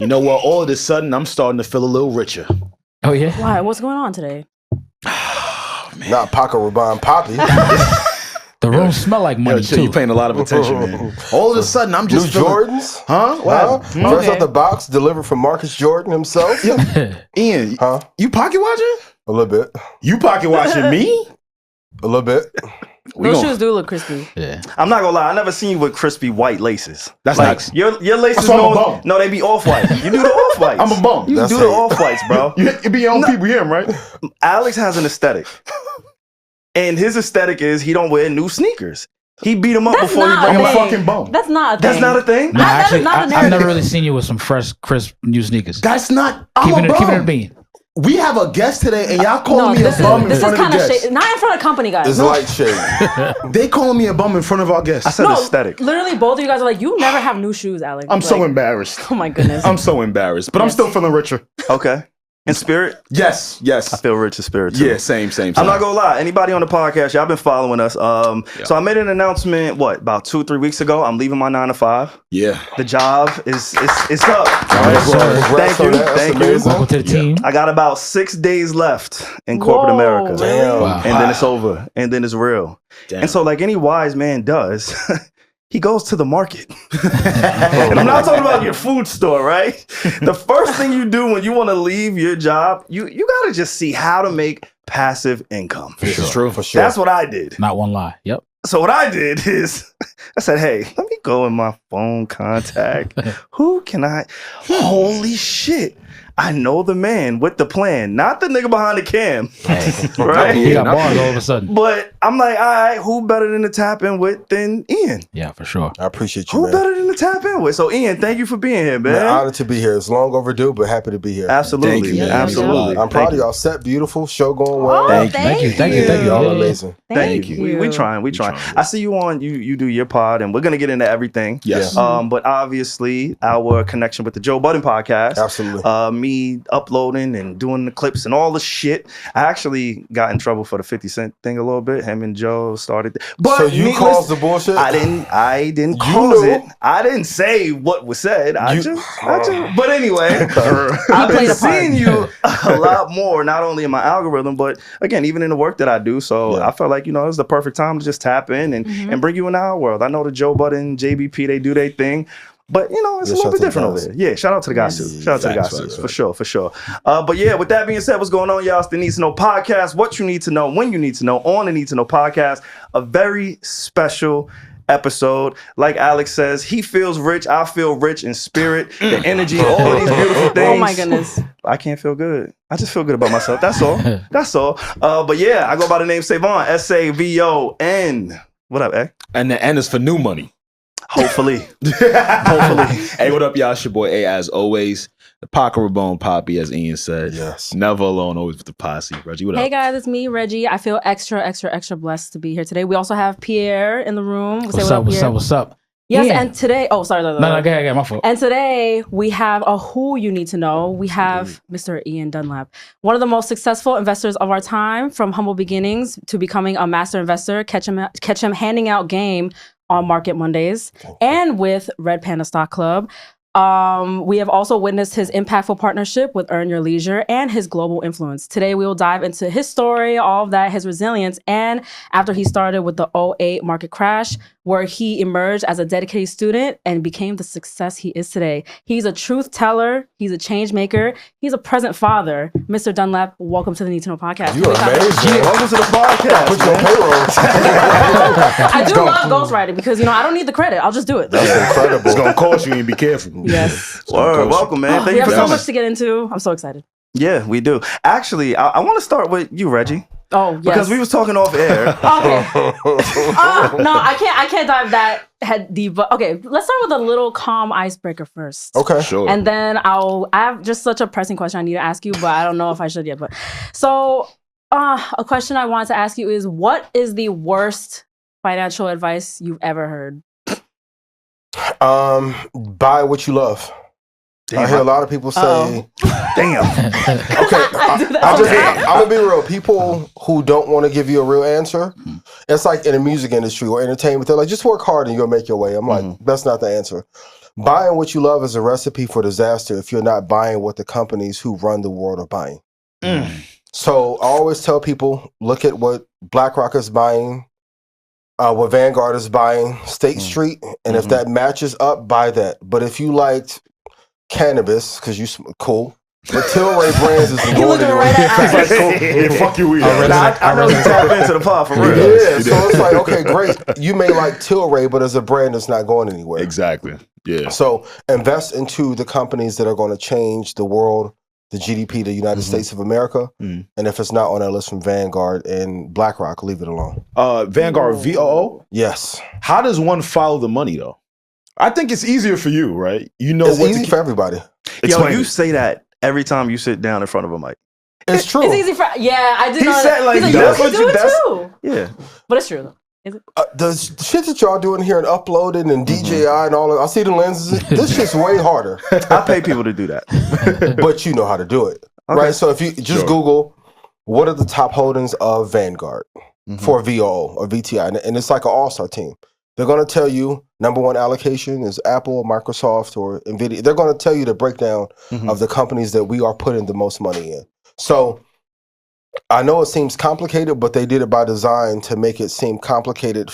You know what? All of a sudden, I'm starting to feel a little richer. Oh, yeah? Why? What's going on today? Not Paco Rabanne Poppy. The room smell like money, too. You're paying a lot of attention, man. All of a sudden, I'm just New feeling... Jordans? Huh? What? Fresh out the box, delivered from Marcus Jordan himself? Ian, you pocket watching? A little bit. You pocket watching me? A little bit. Those shoes do look crispy. Yeah. I'm not gonna lie, I never seen you with crispy white laces. That's like nice. your laces. I'm a bum. No, they be off white. You do the off whites. I'm a bum. You That's do it. the off whites, bro. You be your own people, hear him, right? Alex has an aesthetic, and his aesthetic is he don't wear new sneakers. He beat them up That's before he not bring I'm them a up. fucking bum. That's not a thing. That's not a thing. No, That is actually, not a I've narrative. never really seen you with some fresh, crisp new sneakers. That's not... I'm Keeping a bum. it a bean. We have a guest today, and y'all calling me a this bum in is front of kind the of guest. shade. Not in front of company, guys. It's light shade. They calling me a bum in front of our guests. I said aesthetic. Literally, both of you guys are like, you never have new shoes, Alex. I'm so Like, embarrassed. oh my goodness. I'm so embarrassed, but I'm still feeling richer. Okay. In spirit, Yes. I feel rich in spirit too. Yeah, same. I'm not gonna lie. Anybody on the podcast, y'all been following us. So I made an announcement. About 2-3 weeks ago? I'm leaving my 9 to 5. Yeah. The job is up. Congrats Thank on you. that. That's Thank you. amazing. Welcome to the team. I got about 6 days left in corporate Whoa, America. really? Damn. Wow. And then it's over. And then it's real. Damn. And so, like any wise man does, he goes to the market. And I'm not talking about your food store, right? The first thing you do when you want to leave your job, you got to just see how to make passive income. This is true. For sure. That's what I did. Not one lie. Yep. So what I did is I said, hey, let me go in my phone contact. Who can I? Holy shit. I know the man with the plan, not the nigga behind the cam. Right? He got bars all of a sudden. But I'm like, all right, who better than to tap in with than Ian? Yeah, for sure. I appreciate you, Who man. better than to tap in with? So Ian, thank you for being here, man. Man, honored to be here. It's long overdue, but happy to be here. Absolutely. Thank you, man. Absolutely. I'm proud of y'all. Set beautiful, show going well. Oh, Thank you. Thank you. Y'all Yeah. are amazing. Thank you. We trying. I see you on. You do your pod, and we're gonna get into everything. Yes. But obviously, our connection with the Joe Budden podcast. Absolutely. Me uploading and doing the clips and all the shit. I actually got in trouble for the 50 Cent thing a little bit. Him and Joe started. But So you caused the bullshit? I didn't cause it. I didn't say what was said. I just. But anyway, I've been seeing you a lot more, not only in my algorithm, but again, even in the work that I do. So I felt like, it was the perfect time to just tap in and bring you in our world. I know the Joe Budden, JBP, they do their thing. But, it's a little bit different over there. Yeah, shout out to the guys too. Shout out to the guys too. For sure. But yeah, with that being said, what's going on, y'all? It's the Need to Know podcast. What you need to know, when you need to know, on the Need to Know podcast. A very special episode. Like Alex says, he feels rich. I feel rich in spirit, the energy, all of these beautiful things. Oh my goodness. I can't feel good. I just feel good about myself. That's all. That's all. But yeah, I go by the name SaVon. SaVon. What up, eh? And the N is for new money. Hopefully. Hey, what up, y'all? It's your boy A, as always. The Paco Rabanne Poppy, as Ian said. Yes. Never alone, always with the posse. Reggie, what up? Hey guys, it's me, Regi. I feel extra blessed to be here today. We also have Pierre in the room. What's up? Yes, Yeah. and today, No, go ahead, my fault. And today we have a who you need to know. We have Mr. Ian Dunlap, one of the most successful investors of our time, from humble beginnings to becoming a master investor. Catch him handing out game on Market Mondays and with Red Panda Stock Club. We have also witnessed his impactful partnership with Earn Your Leisure and his global influence. Today, we will dive into his story, all of that, his resilience, and after he started with the 2008 market crash, where he emerged as a dedicated student and became the success he is today. He's a truth teller. He's a change maker. He's a present father. Mr. Dunlap, welcome to the Need to Know podcast. You are amazing. Welcome to the podcast. Put your payroll. I do love ghostwriting because, I don't need the credit. I'll just do it. That's incredible. It's going to cost you and be careful. Yes. Word, welcome, man. Thank We you have for so coming. much to get into. I'm so excited. Yeah, we do. Actually, I want to start with you, Reggie. Oh, yes. Because we was talking off air. Okay. No, I can't dive that head deep. But okay, let's start with a little calm icebreaker first. Okay. Sure. And then I have just such a pressing question I need to ask you, but I don't know if I should yet. But so, a question I wanted to ask you is, what is the worst financial advice you've ever heard? Buy what you love. I hear a lot of people say, Damn. okay, I'm gonna be real. People who don't want to give you a real answer, it's like in the music industry or entertainment, they're like, just work hard and you'll make your way. I'm like, that's not the answer. Buying what you love is a recipe for disaster if you're not buying what the companies who run the world are buying. So I always tell people, look at what BlackRock is buying, what Vanguard is buying, State Street, and if that matches up, buy that. But if you liked cannabis, because you cool, but Tilray Brands is going anywhere. Fuck you, we I really tap into the pot for real. Yeah, so it's like, okay, great. You may like Tilray, but as a brand, it's not going anywhere. Exactly. Yeah. So invest into the companies that are going to change the world, the GDP, the United States of America. And if it's not on that list from Vanguard and BlackRock, leave it alone. Vanguard, VOO? Yes. How does one follow the money, though? I think it's easier for you, right? You know, It's easy for everybody. Yo, you say that every time you sit down in front of a mic. It's true. It's easy for I did He know said, that. like, He's that's you what can do you- it that's- too. Yeah. But it's true though. Is it? The shit that y'all doing here and uploading and DJI and all of I see the lenses. This shit's way harder. I pay people to do that. But you know how to do it. Okay. Right? So if you just Google, what are the top holdings of Vanguard for VOO or VTI? And it's like an all-star team. They're going to tell you number one allocation is Apple, Microsoft, or NVIDIA. They're going to tell you the breakdown of the companies that we are putting the most money in. So I know it seems complicated, but they did it by design to make it seem complicated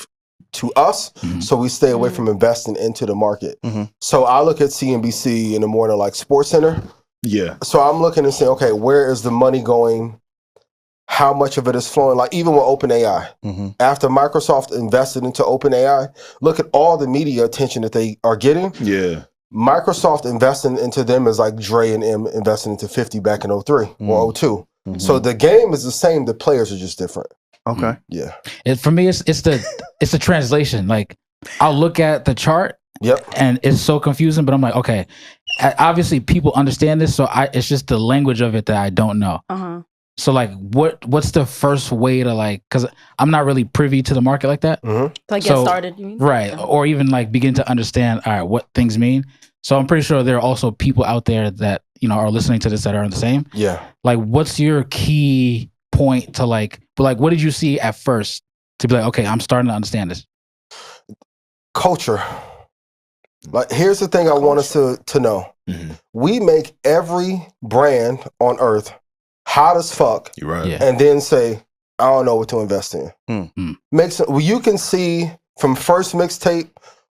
to us. So we stay away from investing into the market. So I look at CNBC in the morning like SportsCenter. Yeah. So I'm looking and saying, okay, where is the money going? How much of it is flowing? Like even with OpenAI, after Microsoft invested into OpenAI, look at all the media attention that they are getting. Yeah. Microsoft investing into them is like Dre and M investing into 50 back in 03 or 02. So the game is the same. The players are just different. Okay. Yeah. For me, it's the translation. Like I'll look at the chart. Yep. And it's so confusing, but I'm like, okay, obviously people understand this, so it's just the language of it that I don't know. So like, what's the first way to like? Because I'm not really privy to the market like that. To like get started, you mean? Right, or even like begin to understand, all right, what things mean. So I'm pretty sure there are also people out there that are listening to this that are the same. Yeah. Like, what's your key point to like? But like, what did you see at first to be like, okay, I'm starting to understand this? Culture. Like, here's the thing I want us to know. We make every brand on earth hot as fuck. You're right. Yeah. And then say, I don't know what to invest in. You can see from first mixtape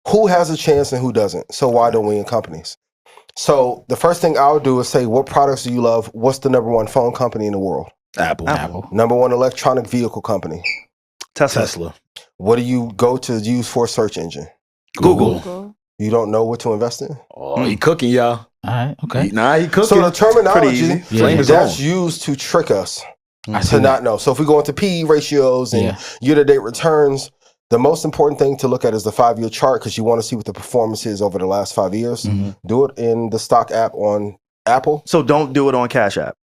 who has a chance and who doesn't. So why don't we in companies? So the first thing I'll do is say, what products do you love? What's the number one phone company in the world? Apple. Number one electronic vehicle company? Tesla. What do you go to use for a search engine? Google. You don't know what to invest in? Oh, he cooking, y'all. All right, okay. He cooking. So the terminology easy. that's used to trick us to not know. So if we go into PE ratios and year-to-date returns, the most important thing to look at is the 5-year chart because you want to see what the performance is over the last 5 years. Do it in the stock app on Apple. So don't do it on Cash App.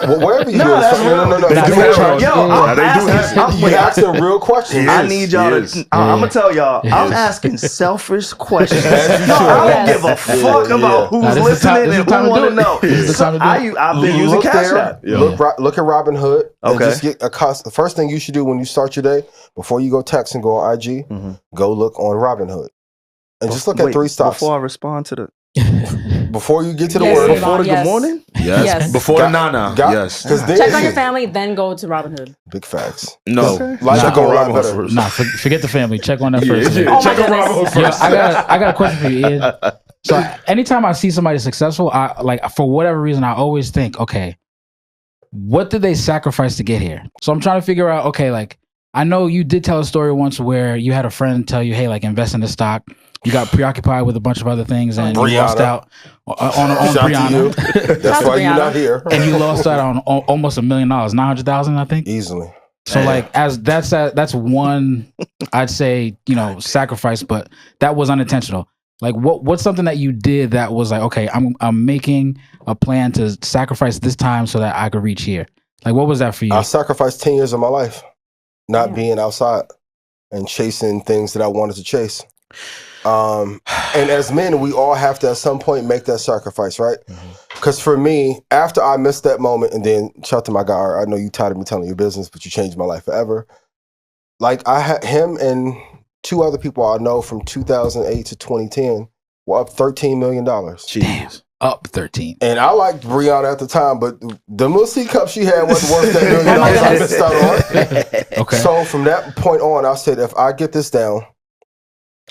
Well, wherever you do it. No. We're asking real questions. I need y'all to. I'm gonna tell y'all. I'm asking selfish questions. No, I don't give a fuck about who's listening and who want to know. I've been using Cash App. Look at Robinhood. And Okay. just get the first thing you should do when you start your day, before you go text and go on IG, go look on Robinhood. And just look at 3 stocks. Before I respond to the. Before you get to the Yes, word. Before the yes. good morning? Yes. Before the nana. Yes. Because then Check on your family, then go to Robinhood. big facts. No. Life Check will go on a lot Robinhood better. first. Nah, forget the family. Check on that first. Yeah, Oh my check on goodness. Robinhood Yo, first. I got a question for you, Ian. So anytime I see somebody successful, I like for whatever reason I always think, okay, what did they sacrifice to get here? So I'm trying to figure out, okay, like I know you did tell a story once where you had a friend tell you, hey, like invest in the stock. You got preoccupied with a bunch of other things and you lost out on Shout to Brianna. you. That's why you're not here. And you lost out on almost $1 million, 900,000, I think. Easily. So like that's one I'd say, sacrifice, but that was unintentional. Like what's something that you did that was like, okay, I'm making a plan to sacrifice this time so that I could reach here. Like what was that for you? I sacrificed 10 years of my life not being outside and chasing things that I wanted to chase. And as men, we all have to at some point make that sacrifice, right? Because for me, after I missed that moment, and then shout out to my guy, I know you tired of me telling your business, but you changed my life forever. Like I had him and two other people I know from 2008 to 2010 were up $13 million. Jeez. Up 13. And I liked Brianna at the time, but the little C cup she had wasn't worth that $1 million I missed out on. Okay. So from that point on, I said, if I get this down,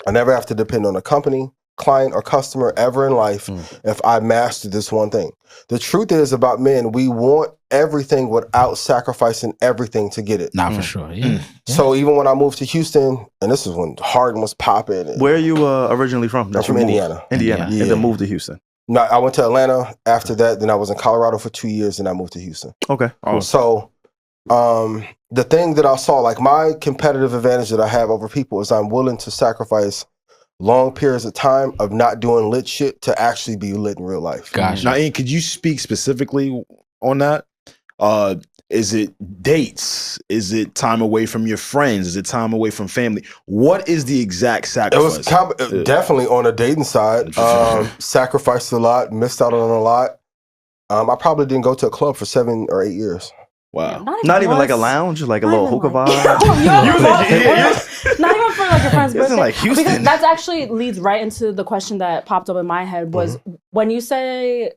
I never have to depend on a company, client, or customer ever in life if I master this one thing. The truth is about men, we want everything without sacrificing everything to get it. Nah, for sure. Yeah. So even when I moved to Houston, and this is when Harden was popping. Where are you originally from? I'm from Indiana. Indiana. Yeah. And then moved to Houston. No, I went to Atlanta after that. Then I was in Colorado for 2 years, and I moved to Houston. Okay. Cool. So the thing that I saw, like my competitive advantage that I have over people is I'm willing to sacrifice long periods of time of not doing lit shit to actually be lit in real life. Gotcha. Now, Ian, could you speak specifically on that? Is it dates? Is it time away from your friends? Is it time away from family? What is the exact sacrifice? It was definitely on the dating side. Sacrificed a lot, missed out on a lot. I probably didn't go to a club for 7 or 8 years. Wow. Not even like a lounge, like a little hookah vibe. Not even for like your friend's birthday. Like Houston. Because that actually leads right into the question that popped up in my head was when you say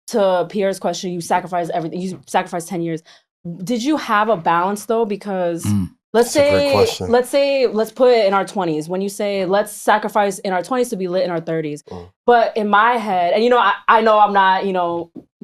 to Pierre's question, you sacrifice everything. You sacrifice 10 years. Did you have a balance though? Because let's put it in our 20s. When you say let's sacrifice in our 20s to be lit in our 30s. But in my head, and I know I'm not,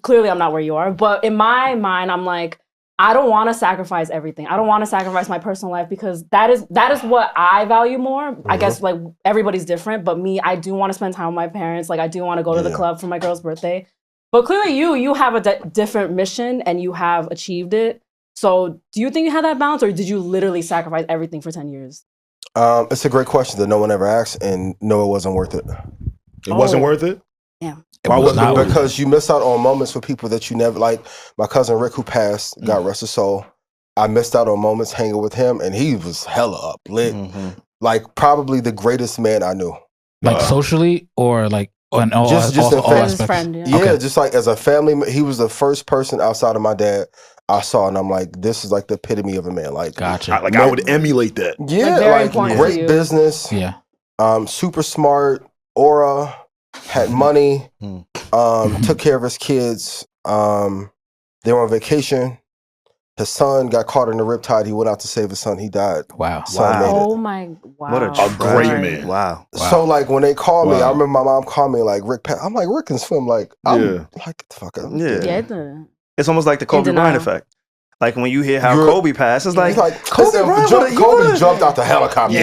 clearly I'm not where you are, but in my mind, I'm like, I don't want to sacrifice everything. I don't want to sacrifice my personal life because that is what I value more. I guess like everybody's different, but me, I do want to spend time with my parents. Like I do want to go to the club for my girl's birthday. But clearly you have a different mission and you have achieved it. So do you think you had that balance or did you literally sacrifice everything for 10 years? It's a great question that no one ever asked, and no, it wasn't worth it. It wasn't worth it? Yeah. Why was not? Because you miss out on moments with people that you never, like my cousin Rick who passed, God rest his soul. I missed out on moments hanging with him and he was hella up, lit. Like probably the greatest man I knew. Like socially or like on all, just all, in all aspects? Friend, just like as a family, he was the first person outside of my dad I saw, and I'm like, this is like the epitome of a man. Like, gotcha. I would emulate that. Yeah, like great business. Yeah. Super smart, aura, had money, took care of his kids. They were on vacation. His son got caught in the riptide. He went out to save his son. He died. Wow. Oh my, wow. What a great man. Wow. So like when they called me, I remember my mom called me like, Rick, I'm like, Rick can swim. Like, I'm like, get the fuck up. Yeah. It's almost like the Kobe Bryant effect. Like when you hear how Kobe passed, it's like Kobe jumped out the helicopter.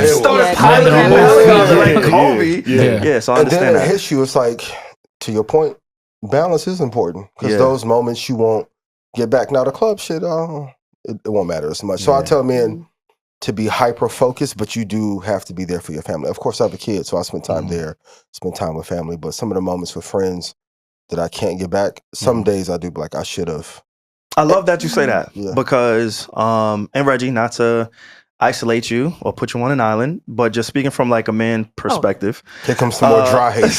Started piloting the helicopter like Kobe. Yeah, so I understand and then that. it hits you, it's like, to your point, balance is important. Because those moments you won't get back. Now the club shit, it won't matter as much. So I tell men to be hyper-focused, but you do have to be there for your family. Of course, I have a kid, so I spend time there, spend time with family. But some of the moments with friends that I can't get back, some days I do be like, I should have. I love that you say that because, and Regi, not to isolate you or put you on an island, but just speaking from like a man perspective. Here comes some more dry hate.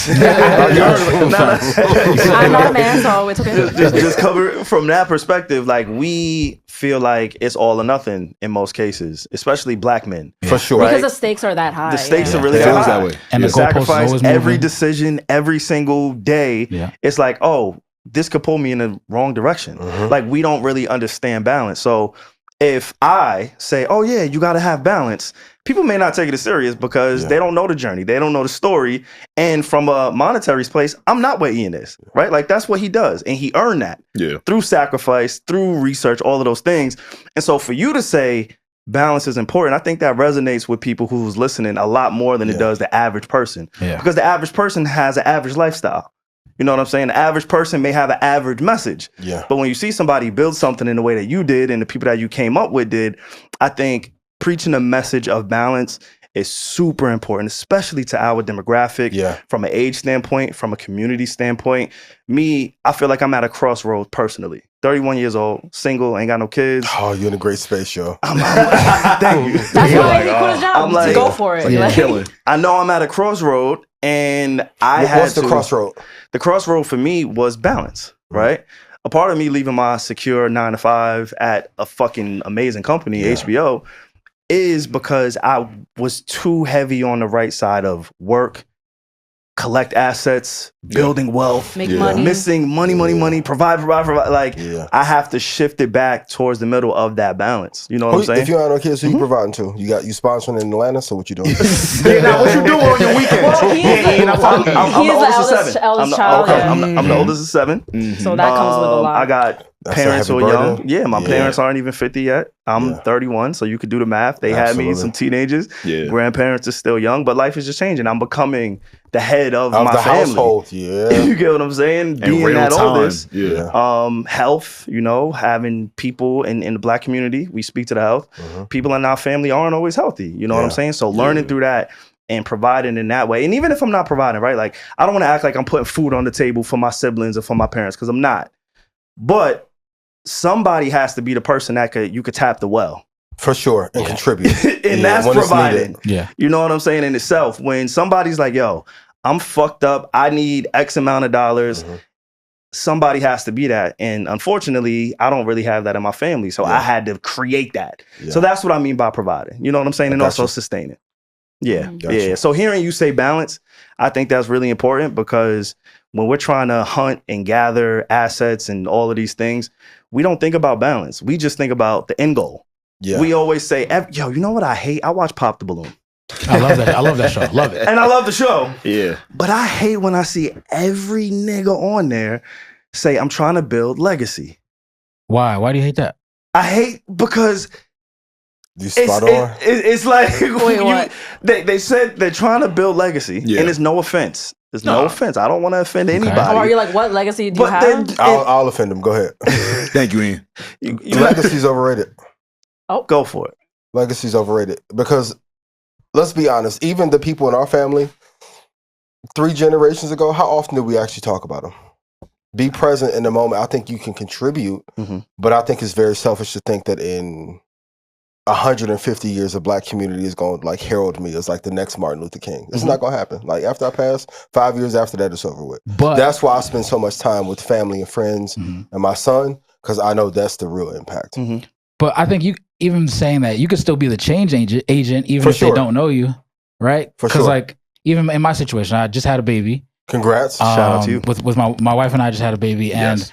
I'm not a man, so it's okay. Just cover from that perspective, like we feel like it's all or nothing in most cases, especially black men. For sure. Because the stakes are that high. The stakes are really high. That way. And you the sacrifice every decision every single day. Yeah. It's like, oh, this could pull me in the wrong direction. Like we don't really understand balance. So if I say, oh yeah, you got to have balance, people may not take it as serious because they don't know the journey. They don't know the story. And from a monetary place, I'm not where Ian is, right? Like that's what he does. And he earned that through sacrifice, through research, all of those things. And so for you to say balance is important, I think that resonates with people who's listening a lot more than it does the average person. Because the average person has an average lifestyle. You know what I'm saying? The average person may have an average message. But when you see somebody build something in the way that you did and the people that you came up with did, I think preaching a message of balance is super important, especially to our demographic, from an age standpoint, from a community standpoint. Me, I feel like I'm at a crossroads personally. 31 years old, single, ain't got no kids. Oh, you're in a great space, yo. Thank you. That's why he quit his job. I'm like, go for it. I know I'm at a crossroad and What's the crossroad? The crossroad for me was balance, right? A part of me leaving my secure 9 to 5 at a fucking amazing company, HBO, is because I was too heavy on the right side of work, collect assets, building wealth, Make money. missing money, provide. Like, I have to shift it back towards the middle of that balance. You know what I'm saying? If you have no kids, who you providing to? You sponsoring in Atlanta, so what you doing? Now, what you doing on your weekends? Well, he is the eldest child. I'm the oldest of 7. So that comes with a lot. I got parents who are young. Yeah, my parents aren't even 50 yet. I'm 31, so you could do the math. They had me, some teenagers. Grandparents are still young, but life is just changing. I'm becoming the head of my the family. household. Yeah, You get what I'm saying? In Being real that time. oldest. Yeah. Health, having people in the Black community, we speak to the health. People in our family aren't always healthy. You know what I'm saying? So learning through that and providing in that way. And even if I'm not providing, right? Like, I don't want to act like I'm putting food on the table for my siblings or for my parents, because I'm not. But somebody has to be the person that you could tap the well. For sure, and contribute. And that's providing. Yeah. You know what I'm saying? In itself, when somebody's like, yo, I'm fucked up, I need X amount of dollars, somebody has to be that. And unfortunately, I don't really have that in my family. So I had to create that. So that's what I mean by providing. You know what I'm saying? And also sustaining. Yeah. Yeah. So hearing you say balance, I think that's really important, because when we're trying to hunt and gather assets and all of these things, we don't think about balance. We just think about the end goal. Yeah. We always say, yo, you know what I hate? I watch Pop the Balloon. I love that. I love that show. Love it. And I love the show. Yeah. But I hate when I see every nigga on there say, I'm trying to build legacy. Why? Why do you hate that? I hate because it's like, wait, what? They said they're trying to build legacy, and it's no offense. There's no offense. I don't want to offend anybody. Oh, are you like, what legacy do you have? I'll offend them. Go ahead. Thank you, Ian. Legacy's overrated. Oh, go for it. Legacy's overrated because, let's be honest, even the people in our family 3 generations ago, how often did we actually talk about them? Be present in the moment. I think you can contribute, but I think it's very selfish to think that in 150 years, a Black community is going to like herald me as like the next Martin Luther King. It's not going to happen. Like, after I pass, 5 years after that, it's over with. But that's why I spend so much time with family and friends and my son, because I know that's the real impact. But I think you, even saying that, you could still be the change agent even if they don't know you, right? Because like, even in my situation, I just had a baby. Congrats. Shout out to you. With my wife and I just had a baby, and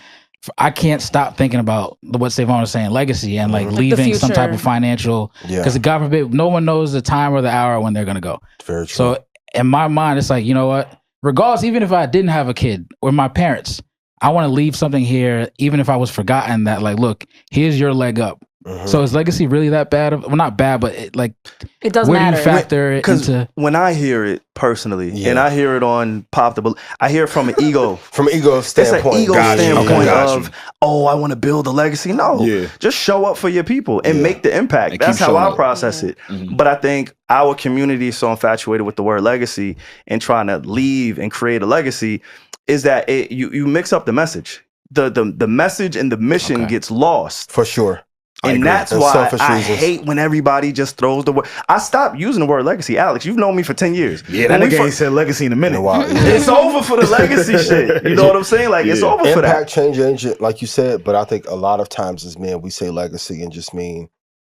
I can't stop thinking about what SaVon was saying, legacy, and like leaving some type of financial, because God forbid, no one knows the time or the hour when they're going to go. Very true. So in my mind, it's like, you know what? Regardless, even if I didn't have a kid or my parents, I want to leave something here, even if I was forgotten, that like, look, here's your leg up. So is legacy really that bad? Well, not bad, but it does where matter. Do you factor it into? When I hear it personally, and I hear it on Pop the Balloon, I hear it from an ego. From an ego standpoint. It's an ego standpoint of, oh, I want to build a legacy. No, just show up for your people and make the impact. And that's how I process it. But I think our community is so infatuated with the word legacy and trying to leave and create a legacy is that you mix up the message. The message and the mission gets lost. For sure. And that's why I hate when everybody just throws the word. I stopped using the word legacy. Alex, you've known me for 10 years. Yeah, that nigga ain't said legacy in a minute. It's over for the legacy shit. You know what I'm saying? Like, it's over for that. Impact, change agent, like you said, but I think a lot of times as men, we say legacy and just mean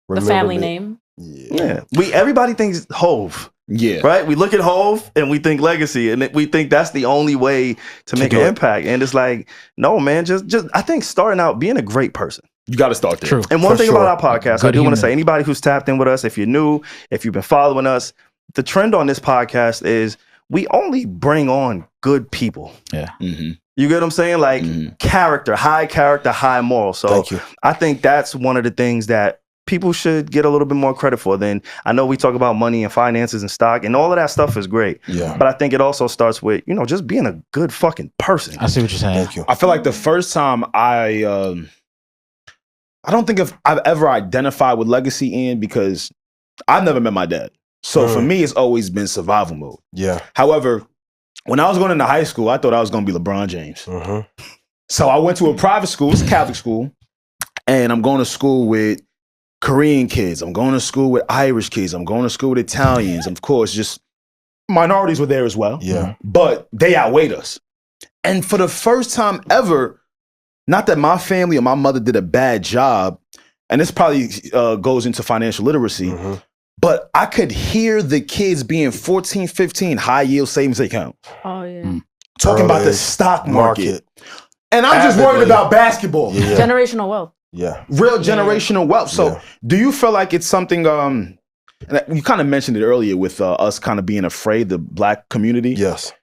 the family name. Yeah. Everybody thinks Hove. Yeah. Right? We look at Hove and we think legacy, and we think that's the only way to make an impact. And it's like, no, man, just I think starting out being a great person. You got to start there. True. And one thing about our podcast, I do want to say, anybody who's tapped in with us, if you're new, if you've been following us, the trend on this podcast is we only bring on good people. Yeah. You get what I'm saying? Like character, high moral. So thank you. I think that's one of the things that people should get a little bit more credit for. Then I know we talk about money and finances and stock, and all of that stuff is great. Yeah. But I think it also starts with, just being a good fucking person. I see what you're saying. Thank you. I feel like the first time I don't think I've ever identified with legacy, Ian, because I've never met my dad. So for me, it's always been survival mode. Yeah. However, when I was going into high school, I thought I was going to be LeBron James. So I went to a private school, it's a Catholic school, and I'm going to school with Korean kids. I'm going to school with Irish kids. I'm going to school with Italians. Of course, just minorities were there as well. Yeah. But they outweighed us. And for the first time ever, not that my family or my mother did a bad job, and this probably goes into financial literacy, but I could hear the kids being 14, 15 high yield savings account. Oh yeah. Talking about the stock market. And I'm just worried about basketball. Yeah. Generational wealth. Yeah. Real generational wealth. So do you feel like it's something, and you kind of mentioned it earlier with us kind of being afraid, the Black community. Yes.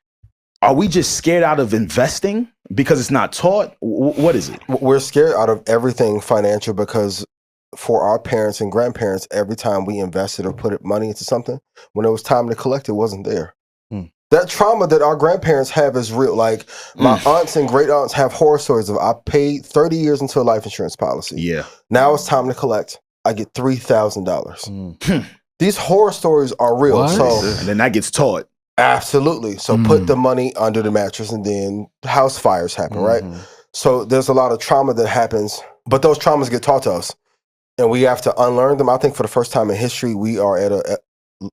Are we just scared out of investing because it's not taught? What is it? We're scared out of everything financial because for our parents and grandparents, every time we invested or put money into something, when it was time to collect, it wasn't there. That trauma that our grandparents have is real. Like my aunts and great aunts have horror stories of I paid 30 years into a life insurance policy. Yeah. Now it's time to collect. I get $3,000. These horror stories are real. What? So And then that gets taught. absolutely. So put the money under the mattress and then house fires happen, right? So there's a lot of trauma that happens, but those traumas get taught to us and we have to unlearn them. I think for the first time in history, we are at a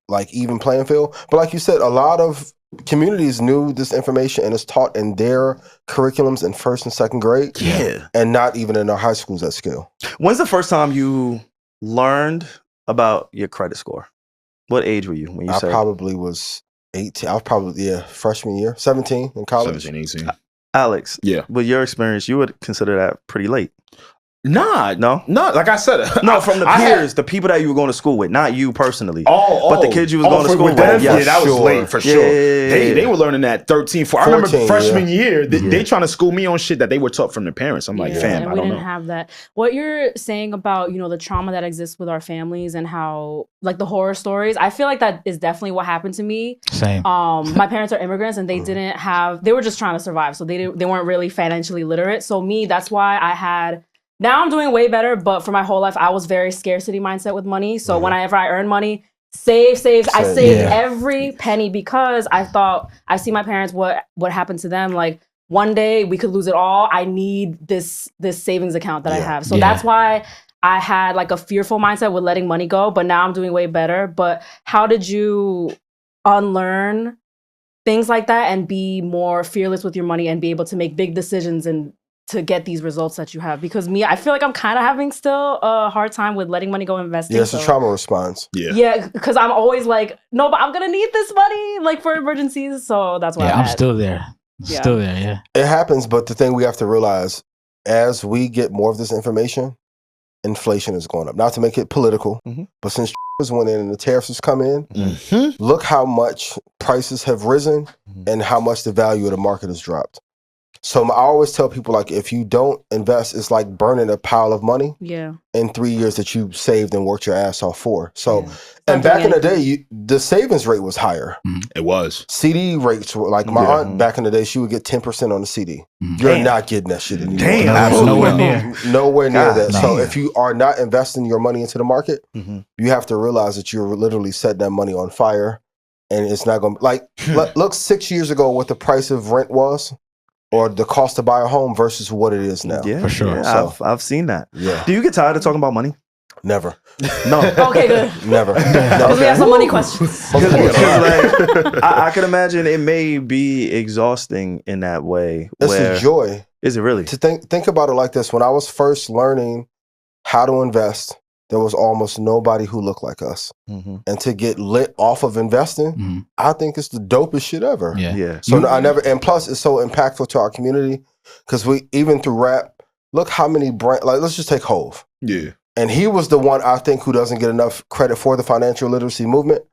like even playing field. But like you said, a lot of communities knew this information and it's taught in their curriculums in 1st and 2nd grade. Yeah. And not even in our high schools at scale. When's the first time you learned about your credit score? What age were you when you I said? probably was 18. I was probably, freshman year, 17 in college. 17, 18. Alex, Yeah. with your experience, you would consider that pretty late. Nah, No? like I said. No, from the peers, the people that you were going to school with, not you personally. But the kids you was going to school with. them, Yeah, that was sure. late for sure. They were learning that 13, 14. I remember 14, freshman year, they trying to school me on shit that they were taught from their parents. I'm like, fam, and I we don't didn't know. have that. What you're saying about, the trauma that exists with our families and how, like, the horror stories, I feel like that is definitely what happened to me. Same. My parents are immigrants and they were just trying to survive. So they weren't really financially literate. So that's why now I'm doing way better, but for my whole life, I was very scarcity mindset with money. So whenever I earn money, save. I saved every penny because I thought, I see my parents, what happened to them. Like, one day we could lose it all. I need this savings account that I have. So that's why I had like a fearful mindset with letting money go, but now I'm doing way better. But how did you unlearn things like that and be more fearless with your money and be able to make big decisions and to get these results that you have? Because I feel like I'm kind of having still a hard time with letting money go investing. Yeah, it's a trauma response. Yeah, because I'm always like, no, but I'm going to need this money like for emergencies. So that's why I'm still there. Still there, yeah. It happens, but the thing we have to realize, as we get more of this information, inflation is going up. Not to make it political, but since went in and the tariffs has come in, look how much prices have risen and how much the value of the market has dropped. So I always tell people, like, if you don't invest, it's like burning a pile of money in 3 years that you saved and worked your ass off for. So, and back in the day, the savings rate was higher. It was. CD rates were, like, my aunt back in the day, she would get 10% on the CD. You're not getting that shit anymore. Nowhere near. Nowhere near that. So if you are not investing your money into the market, you have to realize that you're literally setting that money on fire. And it's not going to, like, look 6 years ago what the price of rent was, or the cost to buy a home versus what it is now. Yeah, for sure. Yeah, I've seen that. Yeah. Do you get tired of talking about money? Never. No. Okay, good. Never. Because we have some money questions. I can imagine it may be exhausting in that way. It's a joy. Is it really? To think about it like this. When I was first learning how to invest, there was almost nobody who looked like us. And to get lit off of investing, I think it's the dopest shit ever. Yeah. So and plus it's so impactful to our community because we, even through rap, look how many brands, like, let's just take Hove. Yeah. And he was the one, I think, who doesn't get enough credit for the financial literacy movement.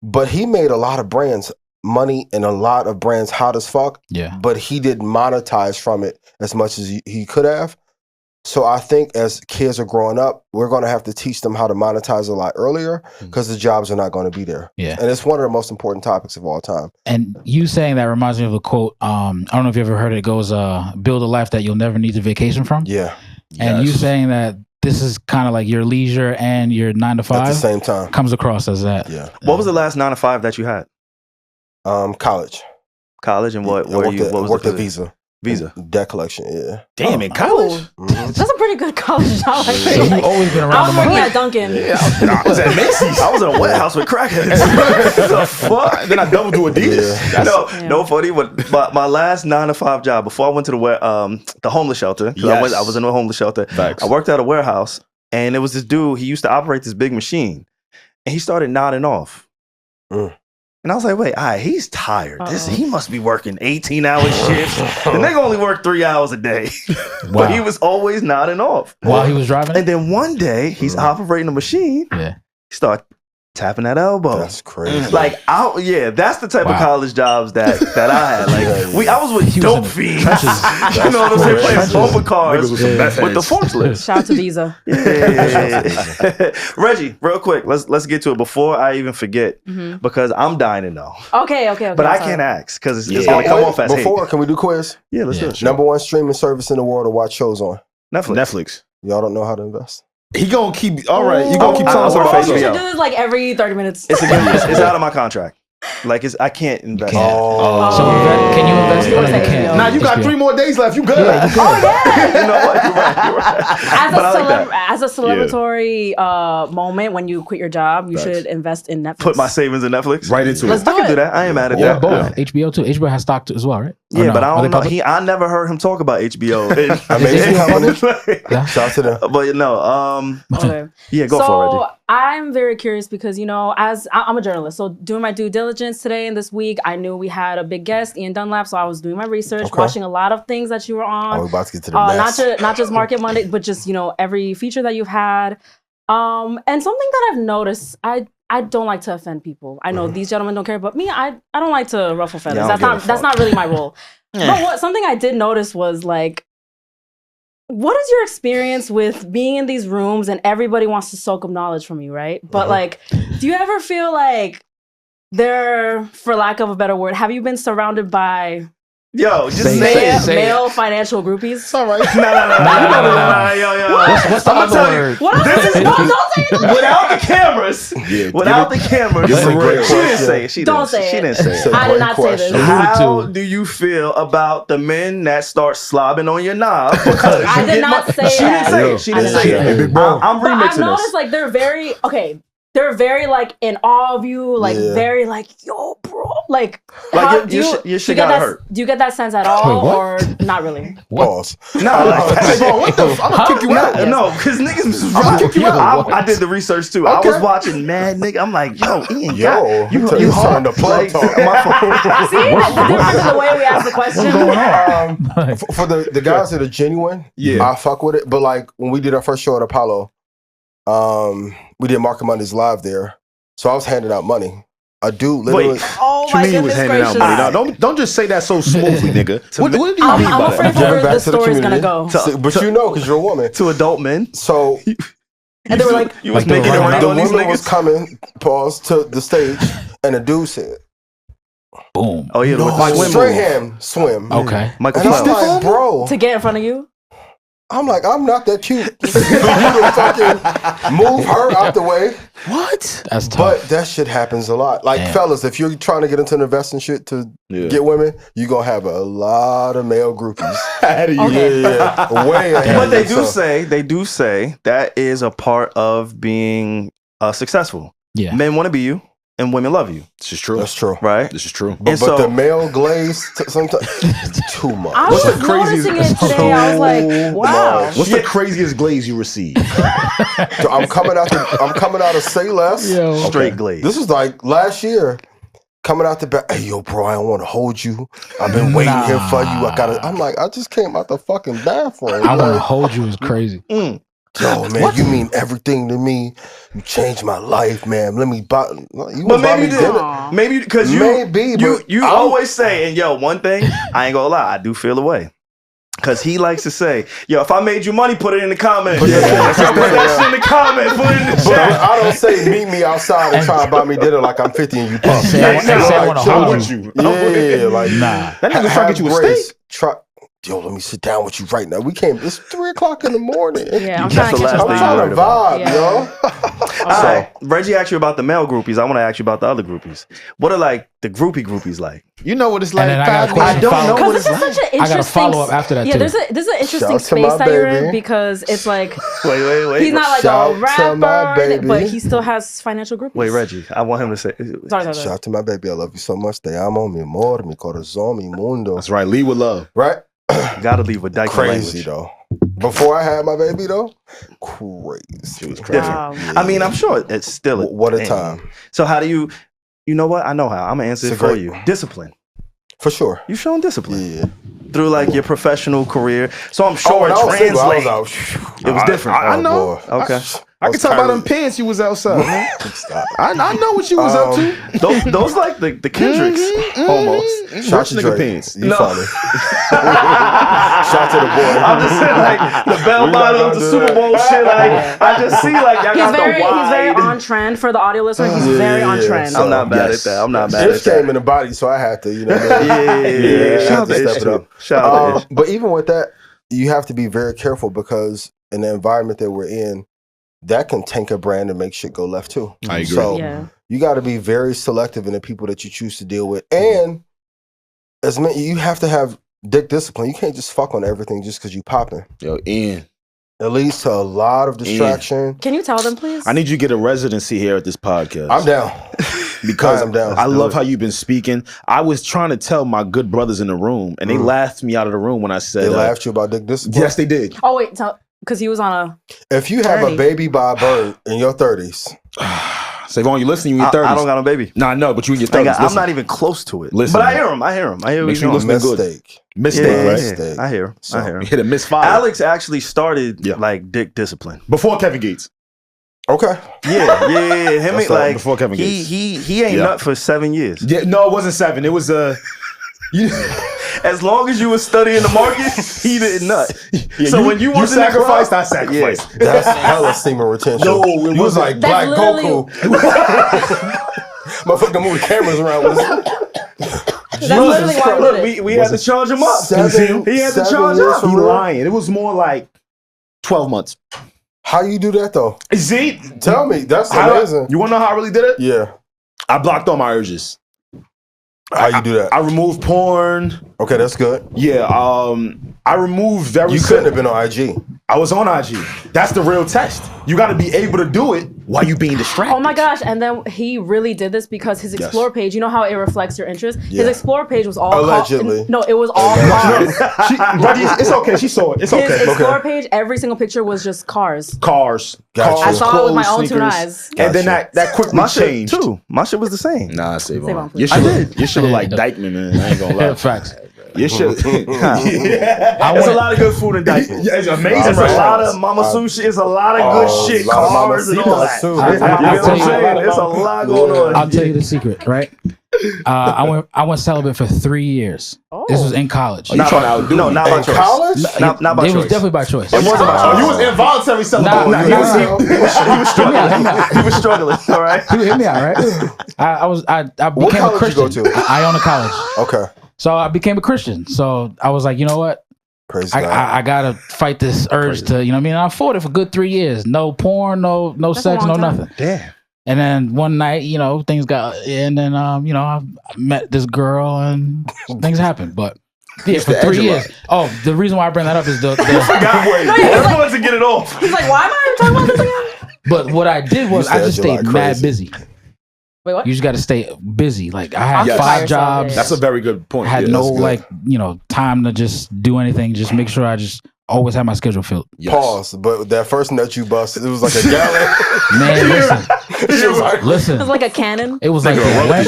But he made a lot of brands money and a lot of brands hot as fuck. Yeah. But he didn't monetize from it as much as he could have. So I think as kids are growing up, we're going to have to teach them how to monetize a lot earlier because the jobs are not going to be there. Yeah. And it's one of the most important topics of all time. And you saying that reminds me of a quote. I don't know if you ever heard it. It goes, build a life that you'll never need to vacation from. Yeah. And you saying that this is kind of like your leisure and your 9 to 5 at the same time comes across as that. Yeah. What was the last 9 to 5 that you had? College. College, and what What was worked the at Visa. Visa? Debt collection, yeah. Damn, in college? That's a pretty good college job. I So feel you've like. always been I around was the working money. at Dunkin'. I was at Macy's. I was in a warehouse with crackheads. The fuck? Then I doubled to Adidas. No funny. But my last 9 to 5 job before I went to the homeless shelter. 'Cause I was in a homeless shelter. Facts. I worked at a warehouse, and it was this dude. He used to operate this big machine, and he started nodding off. And I was like, wait, all right, he's tired. He must be working 18-hour shifts. The nigga only worked 3 hours a day. But he was always nodding off. While he was driving? And then one day, he's operating the machine. Yeah. He started tapping that elbow. That's crazy. Like, that's the type of college jobs that I had. Like, I was with dope fiends. You know what I'm saying? Playing bumper cars with the forklift. Shout out to Visa. Yeah. Regi, real quick, let's get to it before I even forget, because I'm dying to know. Okay. But I can't ask because it's gonna come off as hate. Before, can we do quiz? Yeah, let's do it. Number one streaming service in the world to watch shows on. Netflix. Y'all don't know how to invest. He gonna keep. All right, you gonna keep telling us about You should Facebook. do this like every 30 minutes. It's out of my contract. Like I can't invest. So can you invest or you can't? Now you got 3 more days left. You good? Yeah, you can. You know what? You're right. As a celebratory moment when you quit your job, you should invest in Netflix. Put my savings in Netflix Right into Let's it. do I can it. do that. I ain't mad at Yeah, that. both. HBO too. HBO has stock too as well, right? Or Yeah, no? but I Are don't they know. public? I never heard him talk about HBO. Yeah. Shout out to them. But no. Okay. Yeah, go for it, Regi. I'm very curious because, as I'm a journalist, so doing my due diligence today and this week, I knew we had a big guest, Ian Dunlap. So I was doing my research, watching a lot of things that you were on. We're about to get to the mess. Not just Market Monday, but just every feature that you've had. And something that I've noticed, I don't like to offend people. I know these gentlemen don't care, but me, I don't like to ruffle feathers. That's not really my role. But something I did notice was like, what is your experience with being in these rooms and everybody wants to soak up knowledge from you, right? But like, do you ever feel like for lack of a better word, have you been surrounded by Yo, just say it. male financial groupies? It's all right. No. Yo. What's the other word? Don't say it. Without the cameras. Without the cameras. This is a great She didn't say it. She Don't say She it. didn't say it. I did not say this. How do you feel about the men that start slobbing on your knob? Because I did not say She didn't that. say it. She didn't say Hey, it. big bro. I'm But I've remixing noticed this. like they're very like in awe of you, like very like, yo, bro. Like how, your shit gotta hurt. Do you get that sense at all, Wait, or not really? Pause. No, like, Hey, bro, what the? I'm gonna kick you out. No, because niggas was kick you out. I did the research too. I was watching mad nigga. I'm like, yo, Ian, you starting hard. to plug talk. See, the difference in the way we ask the question. For the guys that are genuine, I fuck with it. But like when we did our first show at Apollo, we did Market Mondays live there. So I was handing out money. A dude literally. Oh What my you mean you was goodness handing out gracious! money? No, don't just say that so smoothly, nigga. What do you mean I'm by afraid that? for where Back the to the story's gonna community. go. But you know, because you're a woman. To adult men. So And they were like, You was Like making it the rain the on these woman was niggas. coming, pause, to the stage, and a dude said, Boom. Oh yeah, like swim straight move. hand swim. Okay. Michael And I'm Phelps. like, bro, to get in front of you. I'm not that cute. For you to fucking move her out the way. What? That's tough. But that shit happens a lot. Like, fellas, if you're trying to get into investing shit to get women, you're going to have a lot of male groupies. How do you? Yeah. Way ahead But of they themselves. do say that is a part of being successful. Yeah. Men want to be you, and women love you. This is true. That's true. Right? This is true. But, And so- the male glaze, sometimes, too much. I was noticing it today. I was like, wow. What's the craziest glaze you received? So I'm coming out of Say Less. Yo. Straight glaze. This was like last year. Coming out the back, hey yo, bro, I don't want to hold you. I've been waiting here for you. I'm like, I just came out the fucking bathroom. I want to hold you is crazy. Yo, man, you mean everything to me. You changed my life, man. Let me buy. You But buy maybe me you did. dinner. Maybe because you always say, and yo, one thing, I ain't gonna lie, I do feel away. Cause he likes to say, yo, if I made you money, put it in the comments. Put that shit in the comments, put it in the But chat. I don't say meet me outside and try to buy me dinner like I'm 50 and you pump. Say I want to I'm hold with you. you. Yeah, like Nah. That nigga trying to get you a grace. steak. Yo, let me sit down with you right now. It's 3:00 in the morning. Yeah, I'm That's trying to the catch last a thing I'm you trying worried to about. vibe, Yeah. yo. All right, Reggie asked you about the male groupies. I want to ask you about the other groupies. What are like the groupies like? You know what it's like. then I got a Fab? question. I don't know Because what this it's is like. such an I interesting. got a follow-up after that, Yeah, too. there's an interesting Shout to space my that you're in baby. because it's like Wait. he's not like Shout a to my rapper, baby. but he still has financial groupies. Wait, Reggie, I want him to say. Sorry. Shout out to my baby. I love you so much. Te amo, mi amor, mi corazón, mi mundo. That's right. Lead with love. Right? Gotta leave with Dyke Crazy language. though. Before I had my baby, though, crazy. She was crazy. Wow. I mean, I'm sure it's still What a time. So how do you know what? I know how. I'm gonna answer it for you. Discipline. For sure. You've shown discipline. Yeah. Through like your professional career. So I'm sure it translates. It was different. I know. Boy. Okay. I can talk about them pants you was outside, man. I know what you was up to. Those like the Kendricks almost. Shout to Rich nigga Drake. pants. You funny. Shout to the boy. I'm just saying like the bell bottoms, the Super Bowl shit. Like I just see like y'all got the wide. He's very on trend for the audio listener. He's very on trend. I'm not mad at that. I'm not mad at Ish that. came in the body, so I had to, you know what I mean? Yeah. Shout out to step Ish it up. too. Shout out to Ish. But even with that, you have to be very careful because in the environment that we're in, that can tank a brand and make shit go left too. I agree. So Yeah. you got to be very selective in the people that you choose to deal with, and you have to have dick discipline. You can't just fuck on everything just because you popping. Yo, Ian, It leads to a lot of distraction. Can you tell them, please? I need you to get a residency here at this podcast. I'm down. because I'm down. I love how you've been speaking. I was trying to tell my good brothers in the room, and they laughed me out of the room when I said They laughed at you about dick discipline. Yes, they did. Oh wait, because he was on a. If you have a 30. baby by a bird in your 30s, SaVon, you listening? You in your 30s? I don't got a baby. Nah, no, but you in your 30s. I'm not even close to it. Listen, but I man. hear him. I hear him. I hear Make sure you he's listen going. good. mistake. Mistake, right? Mistake. I hear him. So, I hear You him. hit a misfire. Alex actually started Yeah. like dick discipline. Before Kevin Gates. Okay. Yeah. Him That's ain't like before Kevin Gates. He ain't Yeah. nut for 7 years. Yeah, no, it wasn't 7. It was As long as you was studying the market, he didn't nut. Yeah, So when you was in the sacrificed, club- I sacrificed. That's hella semen retention. No, it you was like That's Black literally- Goku. Motherfucker moving cameras around with us. That's literally why Look, he did it. we had to charge him up. He had to 7 charge years up. for He real? lying. It was more like 12 months. How you do that though? See? Tell me. That's How- amazing. You want to know how I really did it? Yeah. I blocked all my urges. How you do that? I removed porn. Okay, that's good. Yeah, I removed very You couldn't have been on IG. I was on IG. That's the real test. You got to be able to do it while you being distracted. Oh my gosh! And then he really did this because his Explore page. You know how it reflects your interest. Yeah. His Explore page was all Allegedly. No, it was all cars. It's okay. She saw it. It's His okay. Explore page, every single picture was just cars. Cars. Got you. I saw it with my clothes, own two sneakers. eyes. And then that quickly My shit changed. too. My shit was the same. Nah, SaVon, SaVon. please. You should have like Dykeman, man. I ain't gonna lie. Facts. You should. There's a lot of good food in Dykeman. Yeah, it's amazing. It's a lot restaurants. of Mama Sushi. It's a lot of good shit. a lot of Cars and all mamacitas, that. too. You know what I'm tell you- saying? There's a lot going on. I'll tell you the secret, right? I went celibate for 3 years. Oh. This was in college. You trying to outdo No, me. not by In choice. college? Not by it was choice. definitely by choice. It wasn't by Oh, choice. you was involuntary celibate. Nah, He nah, was- nah. He was struggling. He was struggling. All right. You hear me out, right? I What became a college you go Christian. to? I own a college, Okay. so I became a Christian. So I was like, you know what? Praise God. I gotta fight this urge to, you know what I mean? I fought it for good 3 years. No porn, no That's a sex, no long time. nothing. Damn. And then one night, you know, things got, and then, you know, I met this girl and things happened. But yeah, for the 3 Angela. years. Oh, the reason why I bring that up is the No, he was I wanted to get it off. He's like, why am I talking about this again? but what I did was You I said just you stayed like mad crazy. busy. Wait, what? You just got to stay busy. Like I had Occupy 5 yourself, jobs. yeah. That's a very good point. I had Yeah, no that's good. like, you know, time to just do anything. Just make sure I just always have my schedule filled. Yes. Pause. But that first nut you busted, it was like a gallon. Man, She was like, It was listen. like a cannon. It was like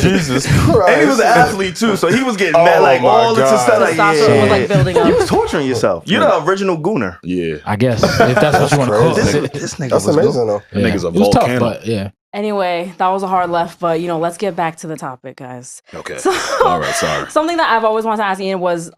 Jesus Christ. And he was an athlete too, so he was getting Oh mad like my all the God. stuff. Like, Testosterone was like building You was up. torturing yourself. You're the original gooner. Yeah. I guess if that's what you want to call crazy. it. This nigga That's was amazing though. That nigga's a It was tough, volcano. but yeah. Anyway, that was a hard left, but you know, let's get back to the topic, guys. Okay. So, All right. Sorry. something that I've always wanted to ask Ian was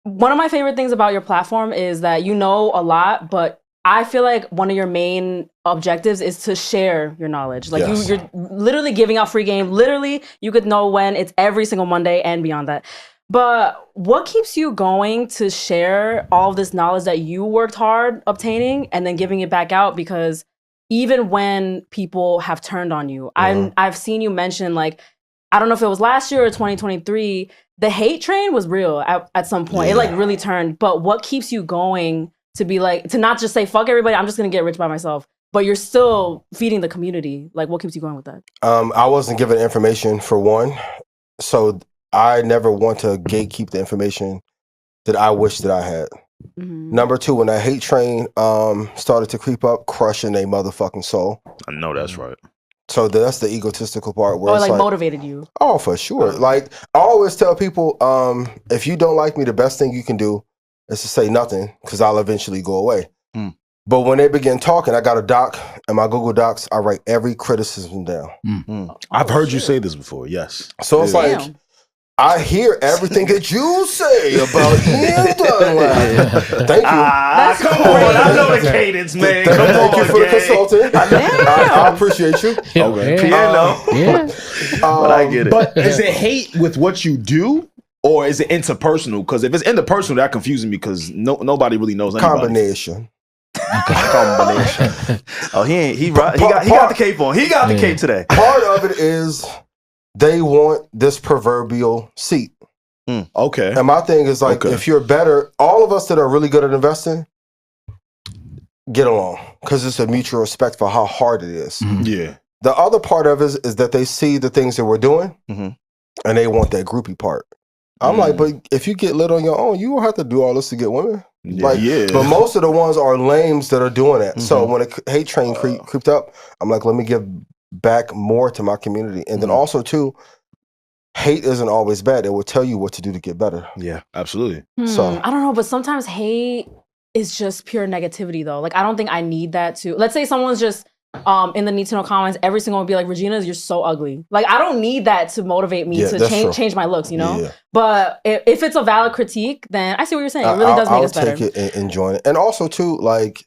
one of my favorite things about your platform is that you know a lot, but I feel like one of your main objectives is to share your knowledge. Like Yes. you're literally giving out free game. Literally, you could know when it's every single Monday and beyond that. But what keeps you going to share all of this knowledge that you worked hard obtaining and then giving it back out? Because even when people have turned on you, I've seen you mention, like, I don't know if it was last year or 2023, the hate train was real at some point. It like really turned. But what keeps you going to be like, to not just say, fuck everybody, I'm just gonna get rich by myself, but you're still feeding the community? Like, what keeps you going with that? I wasn't given information for one, so I never want to gatekeep the information that I wish that I had. Number two, when that hate train started to creep up, crushing a motherfucking soul. I know that's right. So that's the egotistical part where Or it's like motivated you. Oh, for sure. Like I always tell people, if you don't like me, the best thing you can do is to say nothing because I'll eventually go away. But when they begin talking, I got a doc in my Google Docs. I write every criticism down. I've heard you say this before. Yes. So it's like I hear everything that you say about Ian Dunlap. Thank you. Come on, I know the cadence, man. Thank you for the consulting. I appreciate you. Okay. But I get it. But is it hate with what you do? Or is it interpersonal? Because if it's interpersonal, that confuses me because nobody really knows anybody. Combination. Oh, he got the cape on. He got the cape today. Part of it is they want this proverbial seat. Okay. And my thing is like, if you're better, all of us that are really good at investing, get along because it's a mutual respect for how hard it is. Yeah. The other part of it is that they see the things that we're doing and they want that groupie part. I'm like, but if you get lit on your own, you don't have to do all this to get women. But most of the ones are lames that are doing that. So when a hate train creeped up, I'm like, let me give back more to my community. And then also too, hate isn't always bad. It will tell you what to do to get better. Yeah, absolutely. So I don't know, but sometimes hate is just pure negativity though. Like I don't think I need that to. Let's say someone's just in the need to know comments, every single one would be like, Regina, you're so ugly. Like I don't need that to motivate me to change my looks, you know? Yeah. But if it's a valid critique, then I see what you're saying. It really does make us better. I'll take it and join it. And also too, like,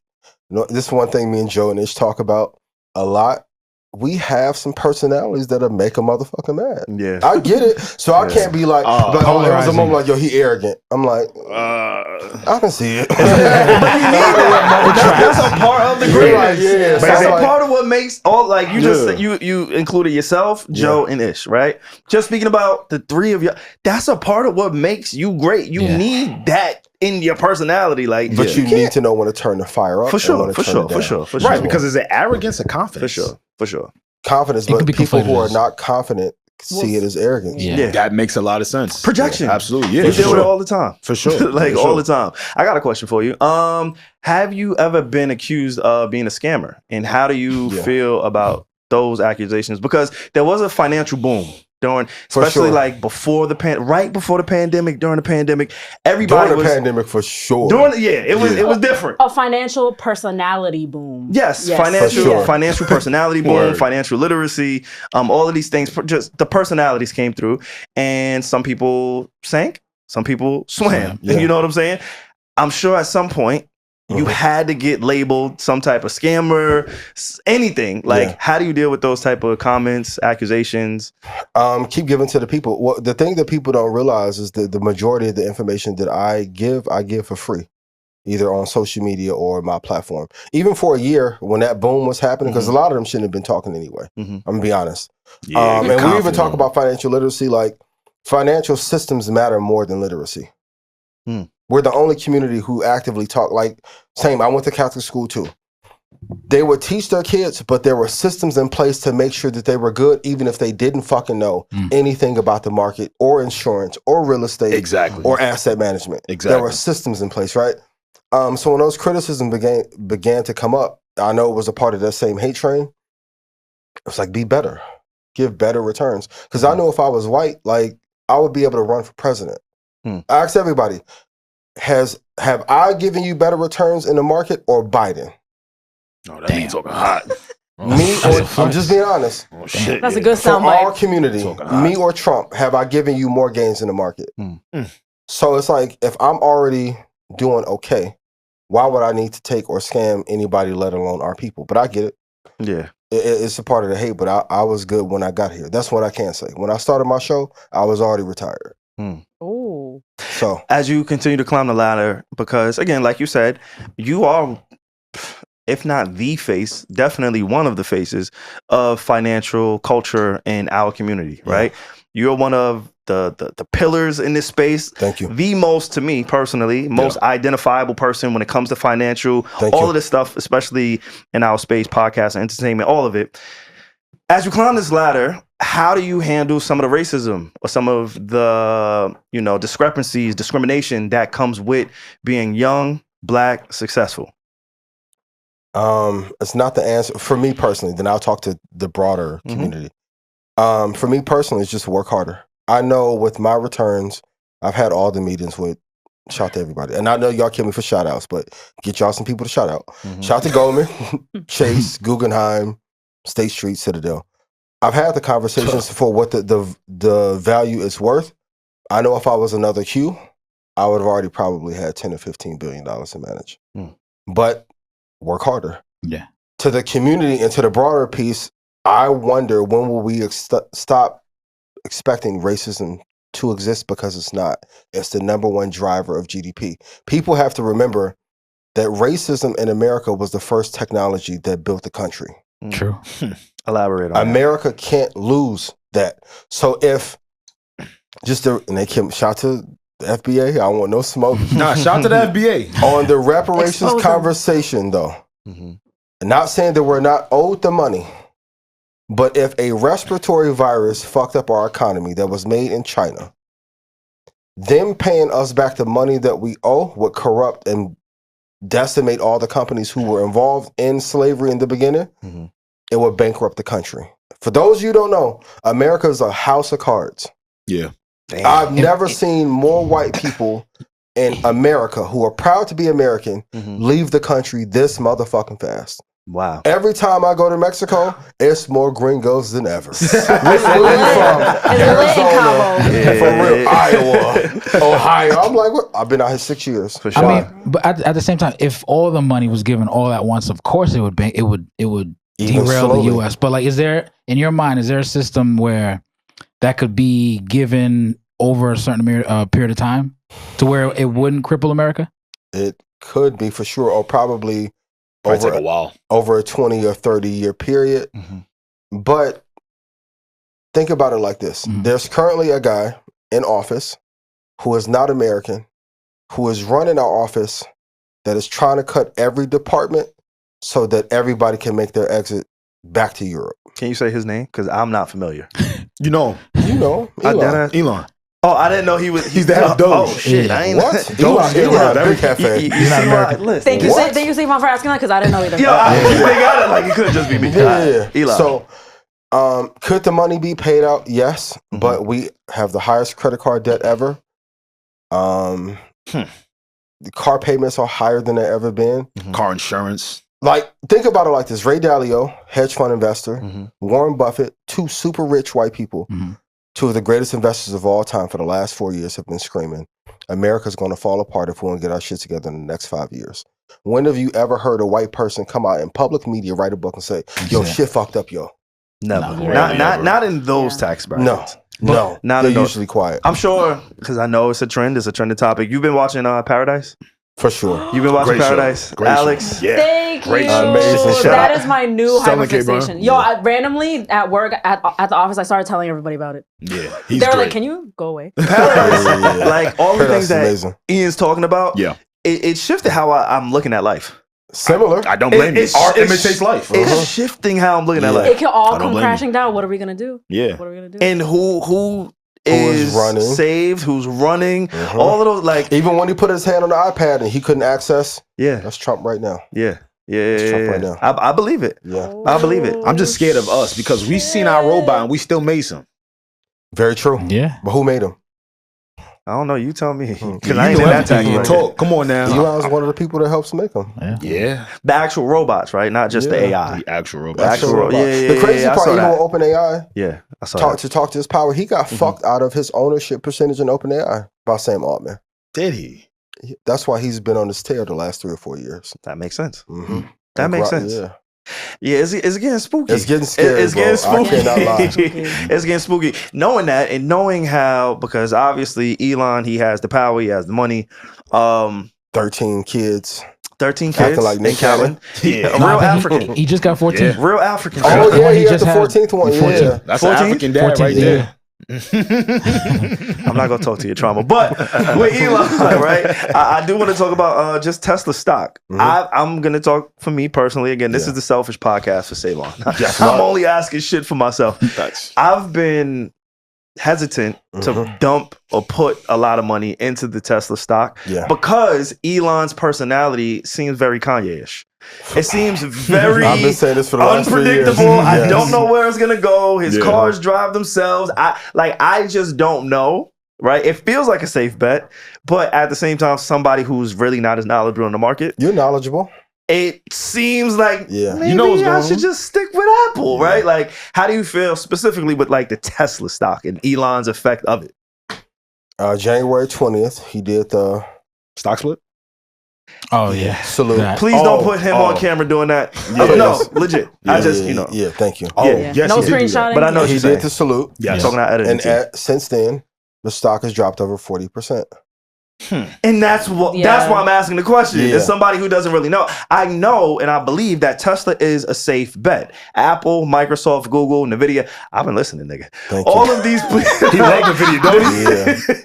this is one thing me and Joe and Ish talk about a lot. We have some personalities that'll make a mother mad. Yeah. I get it. So I can't be like, it was a moment like, yo, he arrogant. I'm like, I can see it. That's a part of the greatness. Yeah, that's a part of what makes all, like, you just, you included yourself, Joe, and Ish, right? Just speaking about the three of you, that's a part of what makes you great. You need that in your personality, like, but you need to know when to turn the fire up. For sure. Right, because is it arrogance or confidence? For sure. Confidence, but people who are not confident see it as arrogance. Yeah, that makes a lot of sense. Projection. Yeah, absolutely. Yeah, we deal with it all the time. For sure. All the time. I got a question for you. Have you ever been accused of being a scammer? And how do you feel about those accusations? Because there was a financial boom especially like right before the pandemic, during the pandemic, everybody during the pandemic for sure. It was different. A financial personality boom. Yes. Financial personality boom, financial literacy, all of these things, just the personalities came through, and some people sank, some people swam. You know what I'm saying? I'm sure at some point you had to get labeled some type of scammer, anything. Like, how do you deal with those type of comments, accusations? Keep giving to the people. Well, the thing that people don't realize is that the majority of the information that I give for free, either on social media or my platform. Even for a year when that boom was happening, because a lot of them shouldn't have been talking anyway. I'm gonna be honest. And we even talk about financial literacy, like financial systems matter more than literacy. We're the only community who actively talk. Like, I went to Catholic school too. They would teach their kids, but there were systems in place to make sure that they were good, even if they didn't fucking know anything about the market or insurance or real estate or asset management. There were systems in place, right? So when those criticisms began to come up, I know it was a part of that same hate train. It was like, be better, give better returns. Because I know if I was white, like, I would be able to run for president. I asked everybody, have I given you better returns in the market or Biden? Oh, that means talking hot. Me or I'm just being honest. Oh, shit, that's a good sound. For our community, me or Trump, have I given you more gains in the market? So it's like, if I'm already doing okay, why would I need to take or scam anybody, let alone our people? But I get it. Yeah. It's a part of the hate, but I was good when I got here. That's what I can say. When I started my show, I was already retired. Oh. So as you continue to climb the ladder, because again, like you said, you are, if not the face, definitely one of the faces of financial culture in our community, right? You're one of the pillars in this space. Thank you. The most, to me personally, most identifiable person when it comes to financial, all of this stuff, especially in our space, podcast, and entertainment, all of it. As you climb this ladder, how do you handle some of the racism or some of the, discrepancies, discrimination that comes with being young, Black, successful? It's not the answer for me personally. Then I'll talk to the broader community. For me personally, it's just work harder. I know with my returns, I've had all the meetings with. Shout out to everybody. And I know y'all kill me for shout outs, but get y'all some people to shout out. Shout out to Goldman, Chase, Guggenheim, State Street, Citadel. I've had the conversations for what the value is worth. I know if I was another Q, I would have already probably had $10 or $15 billion to manage. But work harder. Yeah. To the community and to the broader piece, I wonder when will we stop expecting racism to exist, because it's not. It's the number one driver of GDP. People have to remember that racism in America was the first technology that built the country. True. Elaborate on America can't lose that. So if and they can shout to the FBA. I don't want no smoke. Nah, shout to the FBA. On the reparations conversation, though, not saying that we're not owed the money, but if a respiratory virus fucked up our economy that was made in China, them paying us back the money that we owe would corrupt and decimate all the companies who were involved in slavery in the beginning. It would bankrupt the country. For those of you who don't know, America is a house of cards. Yeah. Damn. I've never seen more white people in America who are proud to be American leave the country this motherfucking fast. Wow. Every time I go to Mexico, it's more gringos than ever. Where from real, Iowa, Ohio. I'm like, what? I've been out here 6 years. For sure. I mean, but at the same time, if all the money was given all at once, of course it would derail the U.S. But like, is there, in your mind, is there a system where that could be given over a certain period of time to where it wouldn't cripple America? It could be for sure, or probably take a while. Over a 20 or 30 year period. But think about it like this. There's currently a guy in office who is not American, who is running our office, that is trying to cut every department so that everybody can make their exit back to Europe. Can you say his name? Because I'm not familiar. You know, Elon. Oh, I didn't know he was. He's the head of Doge. Oh shit! I ain't What? Elon, every cafe. He's not American. Thank you, SaVon, for asking that, because I didn't know either. Yo, they got it. Like, it could just be me. Yeah. Elon. So, could the money be paid out? Yes, but we have the highest credit card debt ever. The car payments are higher than they've ever been. Car insurance. Like, think about it like this. Ray Dalio, hedge fund investor, Warren Buffett, two super rich white people, two of the greatest investors of all time for the last 4 years have been screaming, America's going to fall apart if we don't get our shit together in the next 5 years. When have you ever heard a white person come out in public media, write a book and say, yo, shit fucked up, yo? Never. Not in those tax brackets. No. They're usually quiet. I'm sure, because I know it's a trend. It's a trending topic. You've been watching Paradise? For sure. You've been watching Great Paradise? Show. Great Alex? Show. Yeah. Thank Great you. show. Amazing show. That is my new Selling hyperfixation. K-Bar. Yo, I randomly at work, at the office, I started telling everybody about it. Yeah. They're like, can you go away? Paradise. Like, all the things that amazing. Ian's talking about, it shifted how I'm looking at life. Similar. I don't blame you. Art imitates life. It's shifting how I'm looking at life. It can all I don't come blame crashing down. What are we going to do? Yeah. What are we going to do? And who is running, saved, who's running, all of those, like, even when he put his hand on the iPad and he couldn't access, yeah, that's Trump right now. Yeah. That's Trump right now. I believe it. Yeah, I believe it. I'm just scared of us because we seen our robot and we still made some. Very true. Yeah. But who made him? I don't know. You tell me. Because I ain't in that time. You talk. Come on now. Elon's one of the people that helps make them. Yeah. The actual robots, right? Not just the AI. The actual robot. The actual robot. Yeah, the crazy I part, saw even that. with OpenAI, I saw to talk to his power, he got fucked out of his ownership percentage in OpenAI by Sam Altman. Did he? That's why he's been on his tail the last 3 or 4 years. That makes sense. Mm-hmm. That makes sense. Yeah. Yeah, it's getting spooky. It's getting scary. It's getting bro. spooky. I cannot lie. It's getting spooky. Knowing that and knowing how, because obviously Elon, he has the power, he has the money. 13 kids. 13 Acting kids. like Nick Cannon. Yeah. A real African. He just got 14. Yeah. Real African. Oh, The yeah, one he he got just the had. 14th one. 14th. Yeah. That's 14? an African dad 14, right yeah. there. I'm not gonna talk to your trauma, but with Elon, right? I do want to talk about just Tesla stock. I'm gonna talk for me personally. Again, this is the selfish podcast for SaVon. I'm only asking shit for myself. I've been hesitant to dump or put a lot of money into the Tesla stock because Elon's personality seems very Kanye-ish. It seems very I've been saying this for the last 3 years. unpredictable. I don't know where it's gonna go. His cars drive themselves. I just don't know. Right? It feels like a safe bet, but at the same time, somebody who's really not as knowledgeable in the market. You're knowledgeable. It seems like maybe you know what's going I should just stick with Apple, right? Like, how do you feel specifically with like the Tesla stock and Elon's effect of it? January 20th, he did the stock split. Oh yeah, salute. Please don't put him on camera doing that. No, legit. I just, you know. Yeah, thank you. Yes, no he did do that. screenshotting. But I know He did the salute. Talking about editing. And since then, the stock has dropped over 40%. And that's why I'm asking the question. As somebody who doesn't really know, I know and I believe that Tesla is a safe bet. Apple, Microsoft, Google, Nvidia. I've been listening, nigga. All of these. He loved the video, don't he?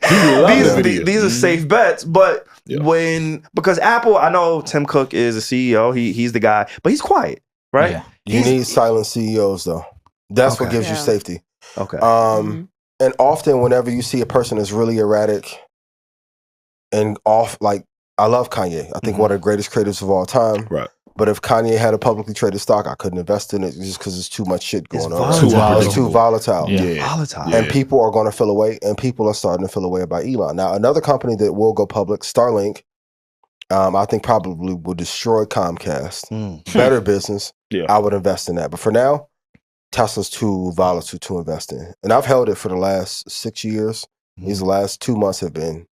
He loved the video. These are safe bets, but because Apple, I know Tim Cook is a CEO. He's the guy, but he's quiet, right? Yeah. You need silent CEOs though. That's what gives you safety. Okay. And often, whenever you see a person is really erratic and off, like I love Kanye. I think one of the greatest creators of all time. Right. But if Kanye had a publicly traded stock, I couldn't invest in it just because there's too much shit going on. Volatile. It's too volatile. Volatile. And people are going to feel away, and people are starting to feel away about Elon. Now, another company that will go public, Starlink, I think probably will destroy Comcast. Better business. I would invest in that. But for now, Tesla's too volatile to invest in. And I've held it for the last 6 years. These last 2 months have been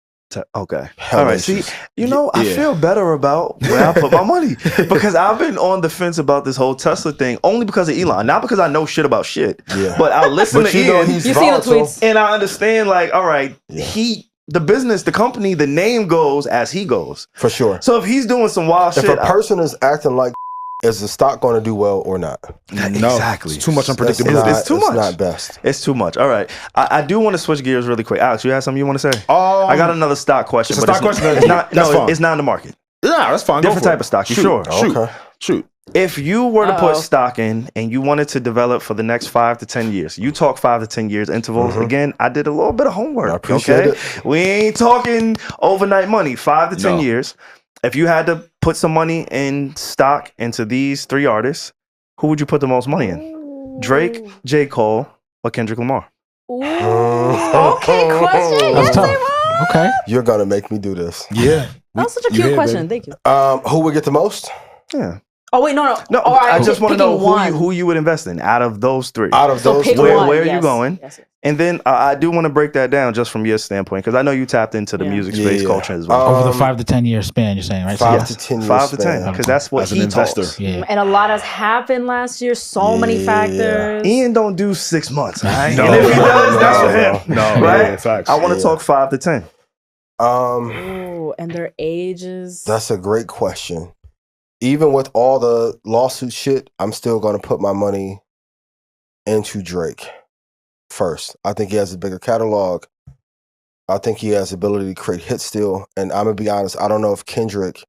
okay. All right. See, I feel better about where I put my money because I've been on the fence about this whole Tesla thing only because of Elon, not because I know shit about shit. But I listen to Ian. You see the tweets, and I understand. Like, all right, the business, the company, the name goes as he goes for sure. So if he's doing some wild shit, if a person is acting like, is the stock going to do well or not? No, exactly. It's too much unpredictability. It's too much. It's not best. It's too much. All right. I do want to switch gears really quick. Alex, you have something you want to say? I got another stock question. It's a stock question? It's not, that's fine. It's not in the market. Yeah, that's fine. Different type of stock. You sure? Shoot. If you were to put stock in and you wanted to develop for the next 5 to 10 years, you talk 5 to 10 years intervals. Again, I did a little bit of homework. I appreciate it. We ain't talking overnight money. 5 to 10 years. If you had to put some money in stock into these 3 artists, who would you put the most money in? Drake, J. Cole, or Kendrick Lamar? Okay, question. That's tough. Okay. You're going to make me do this. Yeah. That was such a cute question. Thank you. Who would get the most? Yeah. Oh, wait, no. I just want to know who you would invest in out of those 3. Out of those 3. Where are you going? Yes. And then I do want to break that down just from your standpoint, because I know you tapped into the music space culture as well. Over the 5 to 10 year span, you're saying, right? 5 to 10 years. 5 to 10, because that's what he talks. And a lot has happened last year. So many factors. Ian don't do 6 months. Right? No, and if he does, that's for him. No, right? Facts. I want to talk 5 to 10. And their ages. That's a great question. Even with all the lawsuit shit, I'm still going to put my money into Drake first. I think he has a bigger catalog. I think he has the ability to create hits still. And I'm going to be honest, I don't know if Kendrick,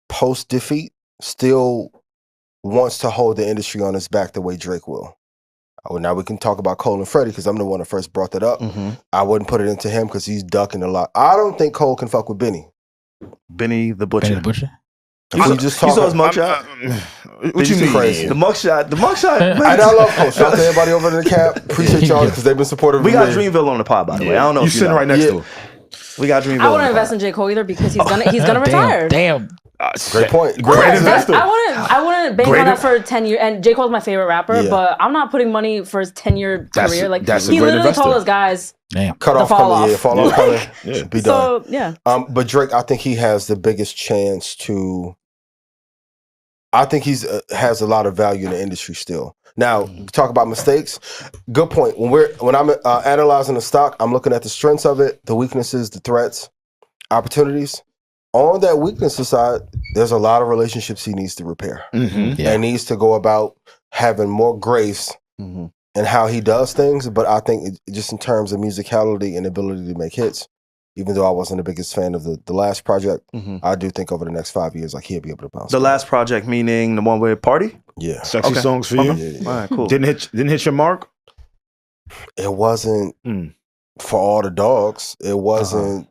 post-defeat, still wants to hold the industry on his back the way Drake will. Now we can talk about Cole and Freddie because I'm the one that first brought that up. I wouldn't put it into him because he's ducking a lot. I don't think Cole can fuck with Benny. Benny the Butcher. Benny the Butcher? You saw his mugshot? What you mean? Crazy. The mugshot. And I love Cole. Shout out to everybody over in the camp. Appreciate y'all because they've been supportive. We got Dreamville on the pod, by the way. I don't know if you sitting right next to him. We got Dreamville. I wouldn't invest in J. Cole either because he's gonna retire. Damn. Great point. Great investor. I wouldn't bank on that for 10 years. And J. Cole's my favorite rapper, but I'm not putting money for his 10-year career. Like he literally told us guys, cut off coming. Fall off coming. Be done. So yeah. But Drake, I think he has the biggest chance to. I think he's has a lot of value in the industry still. Now, talk about mistakes. Good point. When I'm analyzing the stock, I'm looking at the strengths of it, the weaknesses, the threats, opportunities. On that weaknesses side, there's a lot of relationships he needs to repair. And needs to go about having more grace and how he does things, but I think just in terms of musicality and ability to make hits, even though I wasn't the biggest fan of the last project, I do think over the next 5 years, like he'll be able to bounce. The last project meaning the one with Party? Yeah. Sexy songs for you? Yeah. All right, cool. Didn't hit your mark? It wasn't for all the dogs. It wasn't.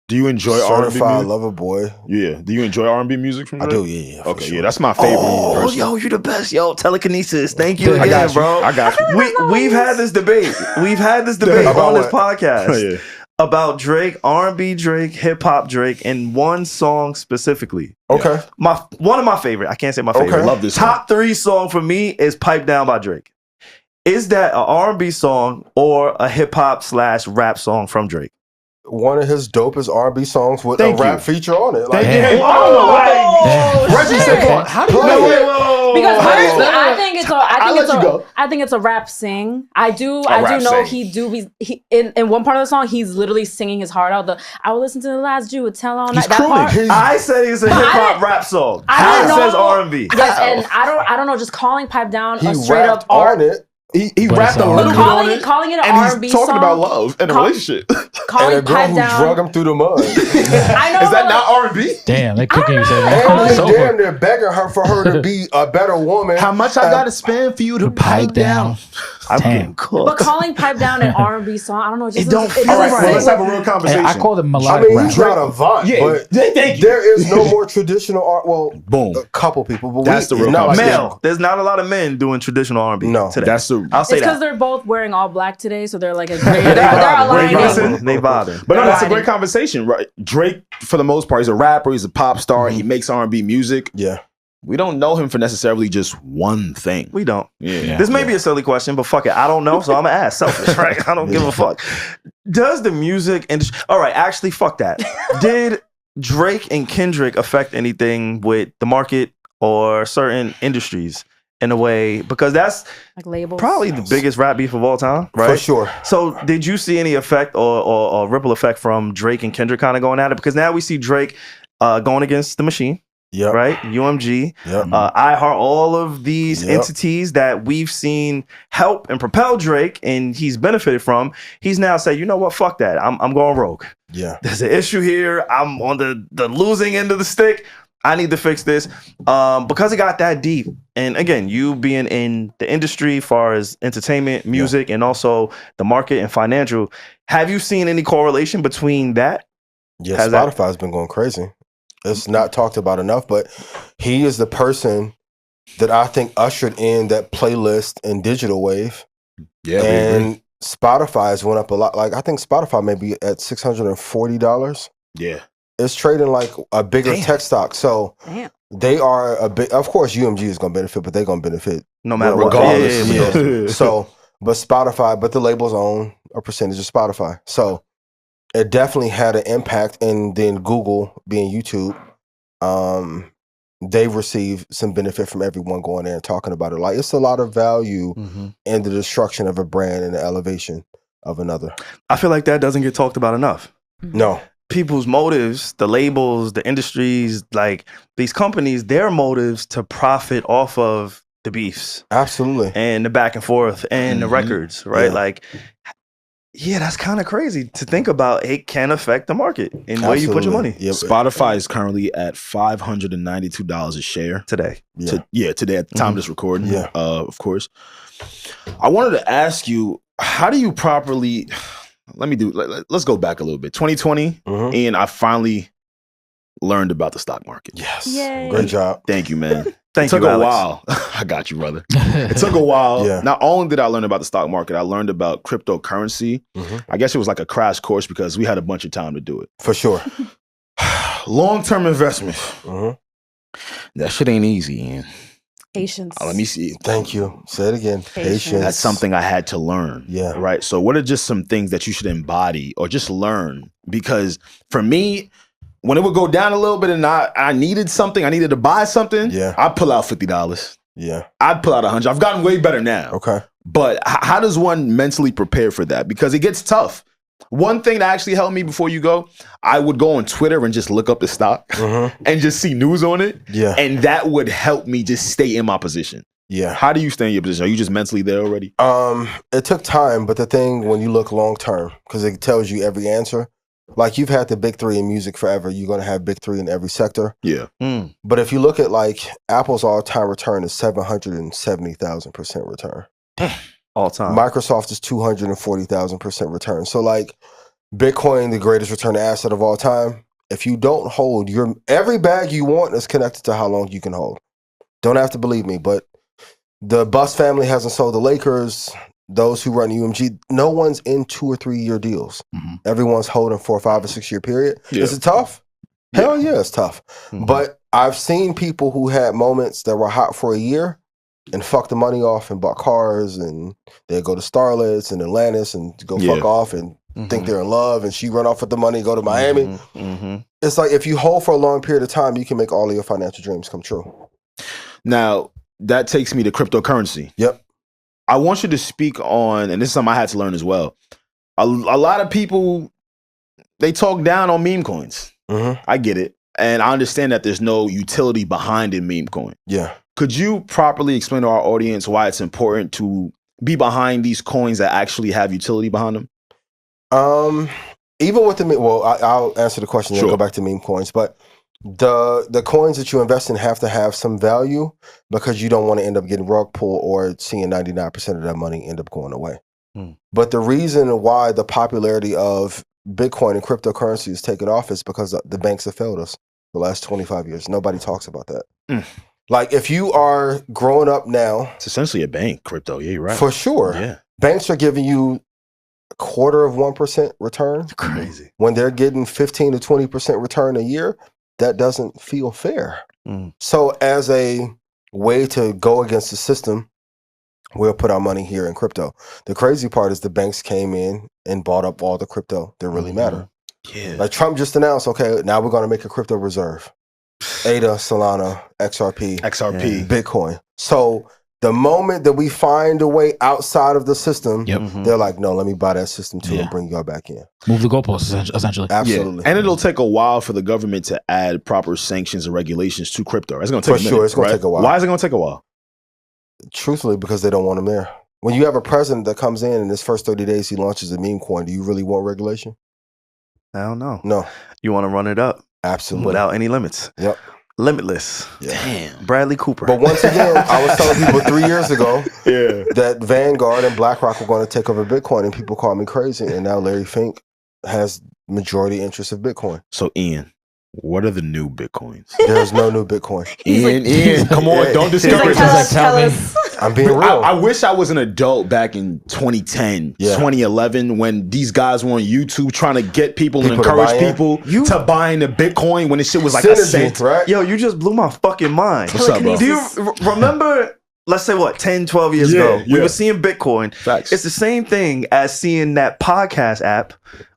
Do you enjoy R&B Certified music? Lover Boy. Yeah. Do you enjoy R&B music from I Drake? do, yeah. Okay, sure. yeah, that's my favorite. Oh, person. yo, you're the best. Yo, telekinesis. Thank you I again, got you. bro. I got you. We've had this debate. We've had this debate About on this what? podcast Yeah. about Drake, R&B Drake, hip hop Drake, and one song specifically. Okay. One of my favorite. I can't say my favorite. Okay. Love this Top 3 song for me is "Pipe Down" by Drake. Is that an R&B song or a hip hop / rap song from Drake? One of his dopest R&B songs with Thank a rap you. feature on it. Thank Like, you. Damn. I don't know why. Regi Regi said, "Come on, how do you Play know it. it?" Because personally, I think let you go. I think it's a rap sing. I do rap know sing. he in one part of the song he's literally singing his heart out. I will listen to the last Jew would tell all night. He's That crooning. part, I said it's a But hip I hop didn't- rap song. I How didn't says know- R&B? yes, and I don't know. Just calling Pipe Down he a straight rapped up R. on it, He But rapped it's a all- little But bit on it. calling it an and R&B he's talking song, about love and a Call- relationship. and calling a girl Pipe who Down. drug him through the mud. I know. Is that but, not R&B? Damn, they cooking you, I say don't know. And So he's damn near begging her for her to be a better woman. How much I gotta spend for you to pipe down. I'm Damn. getting cooked. But calling Pipe Down an R&B song, I don't know. It, just It don't doesn't- feel All right, right. well, let's have a real Hey, conversation. I call them I melodic mean, rap. he's not a Vaughn, Yeah, but thank you. there is no more traditional art. Well, Boom. a couple people, but That's the real not like conversation. Male, there's not a lot of men doing traditional R&B No. today. That's the. I'll say It's because that. they're both wearing all black today, so they're like they're Great aligning. listen. They bother. But no, that's a Right. great conversation, right? Drake, for the most part, he's a rapper. He's a pop star. He makes R&B music. Yeah. We don't know him for necessarily just one thing. We don't. Yeah. This may be a silly question, but fuck it. I don't know, so I'm gonna ask. Selfish, right? I don't give a fuck. Does the music industry... All right, actually, fuck that. Did Drake and Kendrick affect anything with the market or certain industries in a way? Because that's Like labels. probably the biggest rap beef of all time, right? For sure. So did you see any effect or ripple effect from Drake and Kendrick kind of going at it? Because now we see Drake going against The Machine, Yep. right? UMG, Yep. iHeart, all of these Yep. entities that we've seen help and propel Drake and he's benefited from. He's now said, you know what, fuck that. I'm going rogue. Yeah. There's an issue here. I'm on the losing end of the stick. I need to fix this because it got that deep. And again, you being in the industry as far as entertainment, music, and also the market and financial, have you seen any correlation between that? Yeah, Has that- Spotify's been going crazy. It's not talked about enough, but he is the person that I think ushered in that playlist and digital wave. Yeah, And Spotify's went up a lot. Like I think Spotify may be at $640. yeah. It's trading like a bigger Damn. tech stock. So Damn. they are a big, of course, UMG is going to benefit, but they're going to benefit No matter what. regardless. Yeah. Yeah. So, but Spotify, but the labels own a percentage of Spotify. So it definitely had an impact. And then Google, being YouTube, they receive some benefit from everyone going there and talking about it. Like it's a lot of value in the destruction of a brand and the elevation of another. I feel like that doesn't get talked about enough. No. People's motives, the labels, the industries, like these companies, their motives to profit off of the beefs Absolutely. and the back and forth and the records, right? Yeah. Like, yeah, that's kind of crazy to think about. It can affect the market and where you put your money Yep. Spotify is currently at $592 a share. today. Yeah. Today at the time of this recording. Yeah. Of course. I wanted to ask you, how do you properly? Let's go back a little bit. 2020, Mhm. and I finally learned about the stock market. Yes. Yay. Great job. Thank you, man. Thank It took you, a Alex. while. I got you, brother. It took a while. Yeah. Not only did I learn about the stock market, I learned about cryptocurrency. Mhm. I guess it was like a crash course because we had a bunch of time to do it. For sure. Long-term investment. Mhm. That shit ain't easy. And Patience. let me see. Thank you. Say it again. Patience. Patience. That's something I had to learn. Yeah. Right. So, what are just some things that you should embody or just learn? Because for me, when it would go down a little bit and I needed something, I needed to buy something, Yeah. I'd pull out $50. Yeah. I'd pull out $100. I've gotten way better now. Okay. But how does one mentally prepare for that? Because it gets tough. One thing that actually helped me before you go, I would go on Twitter and just look up the stock Mhm. and just see news on it. Yeah. And that would help me just stay in my position. Yeah. How do you stay in your position? Are you just mentally there already? It took time, but the thing when you look long term, because it tells you every answer. Like you've had the big three in music forever. You're going to have big three in every sector. Yeah. But if you look at like Apple's all-time return is 770,000% return. All time. Microsoft is 240,000% return. So like Bitcoin, the greatest return asset of all time. If you don't hold every bag you want is connected to how long you can hold. Don't have to believe me, but the Bus family hasn't sold the Lakers. Those who run UMG, no one's in 2 or 3 year deals. Everyone's holding for a 5 or 6 year period. Yeah. Is it tough? Hell yeah, it's tough. But I've seen people who had moments that were hot for a year and fucked the money off and bought cars and they go to Starlets and Atlantis and go fuck off and think they're in love and she run off with the money and go to Miami. It's like if you hold for a long period of time, you can make all of your financial dreams come true. Now, that takes me to cryptocurrency. Yep. I want you to speak on, and this is something I had to learn as well. A lot of people, they talk down on meme coins. I get it. And I understand that there's no utility behind a meme coin. Yeah. Could you properly explain to our audience why it's important to be behind these coins that actually have utility behind them? Even with the well, I'll answer the question and then go back to meme coins. But the coins that you invest in have to have some value because you don't want to end up getting rug pulled or seeing 99% of that money end up going away. But the reason why the popularity of Bitcoin and cryptocurrency is taken off is because the banks have failed us the last 25 years. Nobody talks about that. Like if you are growing up now, it's essentially a bank, crypto. Yeah, you're right. For sure. Yeah. Banks are giving you 0.25% return. Crazy. When they're getting 15 to 20% return a year, that doesn't feel fair. So as a way to go against the system, we'll put our money here in crypto. The crazy part is the banks came in and bought up all the crypto that really matter. Yeah. Like Trump just announced, okay, now we're going to make a crypto reserve. ADA, Solana, XRP, Bitcoin. So the moment that we find a way outside of the system, they're like, no, let me buy that system too and bring y'all back in. Move the goalposts, essentially. Absolutely. And it'll take a while for the government to add proper sanctions and regulations to crypto. It's going to take a minute, it's going to take a while. Why is it going to take a while? Truthfully, because they don't want them there. When you have a president that comes in his first 30 days, he launches a meme coin, do you really want regulation? I don't know. No. You want to run it up. Absolutely. Without any limits. Yep. Limitless. Yeah. Damn. Bradley Cooper. But once again, I was telling people 3 years ago that Vanguard and BlackRock were going to take over Bitcoin, and people called me crazy. And now Larry Fink has majority interest of Bitcoin. So, Ian, what are the new Bitcoins? There's no new Bitcoin. Ian, come on, don't discourage us. Tell us. I'm being real. I wish I was an adult back in 2010, 2011, when these guys were on YouTube trying to get people and encourage people to buy into Bitcoin when this shit was like a cent. Right? Yo, you just blew my fucking mind. What's up, bro? Do you remember, let's say 10, 12 years ago, we were seeing Bitcoin. Facts. It's the same thing as seeing that podcast app.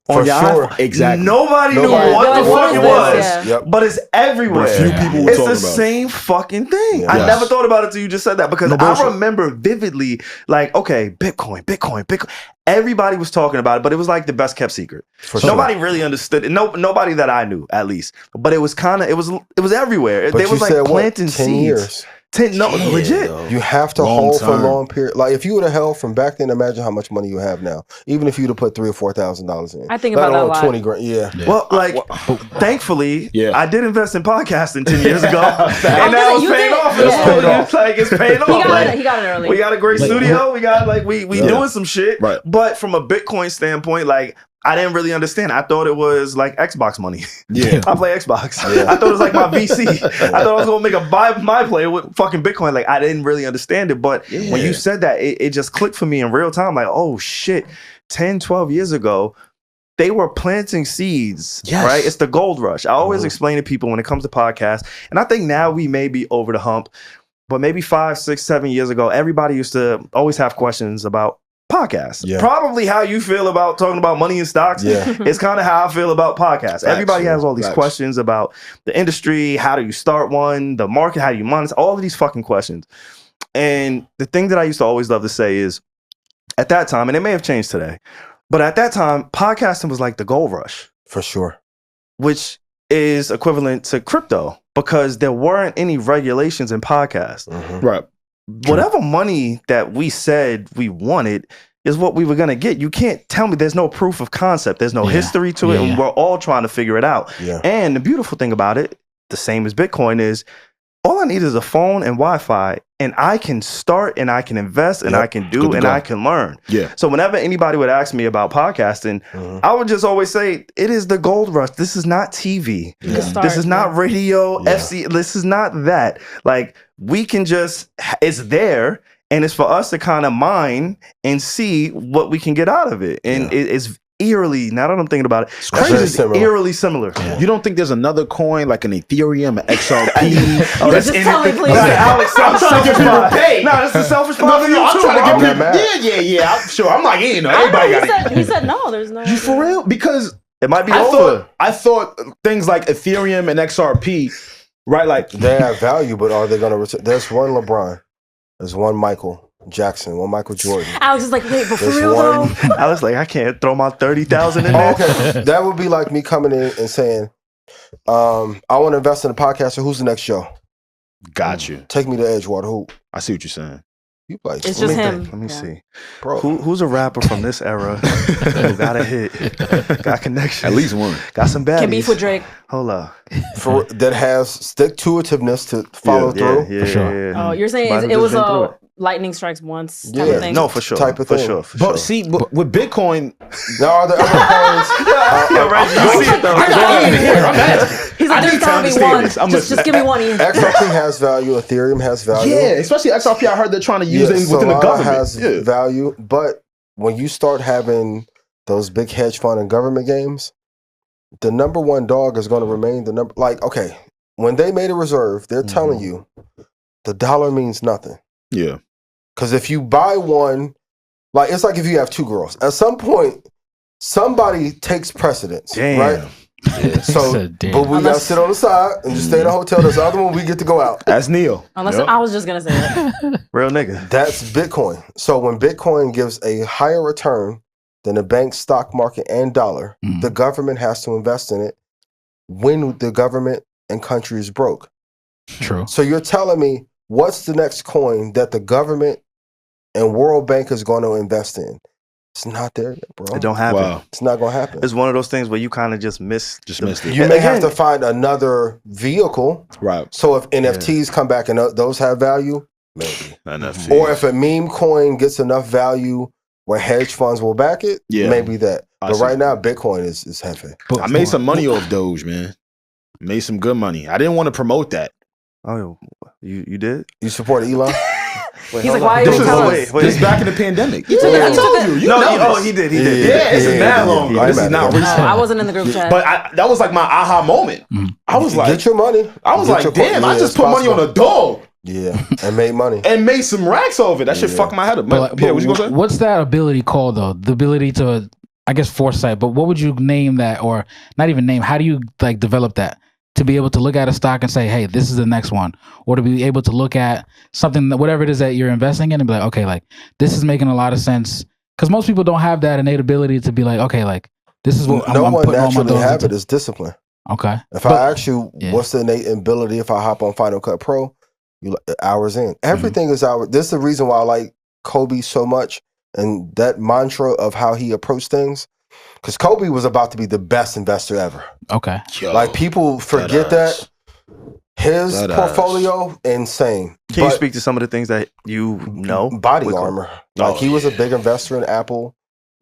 For sure. Exactly. Nobody knew what the fuck it was, but it's everywhere. Few people were it's talking the about it. same fucking thing. Yeah. I never thought about it until you just said that because No I bullshit. remember vividly, like, okay, Bitcoin. Everybody was talking about it, but it was like the best kept secret. Nobody really understood it. Nobody that I knew, at least. But it was kind of, it was everywhere. But they was like planting 10 seeds. years. Legit. You have to hold for a long period. Like if you would have held from back then, imagine how much money you have now. Even if you'd have put $3,000 or $4,000 in. I think about that a lot. 20 grand. Yeah. Well, like, thankfully, I did invest in podcasting 10 years ago, and now it's paying off. It's paying off. He got it early. We got a great studio. We got we doing some shit. Right. But from a Bitcoin standpoint, like, I didn't really understand. I thought it was like Xbox money. Yeah. I play Xbox. I thought it was like my VC. I thought I was going to make a buy my play with fucking Bitcoin. Like, I didn't really understand it. But when you said that, it just clicked for me in real time. Like, oh shit, 10, 12 years ago, they were planting seeds, right? It's the gold rush. I always explain to people when it comes to podcasts. And I think now we may be over the hump, but maybe 5, 6, 7 years ago, everybody used to always have questions about podcasts. Probably how you feel about talking about money and stocks. It's kind of how I feel about podcasts. Everybody has all these questions about the industry. How do you start one? The market, how do you monetize? All of these fucking questions. And the thing that I used to always love to say is, at that time, and it may have changed today, but at that time, podcasting was like the gold rush. For sure. Which is equivalent to crypto because there weren't any regulations in podcasts. Right. whatever money that we said we wanted is what we were going to get. You can't tell me there's no proof of concept. There's no history to it. And we're all trying to figure it out. Yeah. And the beautiful thing about it, the same as Bitcoin, is all I need is a phone and Wi-Fi, and I can start and I can invest and I can do and I can learn. Yeah. So whenever anybody would ask me about podcasting, I would just always say, it is the gold rush. This is not TV. This is not radio, FC. This is not that. Like, we can just, it's there, and it's for us to kind of mine and see what we can get out of it. And it's eerily, now that I'm thinking about it, it's crazy, eerily similar. Yeah. You don't think there's another coin like an Ethereum, an XRP? That's in it. Alex, I'm trying to get people paid. No, that's the selfish part. I'm trying to get people. Yeah. I'm sure. I'm like, everybody got it. He said no. There's no. You for real? Because it might be I thought things like Ethereum and XRP, right? Like they have value, but are they going to return? There's one LeBron. There's one Michael Jackson, one Michael Jordan. Alex is like, wait, but for real though? Alex like, I can't throw my 30,000 in there. Okay, that would be like me coming in and saying, I want to invest in a podcaster. Who's the next show? Got you. Take me to Edgewater. Who? I see what you're saying. You like? It's just him. Let me see, bro. Who's a rapper from this era who got a hit, got connections? At least one. Got some baddies. Can beef with Drake. Hold up. That has stick-to-itiveness to follow through. Yeah, for sure. Oh, you're saying it was a lightning strikes once type of thing? No, for sure. Type of thing. For but sure. See, with Bitcoin, there are the other coins. Reggie, you see it though. I'm asking. He's like, there's gotta be one. Just give me one. XRP has value. Ethereum has value. Yeah, especially XRP. I heard they're trying to use it within the government. Has value, but when you start having those big hedge fund and government games, the number one dog is going to remain the number. Like, okay, when they made a reserve, they're telling you the dollar means nothing. Yeah. Because if you buy one, like, it's like if you have two girls. At some point, somebody takes precedence, right? Yeah. So, but we got to sit on the side and just stay in a hotel. There's the other one we get to go out. That's Neil. Unless I was just going to say that. Real nigga. That's Bitcoin. So when Bitcoin gives a higher return than the bank, stock market, and dollar, the government has to invest in it when the government and country is broke. True. So you're telling me, what's the next coin that the government and World Bank is going to invest in? It's not there yet, bro. It don't happen. Wow. It's not going to happen. It's one of those things where you kind of just missed it. You may have to find another vehicle. Right. So if NFTs come back and those have value, maybe. NFT. Or if a meme coin gets enough value where hedge funds will back it, maybe that. But right now, Bitcoin is heavy. I made some money off Doge, man. Made some good money. I didn't want to promote that. Oh, you did? You support Elon? He's like, why are you telling us? This is back in the pandemic. I told you. He did. Yeah, this is that long ago. This is not recent. I wasn't in the group chat. But that was like my aha moment. I was like, get your money. I was like, damn, I just put money on a dog. Yeah, and made money. And made some racks off it. That shit fucked my head up. But what you gonna say? What's that ability called, though? The ability to, I guess, foresight. But what would you name that? Or not even name. How do you like develop that? To be able to look at a stock and say, hey, this is the next one. Or to be able to look at something, whatever it is that you're investing in, and be like, okay, like, this is making a lot of sense. Because most people don't have that innate ability to be like, okay, like, this is what I'm putting all my dollars into. No one naturally have it. It's discipline. Okay. If I ask you, what's the innate ability if I hop on Final Cut Pro, you hours in. Everything is hours. This is the reason why I like Kobe so much. And that mantra of how he approached things. Because Kobe was about to be the best investor ever. Okay. Like, people forget that. His portfolio, insane. Can you speak to some of the things that you know? Body armor. Like, he was a big investor in Apple,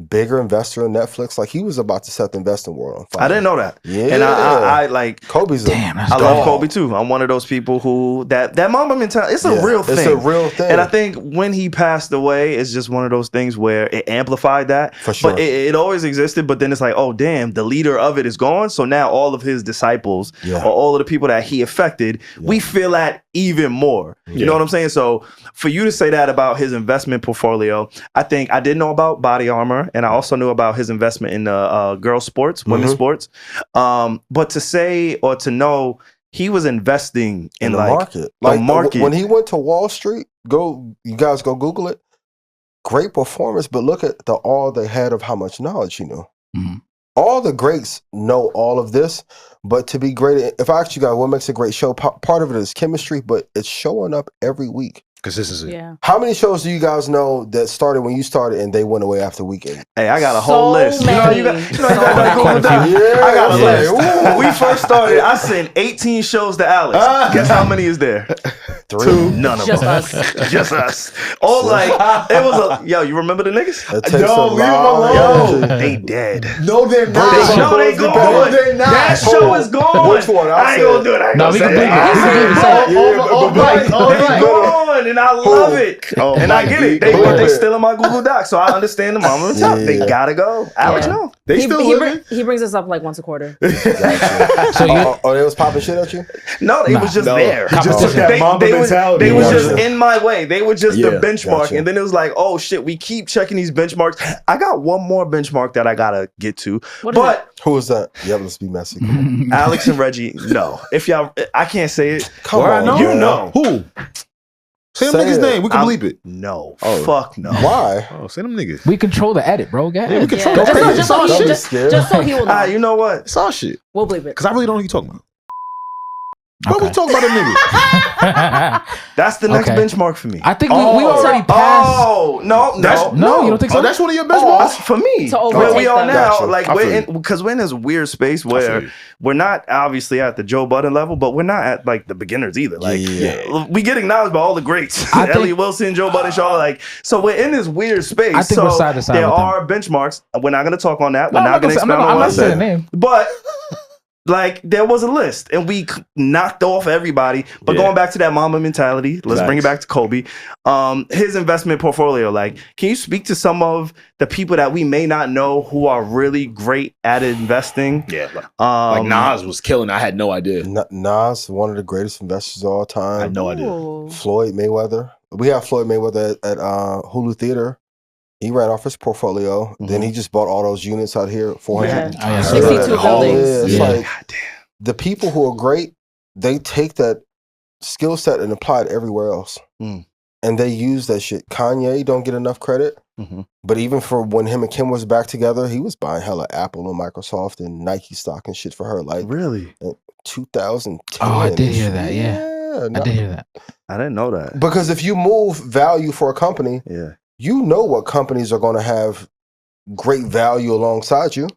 bigger investor in Netflix. Like, he was about to set the investing world on fire. I didn't know that. Yeah. And I like Kobe's I love Kobe too. I'm one of those people who that Mamba mentality, it's a real thing. It's a real thing. And I think when he passed away, it's just one of those things where it amplified that. For sure. But it always existed, but then it's like, oh damn, the leader of it is gone. So now all of his disciples or all of the people that he affected, we feel that even more. You know what I'm saying? So for you to say that about his investment portfolio, I think I did know about body armor, and I also knew about his investment in girls sports, women's sports. But to say or to know he was investing in the like market. The market. When he went to Wall Street, you guys go Google it. Great performance, but look at all they had of how much knowledge he knew. All the greats know all of this, but to be great, if I ask you guys what makes a great show, part of it is chemistry, but it's showing up every week. Consistency. Yeah. How many shows do you guys know that started when you started and they went away after week 8? Hey, I got a whole list. Many. You got Google Doc. Yeah, I got a list. like, When we first started, I sent 18 shows to Alex. Guess how many is there? 3. None of Just them. us. Just us. Oh, like it was a yo. You remember the niggas? It takes No, a leave 'em lot of alone. energy. They dead. No, they're not. No, they gone. No, they're not. That show is gone. Which one? I ain't gonna do it. I ain't No, gonna we say can believe it. it. We can believe it. Say it. They gone, and I love it. And I get it. They still in my Google Doc, so I understand the mama mentality. They gotta go. Alex, Yeah. no. They still living. He brings us up like once a quarter. So you, They was popping shit at you? No, they was just No. there. He just took that They Mamba mentality. They was Yeah. just in my way. They were just the Yeah, benchmark. gotcha. And then it was like, oh shit, we keep checking these benchmarks. I got one more benchmark that I gotta get to. What is But Who was that? Yeah, let's be messy. Come on. Alex and Reggie, no. If y'all, I can't say it. Come Why on, not? You man. know. Who? Say them Say niggas' it. name. We can I'm- bleep it. No. Oh. Fuck no. Why? Oh, say them niggas. we control the edit, bro. Go Yeah, we ahead. control Yeah. the Just, edit. just, so Don't he, be just, scared. just so he will know. You know what? It's all shit. We'll believe it. Because I really don't know who you talking about. What Okay. we talking about them niggas? That's the next Okay. benchmark for me. I think we already passed. Oh, no. No, you don't think so? Oh, that's one of your Oh, benchmarks? that's for me. To Where we overtake are them. now, Gotcha. like I we're feel in, because we're in this weird space feel where you. we're not obviously at the Joe Budden level, but we're not at like the beginners either. Like Yeah. we get acknowledged by all the greats, I think- Elliot Wilson, Joe Budden, Shaw. Like so, we're in this weird space. I think so we're side to side there with them. are benchmarks. We're not going to talk on that. No, We're I'm not going to expound on I'm what not I saying said. the name. But like there was a list and we knocked off everybody. But Yeah. going back to that mama mentality, let's bring it back to Kobe. His investment portfolio. Like, can you speak to some of the people that we may not know who are really great at investing? Yeah. Like Um, Nas was killing. I had no idea. Nas, one of the greatest investors of all I time. had no idea. Ooh. Floyd Mayweather. We have Floyd Mayweather at Hulu Theater. He ran off his portfolio. Then he just bought all those units out here. 400. Yeah. Oh, yeah. 62 Yeah, buildings. it's Yeah. like the people who are great, they take that skill set and apply it everywhere else. Mm. And they use that shit. Kanye don't get enough credit. Mhm. But even for when him and Kim was back together, he was buying hella Apple and Microsoft and Nike stock and shit for her. Like Really? 2010. Oh, I did hear that, yeah. I no. did hear that. I didn't know that. Because if you move value for a company, Yeah. you know what companies are going to have great value alongside you.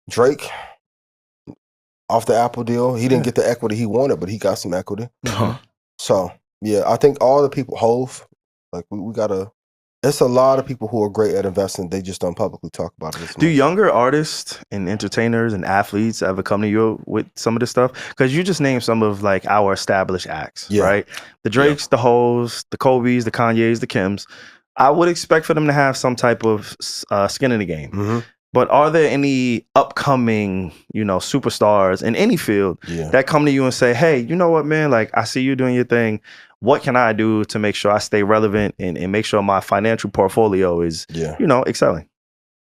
Drake, off the Apple deal, he didn't get the equity he wanted, but he got some equity. So, yeah, I think all the people, Hove, like we got to, it's a lot of people who are great at investing. They just don't publicly talk about it. as Do much. younger artists and entertainers and athletes ever come to you with some of this stuff? Because you just named some of like our established acts, Yeah. right? The Drakes, the Hoes, the Kobe's, the Kanye's, the Kims. I would expect for them to have some type of skin in the game. Mhm. But are there any upcoming, superstars in any field Yeah. that come to you and say, hey, you know what, man? Like, I see you doing your thing. What can I do to make sure I stay relevant and make sure my financial portfolio is, Yeah. excelling?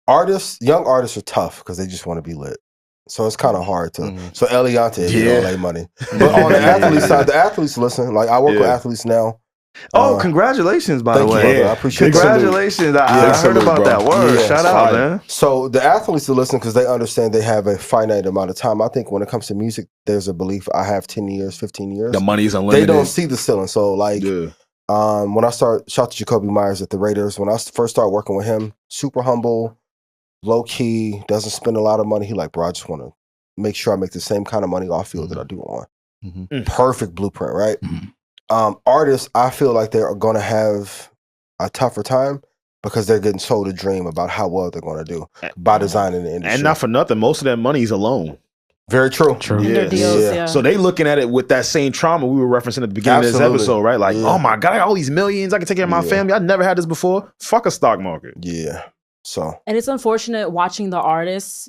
Young artists are tough because they just want to be lit. So it's kind of hard to. Mhm. So Eliante, Yeah. all that money. But on the athlete side, the athletes listen. Like I work with athletes now. Oh, congratulations, by the Thank you, way. brother. I appreciate it. Congratulations. I Yeah, heard salute, about bro. that word. Yeah, Shout out, fire. man. So the athletes are listening because they understand they have a finite amount of time. I think when it comes to music, there's a belief I have 10 years, 15 years. The money is They unlimited. don't see the ceiling. So like Yeah. when I shout to Jacoby Myers at the Raiders, when I first started working with him, super humble, low key, doesn't spend a lot of money. He like, bro, I just want to make sure I make the same kind of money off field that I do on. Mhm. Perfect blueprint, right? Mhm. Artists, I feel like they're going to have a tougher time because they're getting sold a dream about how well they're going to do by designing the industry. And not for nothing, most of that money is alone. Very true. True. And their Yeah. deals, Yeah. yeah. So they looking at it with that same trauma we were referencing at the beginning Absolutely. of this episode, right? Like, Yeah. oh my God, I got all these millions. I can take care of my Yeah. family. I never had this before. Fuck a stock market. Yeah. So And it's unfortunate watching the artists.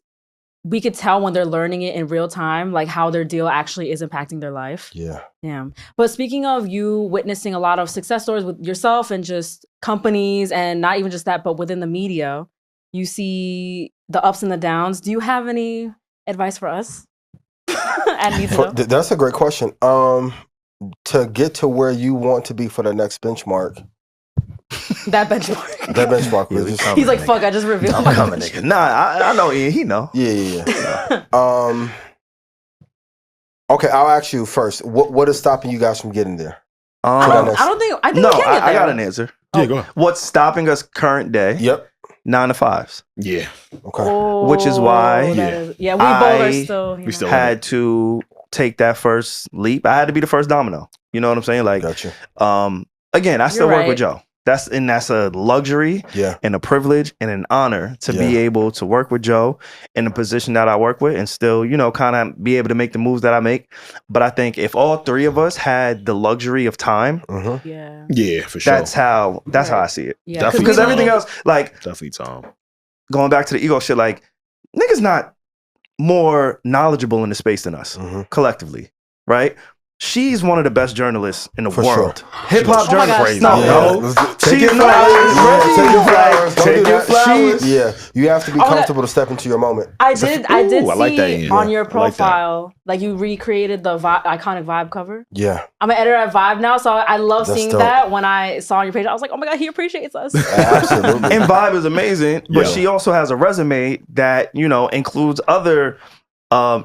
We could tell when they're learning it in real time, like how their deal actually is impacting their life. yeah. Yeah. But speaking of you witnessing a lot of success stories with yourself and just companies and not even just that, but within the media, you see the ups and the downs. Do you have any advice for us? I need to know. That's a great question. To get to where you want to be for the next benchmark, That benchmark. that benchmark was just He's like, fuck, I just revealed I'm my coming, benchmark. nigga. Nah, I know Ian. He know. Yeah. Okay, I'll ask you first. What is stopping you guys from getting there? I think no, we can get I got there. an answer. Yeah, go ahead. What's stopping us current day? Yep. 9 to 5s. Yeah. Okay. Which is why we both are still. we still had to take that first leap. I had to be the first domino. You know what I'm saying? Like, Gotcha. Again, I still You're work with right. Joe. That's a luxury and a privilege and an honor to be able to work with Joe in the position that I work with and still, kind of be able to make the moves that I make. But I think if all three of us had the luxury of time, yeah, for sure. that's how I see it. Yeah, because everything else, like definitely Tom. Going back to the ego shit, like niggas not more knowledgeable in the space than us collectively, right? She's one of the best journalists in the world. Hip hop journalist. Take your flowers. Take your flowers. Yeah, you have to be comfortable to step into your moment. I did like see that, on your profile, like you recreated the iconic Vibe cover. Yeah. I'm an editor at Vibe now, so I love That's seeing dope. that. When I saw on your page, I was like, oh my God, he appreciates us. Absolutely. And Vibe is amazing, but she also has a resume that, includes other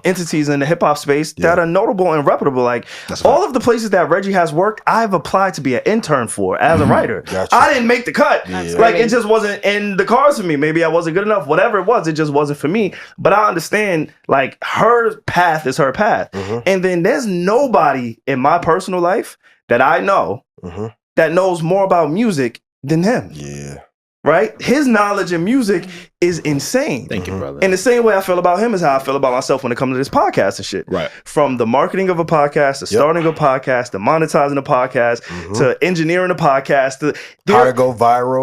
entities in the hip hop space that are notable and reputable. Like all of the places that Regi has worked, I've applied to be an intern for as a writer. Gotcha. I didn't make the cut. Like it just wasn't in the cards for me. Maybe I wasn't good enough. Whatever it was, it just wasn't for me. But I understand like her path is her path. And then there's nobody in my personal life that I know that knows more about music than him. Yeah. Right? His knowledge in music is insane. Thank you, brother. And the same way I feel about him is how I feel about myself when it comes to this podcast and shit. Right. From the marketing of a podcast, to starting a podcast, to monetizing a podcast, to engineering a podcast, to how to go viral.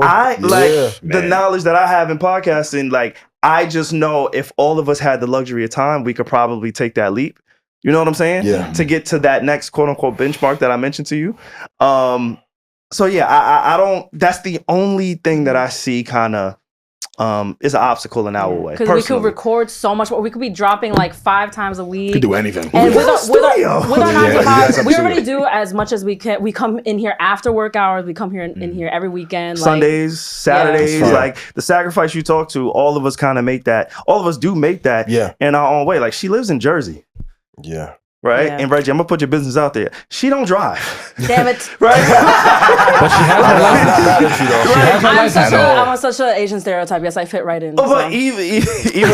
The knowledge that I have in podcasting, like I just know if all of us had the luxury of time, we could probably take that leap. You know what I'm saying? Yeah. To get to that next quote unquote benchmark that I mentioned to you. So yeah, I don't. That's the only thing that I see kind of is an obstacle in our way. Because we could record so much more. We could be dropping like 5 times a week. Could do anything. And with our 9 to 5, we already do as much as we can. We come in here after work hours. We come here in here every weekend. Sundays, Saturdays, like the sacrifice you talk to, all of us kind of make that. All of us do make that in our own way. Like she lives in Jersey. Yeah. Right? Yeah. And Regi, I'm gonna put your business out there. She don't drive. Damn it. Right? But she has her license. I'm such an Asian stereotype. Yes, I fit right in. But even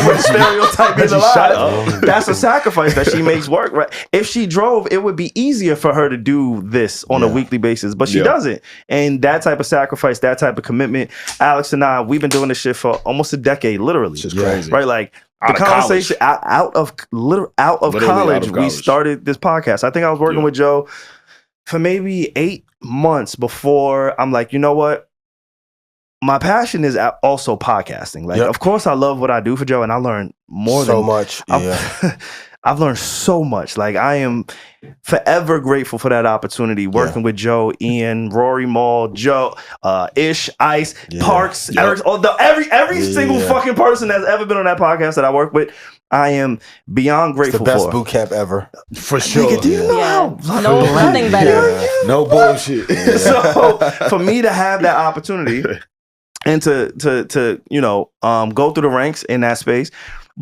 with stereotype being alive, that's a sacrifice that she makes work. Right? If she drove, it would be easier for her to do this on a weekly basis, but she doesn't. And that type of sacrifice, that type of commitment, Alex and I, we've been doing this shit for almost a decade, literally. It's just crazy. Right? Like the conversation out of college, we started this podcast. I think I was working with Joe for maybe 8 months before I'm like, you know what? My passion is also podcasting. Like, of course, I love what I do for Joe, and I learn more so much. I've learned so much. Like, I am forever grateful for that opportunity working with Joe, Ian, Rory Maul, Joe, Ish, Ice, Parks, Eric, every single fucking person that's ever been on that podcast that I work with. I am beyond grateful for. It's the best boot camp ever. For sure. Nigga, do you know how? Nothing better. No bullshit. So for me to have that opportunity and to go through the ranks in that space,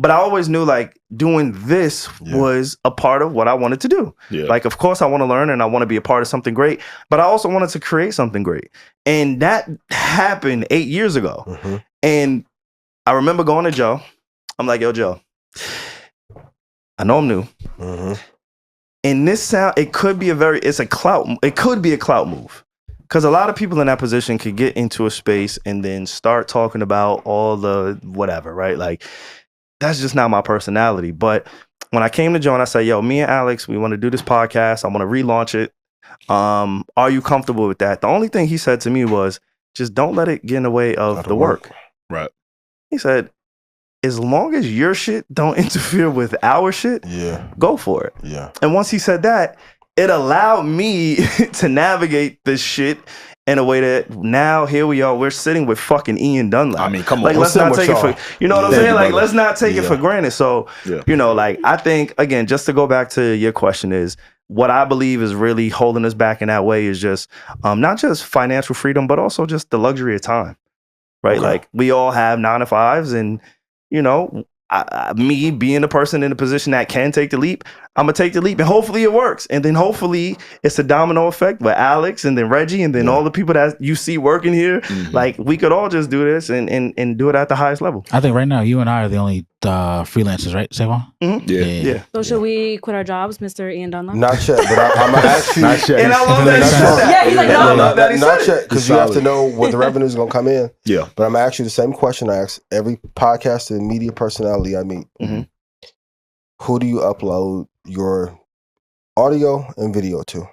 but I always knew like doing this was a part of what I wanted to do. Yeah. Like, of course, I want to learn and I want to be a part of something great, but I also wanted to create something great. And that happened 8 years ago. And I remember going to Joe. I'm like, yo, Joe, I know I'm new. And this sound, it could be a clout move. Because a lot of people in that position could get into a space and then start talking about all the whatever, right? Like, that's just not my personality. But when I came to Joe and I said, yo, me and Alex, we want to do this podcast. I want to relaunch it. Are you comfortable with that? The only thing he said to me was, just don't let it get in the way of the work. Right. He said, as long as your shit don't interfere with our shit, go for it. Yeah. And once he said that, it allowed me to navigate this shit in a way that now here we are, we're sitting with fucking Ian Dunlap. I mean, come on. Like, let's not take it for, you know what I'm saying? Like, let's not take it for granted. So, like, I think, again, just to go back to your question is, what I believe is really holding us back in that way is just, not just financial freedom, but also just the luxury of time, right? Like, we all have 9 to 5s and, me being the person in a position that can take the leap, I'm gonna take the leap, and hopefully it works. And then hopefully it's a domino effect with Alex and then Regi and then all the people that you see working here. Like we could all just do this and do it at the highest level. I think right now you and I are the only freelancers, right, SaVon? Yeah. So should we quit our jobs, Mr. Ian Dunlap? Not yet, but I'm gonna ask you. Not yet. And I love that he said that. Yeah, he's like, no. Not yet, because you have to know where the revenue is gonna come in. Yeah. But I'm gonna ask you the same question I ask every podcaster and media personality I meet. Who do you upload your audio and video to?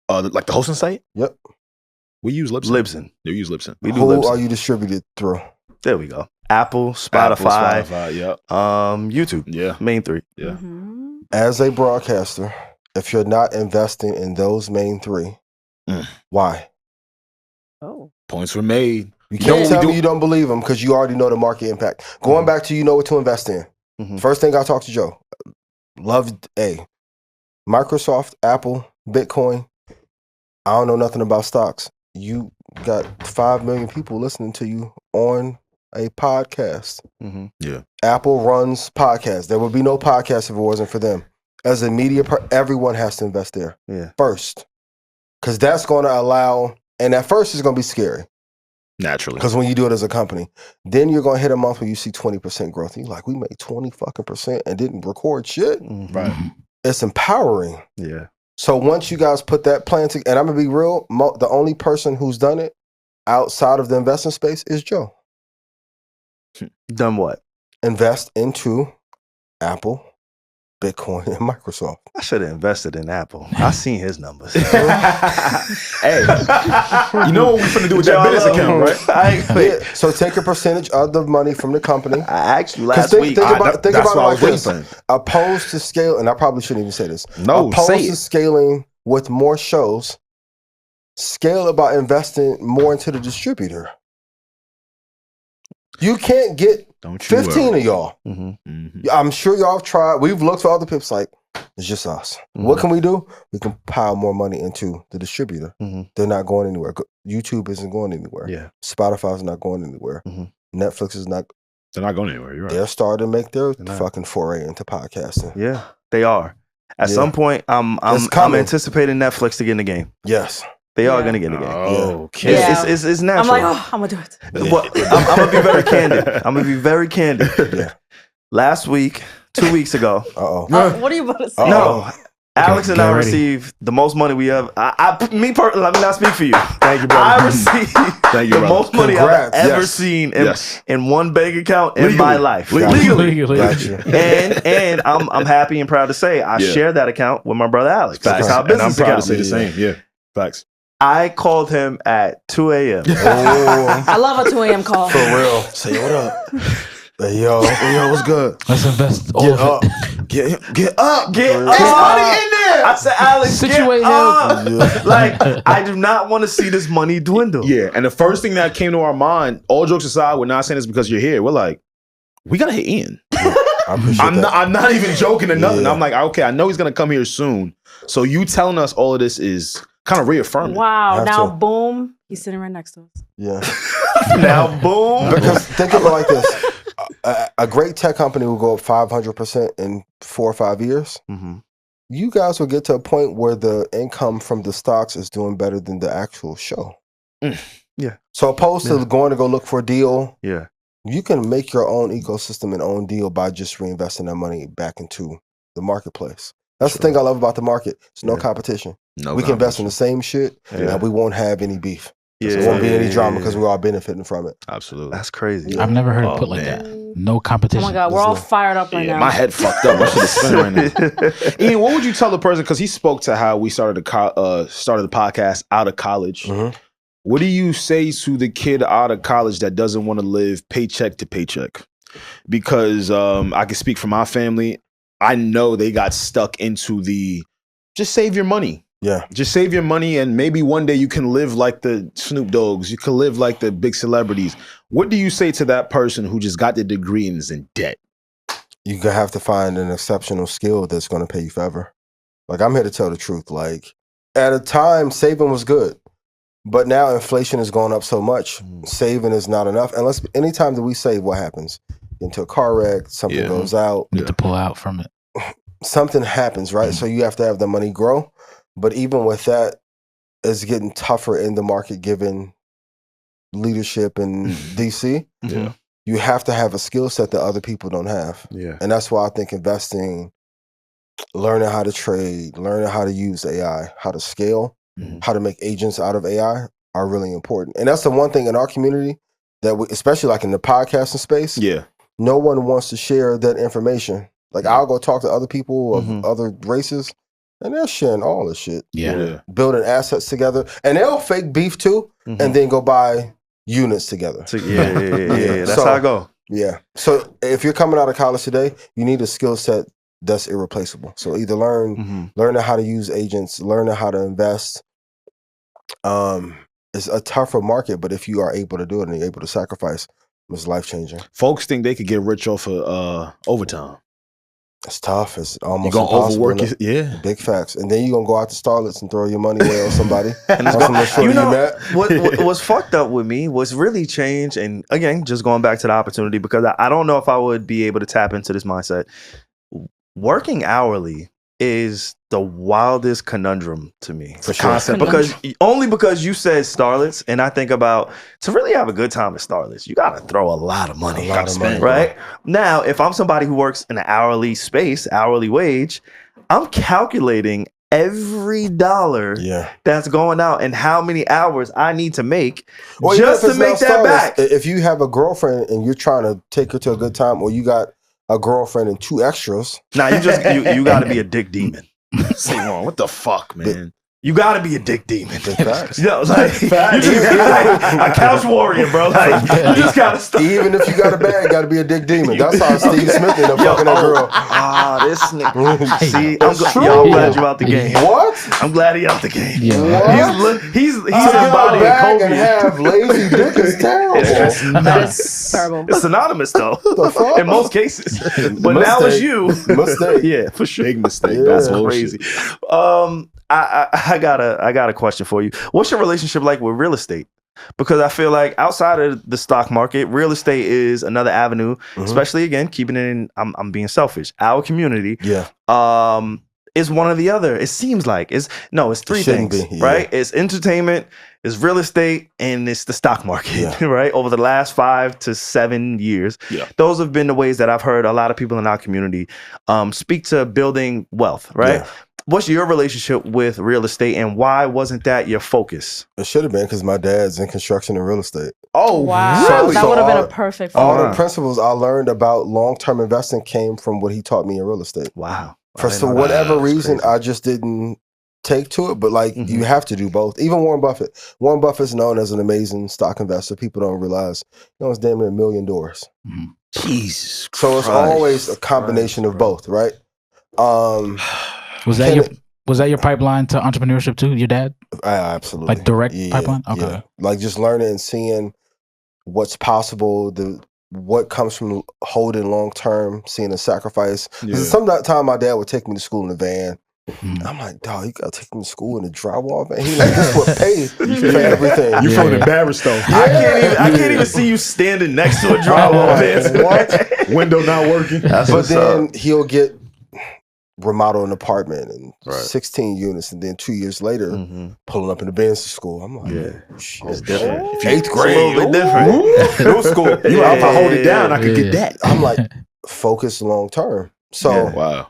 Like the hosting site? Yep. We use Libsyn. Yeah, we use Libsyn. We do Who Libsyn. are you distributed through? There we go. Apple, Spotify, yeah. YouTube. Yeah. Main three. Yeah. As a broadcaster, if you're not investing in those main three, why? Oh. Points were made. You can't tell me you don't believe them because you already know the market impact. Going back to you know what to invest in. First thing I talked to Joe. Loved Microsoft, Apple, Bitcoin. I don't know nothing about stocks. You got 5 million people listening to you on a podcast. Yeah. Apple runs podcasts. There would be no podcast if it wasn't for them. As a media, everyone has to invest there first. Because that's going to allow, and at first it's going to be scary. Naturally. Because when you do it as a company, then you're going to hit a month where you see 20% growth. And you're like, we made 20% and didn't record shit. Right. It's empowering. Yeah. So once you guys put that plan together, and I'm going to be real, the only person who's done it outside of the investment space is Joe. Done what? Invest into Apple, Bitcoin, and Microsoft. I should have invested in Apple. I seen his numbers. Hey, you know what we're finna do with that business account, right? So take a percentage of the money from the company. I asked you last week. Think about it like this. Saying. Opposed to scale, and I probably shouldn't even say this. No, opposed say to it. scaling with more shows, scale about investing more into the distributor. You can't get 15 of y'all. I'm sure y'all have tried. We've looked for other people. Like, it's just us. What can we do? We can pile more money into the distributor. They're not going anywhere. YouTube isn't going anywhere. Yeah. Spotify's not going anywhere. Netflix is not. They're not going anywhere. You're right. They're starting to make their fucking foray into podcasting. Yeah, they are. At some point, I'm anticipating Netflix to get in the game. Yes. They are going to get in the game. Okay. It's natural. I'm like, oh, I'm going to do it. Well, I'm going to be very candid. I'm going to be very candid. Last week, 2 weeks ago. What are you about to say? No. Alex and I received the most money we have. Let me not speak for you. Thank you, brother. I received the most money I've ever seen in one bank account in my life. Legally. Gotcha. And I'm happy and proud to say I share that account with my brother Alex. Facts. That's how And I'm business proud to account. say the same. Yeah. Facts. I called him at 2 a.m. I love a 2 a.m. call. For real. Say what up. Hey, yo, what's good? Let's invest. Get up. Get up. Get up. There's money in there. I said, Alex, Situate get up. Like, I do not want to see this money dwindle. Yeah. And the first thing that came to our mind, all jokes aside, we're not saying this because you're here. We're like, we got to hit Ian. I'm not even joking or nothing. I'm like, okay, I know he's going to come here soon. So you telling us all of this is kind of reaffirming. Wow. Now, boom. He's sitting right next to us. Yeah. Now, boom. Because think of it like this. A great tech company will go up 500% in 4 or 5 years. You guys will get to a point where the income from the stocks is doing better than the actual show. Yeah. So opposed to going to go look for a deal, you can make your own ecosystem and own deal by just reinvesting that money back into the marketplace. That's the thing I love about the market. There's no competition. We can invest in the same shit and we won't have any beef. There won't be any drama because we're all benefiting from it. Absolutely. That's crazy. I've never heard it put like that. No competition. Oh my God, we're all fired up right now. My head fucked up. I should have spun right now. Ian, what would you tell the person? Because he spoke to how we started the podcast out of college. What do you say to the kid out of college that doesn't want to live paycheck to paycheck? Because I can speak for my family. I know they got stuck into the just save your money. Yeah. Just save your money and maybe one day you can live like the Snoop Dogs. You can live like the big celebrities. What do you say to that person who just got the degree and is in debt? You're going to have to find an exceptional skill that's going to pay you forever. Like, I'm here to tell the truth. Like, at a time, saving was good. But now inflation has gone up so much, saving is not enough. And anytime that we save, what happens? Get into a car wreck, something goes out. You have to pull out from it. something happens, right? So you have to have the money grow. But even with that, it's getting tougher in the market given leadership in DC. Yeah. You have to have a skill set that other people don't have. Yeah. And that's why I think investing, learning how to trade, learning how to use AI, how to scale, how to make agents out of AI are really important. And that's the one thing in our community that we, especially like in the podcasting space, no one wants to share that information. Like I'll go talk to other people of other races and they're sharing all this shit. Building assets together. And they'll fake beef too and then go buy units together. That's how I go. Yeah. So if you're coming out of college today, you need a skill set that's irreplaceable. So either learning how to use agents, learning how to invest. It's a tougher market, but if you are able to do it and you're able to sacrifice, it's life-changing. Folks think they could get rich off of overtime. It's tough. It's almost you're gonna impossible. Overwork it. Big facts. And then you're going to go out to Starlets and throw your money away on somebody. What's fucked up with me was really changed. And again, just going back to the opportunity, because I don't know if I would be able to tap into this mindset. Working hourly is the wildest conundrum to me. For sure. Because you said Starlets, and I think about to really have a good time at Starlets, you got to throw a lot of money. Right? Now, if I'm somebody who works in an hourly space, hourly wage, I'm calculating every dollar that's going out and how many hours I need to make just to make that back. If you have a girlfriend and you're trying to take her to a good time, or you got a girlfriend and 2 extras. Nah, you got to be a dick demon. SaVon, what the fuck, man? You got to be a dick demon. Facts. You know, like a couch warrior, bro. Like you just got to stop. Even if you got a bag, got to be a dick demon. That's how Steve Smith ended up fucking that girl. This nigga. See, I'm glad you out the game. What? I'm glad he out the game. What? He's embodying Kobe. And have lazy dick is terrible. That's terrible. It's synonymous though, in most cases. But Mistake. Now it's you. Mistake. Yeah, for sure. Big mistake. Yeah. That's crazy. I got a question for you. What's your relationship like with real estate? Because I feel like outside of the stock market, real estate is another avenue, especially again, keeping it in, I'm being selfish. Our community is one or the other. It seems like it's 3 things, right? It's entertainment, it's real estate, and it's the stock market, right? Over the last 5 to 7 years, those have been the ways that I've heard a lot of people in our community speak to building wealth, right? Yeah. What's your relationship with real estate, and why wasn't that your focus? It should have been because my dad's in construction and real estate. Oh, wow. really? That would have been a perfect all the principles I learned about long-term investing came from what he taught me in real estate. Wow. For whatever reason, I just didn't take to it, but like you have to do both. Even Warren Buffett. Warren Buffett's known as an amazing stock investor. People don't realize he owns damn near $1 million. Jesus Christ. So it's always a combination of both, right? Was that your pipeline to entrepreneurship too? Your dad? Absolutely. Like direct pipeline? Okay. Yeah. Like just learning and seeing what's possible, what comes from holding long term, seeing the sacrifice. Sometimes my dad would take me to school in the van. I'm like, dog, you gotta take me to school in a drywall van. He's like, this would pay for everything. You feel embarrassed though. I can't even see you standing next to a drywall van. What? Window not working. But then he'll get remodel an apartment and 16 units, and then 2 years later, pulling up in the Benz to school. I'm like, shit, it's different. 8th grade, a little bit different. Middle school. If I hold it down, I could get that. I'm like, focus long term. So,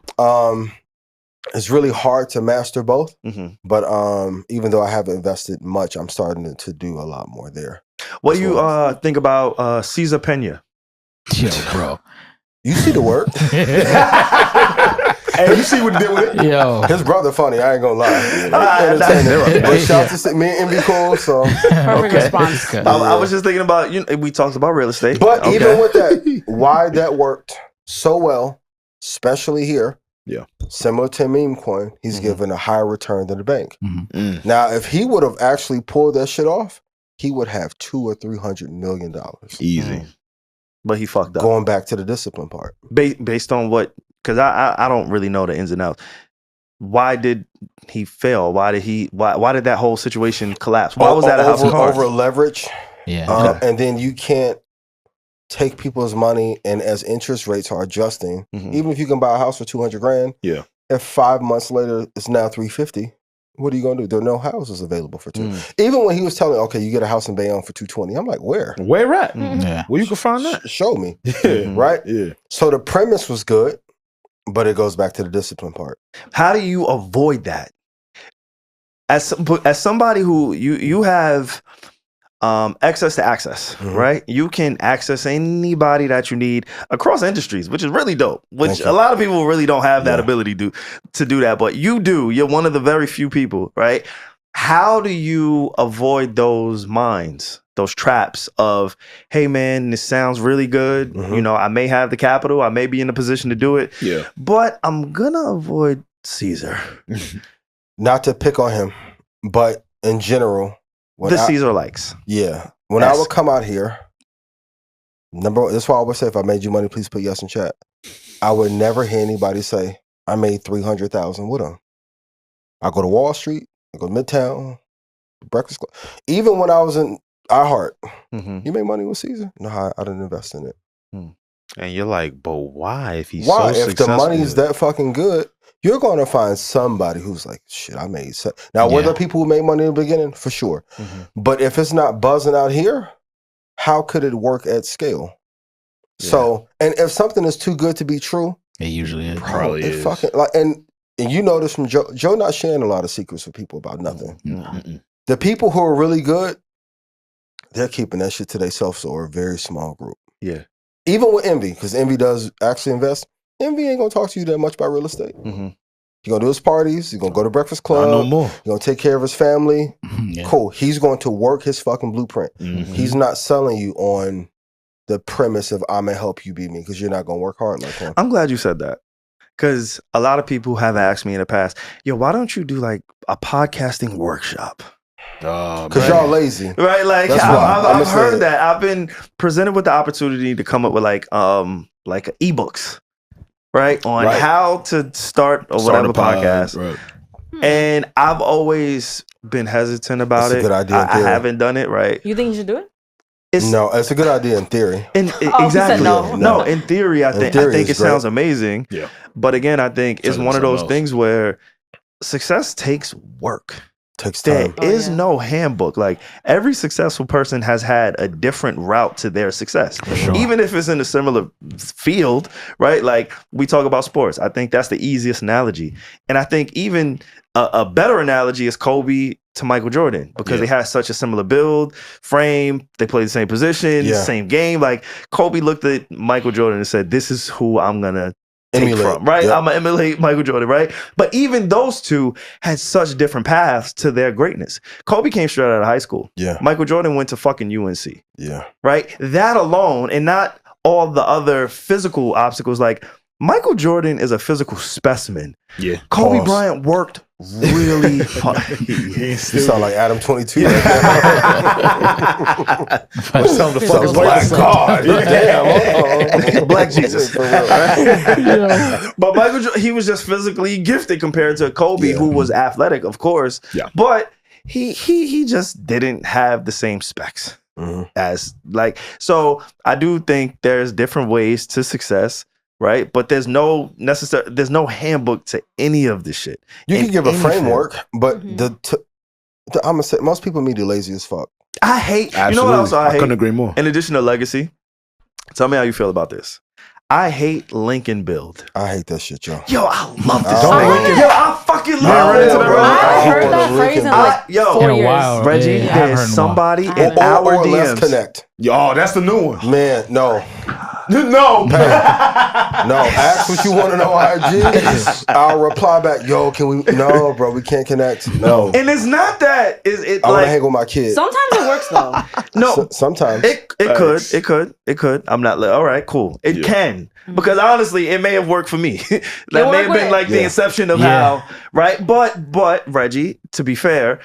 it's really hard to master both. But even though I haven't invested much, I'm starting to do a lot more there. What do you think about Cesar Pena? Yo, bro. You see the work. Hey, you see what he did with it? Yo. His brother funny, I ain't gonna lie. But shout out to me and be cool. So perfect response. I was just thinking about, we talked about real estate. But even with that, why that worked so well, especially here, similar to meme coin, he's given a higher return than the bank. Now, if he would have actually pulled that shit off, he would have $200 or $300 million. Easy. But he fucked up. Going back to the discipline part. Based on what? Because I don't really know the ins and outs. Why did he fail? Why did that whole situation collapse? Why was that a house of cards? Over leverage. Yeah. And then you can't take people's money, and as interest rates are adjusting, even if you can buy a house for $200,000, if 5 months later it's now $350,000, what are you gonna do? There are no houses available for $200,000. Even when he was telling, okay, you get a house in Bayonne for $220,000, I'm like, where? Where at? Where you can find that? Show me. Right? Yeah. So the premise was good, but it goes back to the discipline part. How do you avoid that? As somebody who you have access to access, right? You can access anybody that you need across industries, which is really dope. Which a lot of people really don't have that ability to do that, but you do. You're one of the very few people, right? How do you avoid those minds, those traps of, hey man, this sounds really good. You know, I may have the capital, I may be in a position to do it, but I'm gonna avoid Caesar. Not to pick on him, but in general, Caesar likes. Yeah. When I would come out here, that's why I always say, if I made you money, please put yes in chat. I would never hear anybody say, I made $300,000 with them. I go to Wall Street, I go to Midtown, Breakfast Club. Even when I was in iHeart, you made money with Caesar? No, I didn't invest in it. And you're like, but why? If he's why? so If successful, the money is that fucking good, you're going to find somebody who's like, shit, I made Now, were there people who made money in the beginning? For sure. But if it's not buzzing out here, how could it work at scale? So, and if something is too good to be true, it usually is. Probably it is. fucking, like, and you know this from Joe. Joe not sharing a lot of secrets with people about nothing. The people who are really good, they're keeping that shit to themselves, so a very small group. Yeah. Even with Envy, because Envy does actually invest. Envy ain't gonna talk to you that much about real estate. He's gonna do his parties. He's gonna go to Breakfast Club. No more. He's gonna take care of his family. Cool. He's going to work his fucking blueprint. He's not selling you on the premise of I'm gonna help you be me, because you're not gonna work hard like him. I'm glad you said that, because a lot of people have asked me in the past, yo, why don't you do like a podcasting workshop? Because y'all lazy, right? Like I've heard that. I've been presented with the opportunity to come up with like ebooks, right, on how to start or whatever podcast. Right. And I've always been hesitant about That's it. a good idea. I haven't done it. Right? You think you should do it? No, it's a good idea in theory. Exactly. No, in theory, I think it sounds amazing. Yeah. But again, I think it's one of those things where success takes work. Takes time. There is no handbook. Like, every successful person has had a different route to their success. Even if it's in a similar field, right? Like, we talk about sports. I think that's the easiest analogy. And I think even a better analogy is Kobe to Michael Jordan, because they had such a similar build, frame, they play the same position, same game. Like, Kobe looked at Michael Jordan and said, this is who I'm gonna take from, right? I'm gonna emulate Michael Jordan, right? But even those two had such different paths to their greatness. Kobe came straight out of high school. Michael Jordan went to fucking UNC. Right? That alone, and not all the other physical obstacles. Like, Michael Jordan is a physical specimen. Kobe Bryant worked really hard. You sound like Adam 22. Some of the fuck is Black God. Black Jesus. But Michael Jordan, he was just physically gifted compared to Kobe, who was athletic, of course. But he just didn't have the same specs as, like, so I do think there's different ways to success. Right, but there's no handbook to any of this shit. You can give a framework, but I'm gonna say most people meet you lazy as fuck. I hate. You know what else I hate? Couldn't agree more. In addition to legacy, tell me how you feel about this. I hate link and build. I hate that shit, yo. Yo, I love this. I fucking love it, bro. I heard that phrase in like 4 years. While, Reggie, there's somebody in our DMs. Let's connect. Yo, that's the new one. Man, no. No. No, ask what you want to know, IG. I'll reply back, yo, can we? No, bro, we can't connect. No. And it's not that. I want to hang with my kids. Sometimes it works, though. No. Sometimes. It could. I'm not like, all right, cool. It can. Because honestly, it may have worked for me. That may have been like the inception of how, right? But Reggie, to be fair,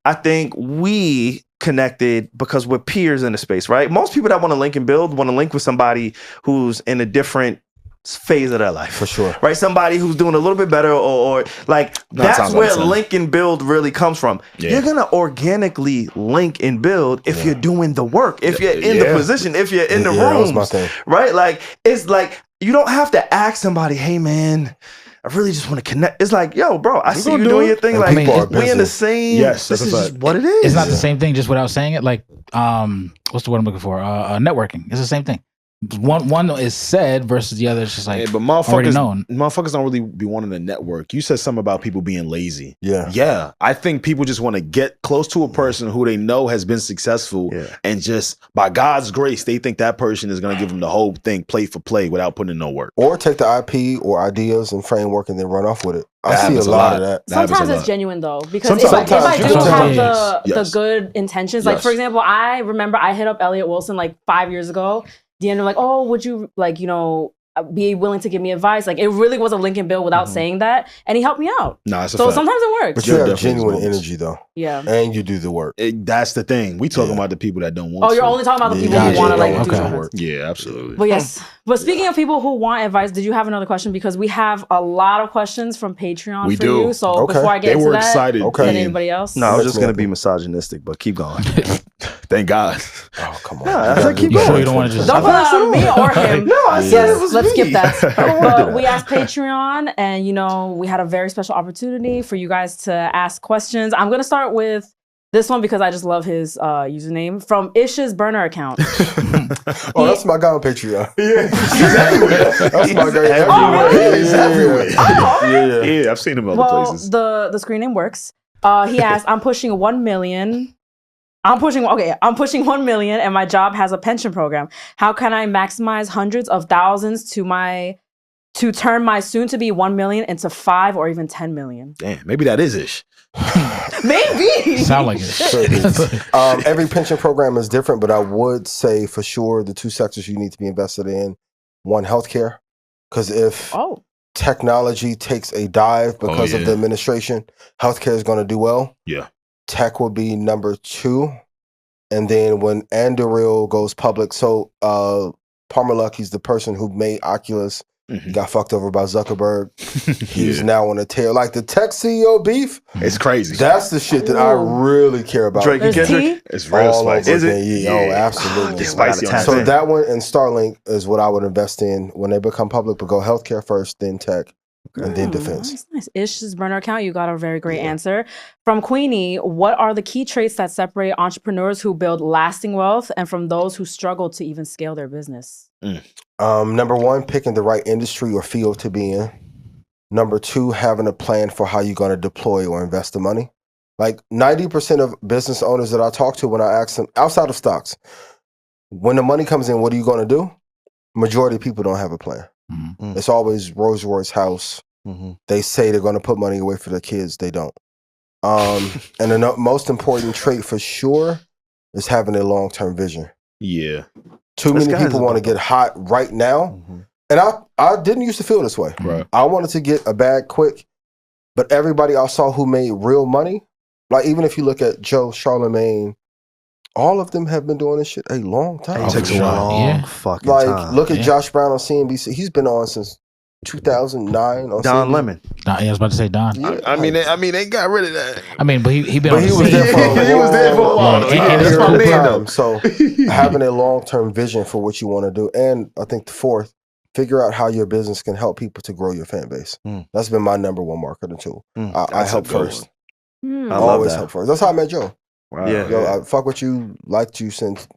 I think we connected because we're peers in the space, right? Most people that want to link and build want to link with somebody who's in a different phase of their life. For sure. Right? Somebody who's doing a little bit better or like that's where link and build really comes from. Yeah. You're gonna organically link and build if you're doing the work, if you're in the position, if you're in the rooms. Right? Like it's like you don't have to ask somebody, hey man, I really just want to connect. It's like, yo, bro, I see you doing your thing. Like, we in the same. Yes, this is just what it is. It's not the same thing, just without saying it. Like, what's the word I'm looking for? Networking. It's the same thing. One is said versus the other is just like, but motherfuckers don't really be wanting to network. You said something about people being lazy. Yeah. I think people just want to get close to a person who they know has been successful, and just by God's grace, they think that person is going to give them the whole thing, play for play, without putting in no work. Or take the IP or ideas and framework and then run off with it. I see a lot of that. Sometimes it's genuine though, because if I do have the good intentions, like for example, I remember I hit up Elliot Wilson like 5 years ago. The end of like, oh, would you like, be willing to give me advice? Like it really was a link and build without saying that, and he helped me out. Nah, so sometimes it works. But you have genuine energy though. Yeah, and you do the work. That's the thing. We talking about the people that don't want. Oh, you're only talking about the people who want to like do some work. Yeah, absolutely. But yes, but speaking of people who want advice, did you have another question? Because we have a lot of questions from Patreon for you. So before I get into that, excited. Did anybody else? No, I was just gonna be misogynistic, but keep going. Thank God. Oh, come on. Yeah, I said keep going. Sure you don't want to just don't put it on me or him. No, I said it was let's me. skip that. But we asked Patreon, and we had a very special opportunity for you guys to ask questions. I'm gonna start with this one because I just love his username from Ish's burner account. That's my guy on Patreon. Yeah, that's my guy everywhere. He's everywhere. Yeah, I've seen him other places. The screen name works. He asked, I'm pushing 1 million. I'm pushing 1 million and my job has a pension program. How can I maximize hundreds of thousands to turn my soon to be 1 million into 5 or even 10 million? Damn, maybe that is ish. Maybe. Sound like it. Every pension program is different, but I would say for sure the two sectors you need to be invested in: one, healthcare, because if technology takes a dive because of the administration, healthcare is going to do well. Yeah. Tech will be number 2. And then when Anduril goes public, so Palmer Luckey's the person who made Oculus, got fucked over by Zuckerberg. He's now on the tail. Like the tech CEO beef, it's crazy. That's the shit that I really care about. Drake and Kendrick? It's real spicy. Is it? Yeah. Oh, absolutely. It's spicy. So that one and Starlink is what I would invest in when they become public, but go healthcare first, then tech. And then defense. Nice. Ish's burner account, you got a very great answer. From Queenie, what are the key traits that separate entrepreneurs who build lasting wealth and from those who struggle to even scale their business? Number 1, picking the right industry or field to be in. Number 2, having a plan for how you're going to deploy or invest the money. Like 90% of business owners that I talk to, when I ask them, outside of stocks, when the money comes in, what are you going to do? Majority of people don't have a plan. It's always Rolls Royce house. They say they're going to put money away for their kids. They don't. And the most important trait for sure is having a long-term vision. Yeah. Too many people want to get hot right now. And I didn't used to feel this way. Right. I wanted to get a bag quick, but everybody I saw who made real money, like even if you look at Joe, Charlemagne, all of them have been doing this shit a long time. It takes a while. Fucking like, time. look at Josh Brown on CNBC. He's been on since 2009. On Don CNBC. Lemon. I was about to say Don. Yeah, I mean, they got rid of that. I mean, but he been. But on he the was scene. there for a He was there for a while. Yeah, That's my man, though. So having a long-term vision for what you want to do. And I think the 4th, figure out how your business can help people to grow your fan base. That's been my number 1 marketing tool. I help first. I always love help first. That's how I met Joe. Wow. Yeah. Yo, I fuck with you, liked you since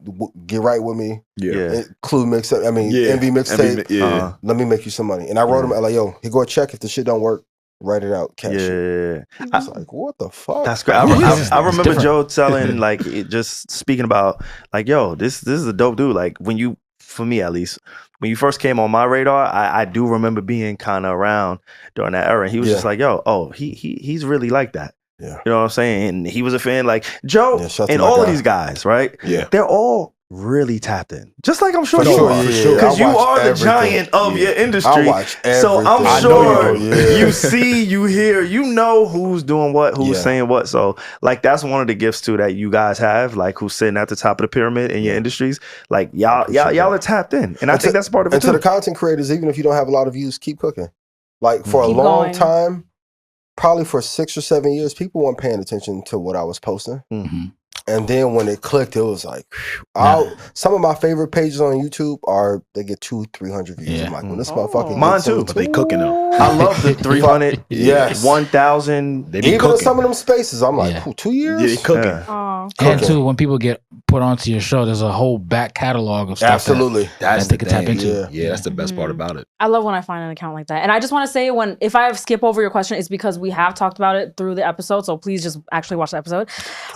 Get Right With Me. Yeah. Clue mixtape. I mean, Envy mixtape. Yeah. Let me make you some money. And I wrote him like, yo, he go a check. If the shit don't work, write it out. Cash it. I was like, what the fuck? That's great. I remember Joe telling, like, just speaking about, like, yo, this is a dope dude. Like, when you, for me at least, when you first came on my radar, I do remember being kind of around during that era. And he was just like, yo, he's really like that. Yeah. You know what I'm saying? And he was a fan, like Joe shout and to my all guy. of these guys, right? Yeah. They're all really tapped in. Just like I'm sure For you sure, are. yeah. Because you I watch are the everything. giant of your industry. I watch everything. So I'm I sure know you do, yeah. you see, you hear, you know who's doing what, who's saying what. So like that's one of the gifts too that you guys have, like who's sitting at the top of the pyramid in your industries. Like y'all are tapped in. And I think that's part of it too. And to the content creators, even if you don't have a lot of views, keep cooking. Like for a long time, probably for 6 or 7 years, people weren't paying attention to what I was posting. Mm-hmm. And then when it clicked, it was like, some of my favorite pages on YouTube they get 200-300 views. Yeah. I'm like, when this motherfucker Mine gets too, but they cooking though. I love the 300, Yes. 1,000. They be Even cooking. in some of them spaces, I'm like, 2 years? Yeah, they cooking. Yeah. And too, when people get put onto your show, there's a whole back catalog of stuff. Absolutely. That's they the could tap thing. into. Yeah, that's the best part about it. I love when I find an account like that. And I just want to say if I skip over your question, it's because we have talked about it through the episode. So please just actually watch the episode.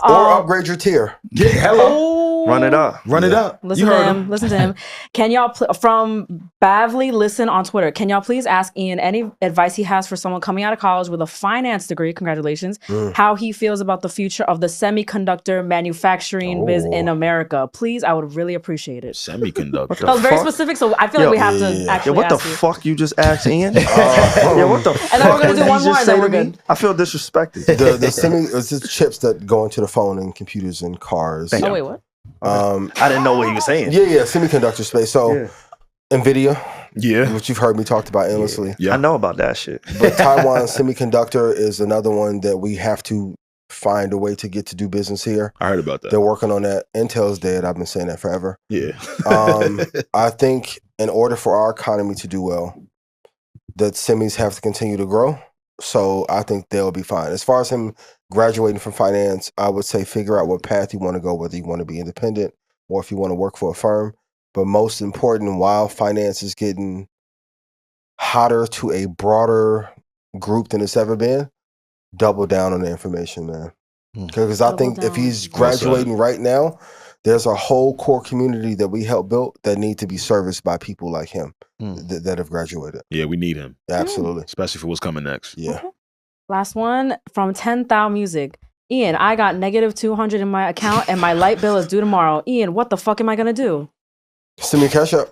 Or upgrade your tier. Yeah, hello. Run it up. Run it up. Listen to him. Listen to him. Can y'all, from Bavely Listen on Twitter, can y'all please ask Ian any advice he has for someone coming out of college with a finance degree, congratulations, how he feels about the future of the semiconductor manufacturing biz in America? Please, I would really appreciate it. Semiconductor. That was very specific, so I feel like we have to actually what the ask you. fuck you just asked Ian? What the fuck? And then we're going to do did one he more just and then say we're to me? good. I feel disrespected. It's the chips that go into the phone and computers and cars. Oh, wait, what? I didn't know what he was saying. Yeah, semiconductor space. So NVIDIA, Yeah. which you've heard me talk about endlessly. Yeah. I know about that shit. But Taiwan Semiconductor is another one that we have to find a way to get to do business here. I heard about that. They're working on that. Intel's dead. I've been saying that forever. Yeah. I think in order for our economy to do well, that semis have to continue to grow. So I think they'll be fine. As far as him graduating from finance, I would say figure out what path you want to go, whether you want to be independent or if you want to work for a firm. But most important, while finance is getting hotter to a broader group than it's ever been, double down on the information, man. Because I think if he's graduating right now, there's a whole core community that we helped build that need to be serviced by people like him that have graduated. Yeah, we need him. Absolutely. Especially for what's coming next. Yeah. Okay. Last one from 10,000 Music. Ian, I got -200 in my account and my light bill is due tomorrow. Ian, what the fuck am I gonna do? Send me cash up.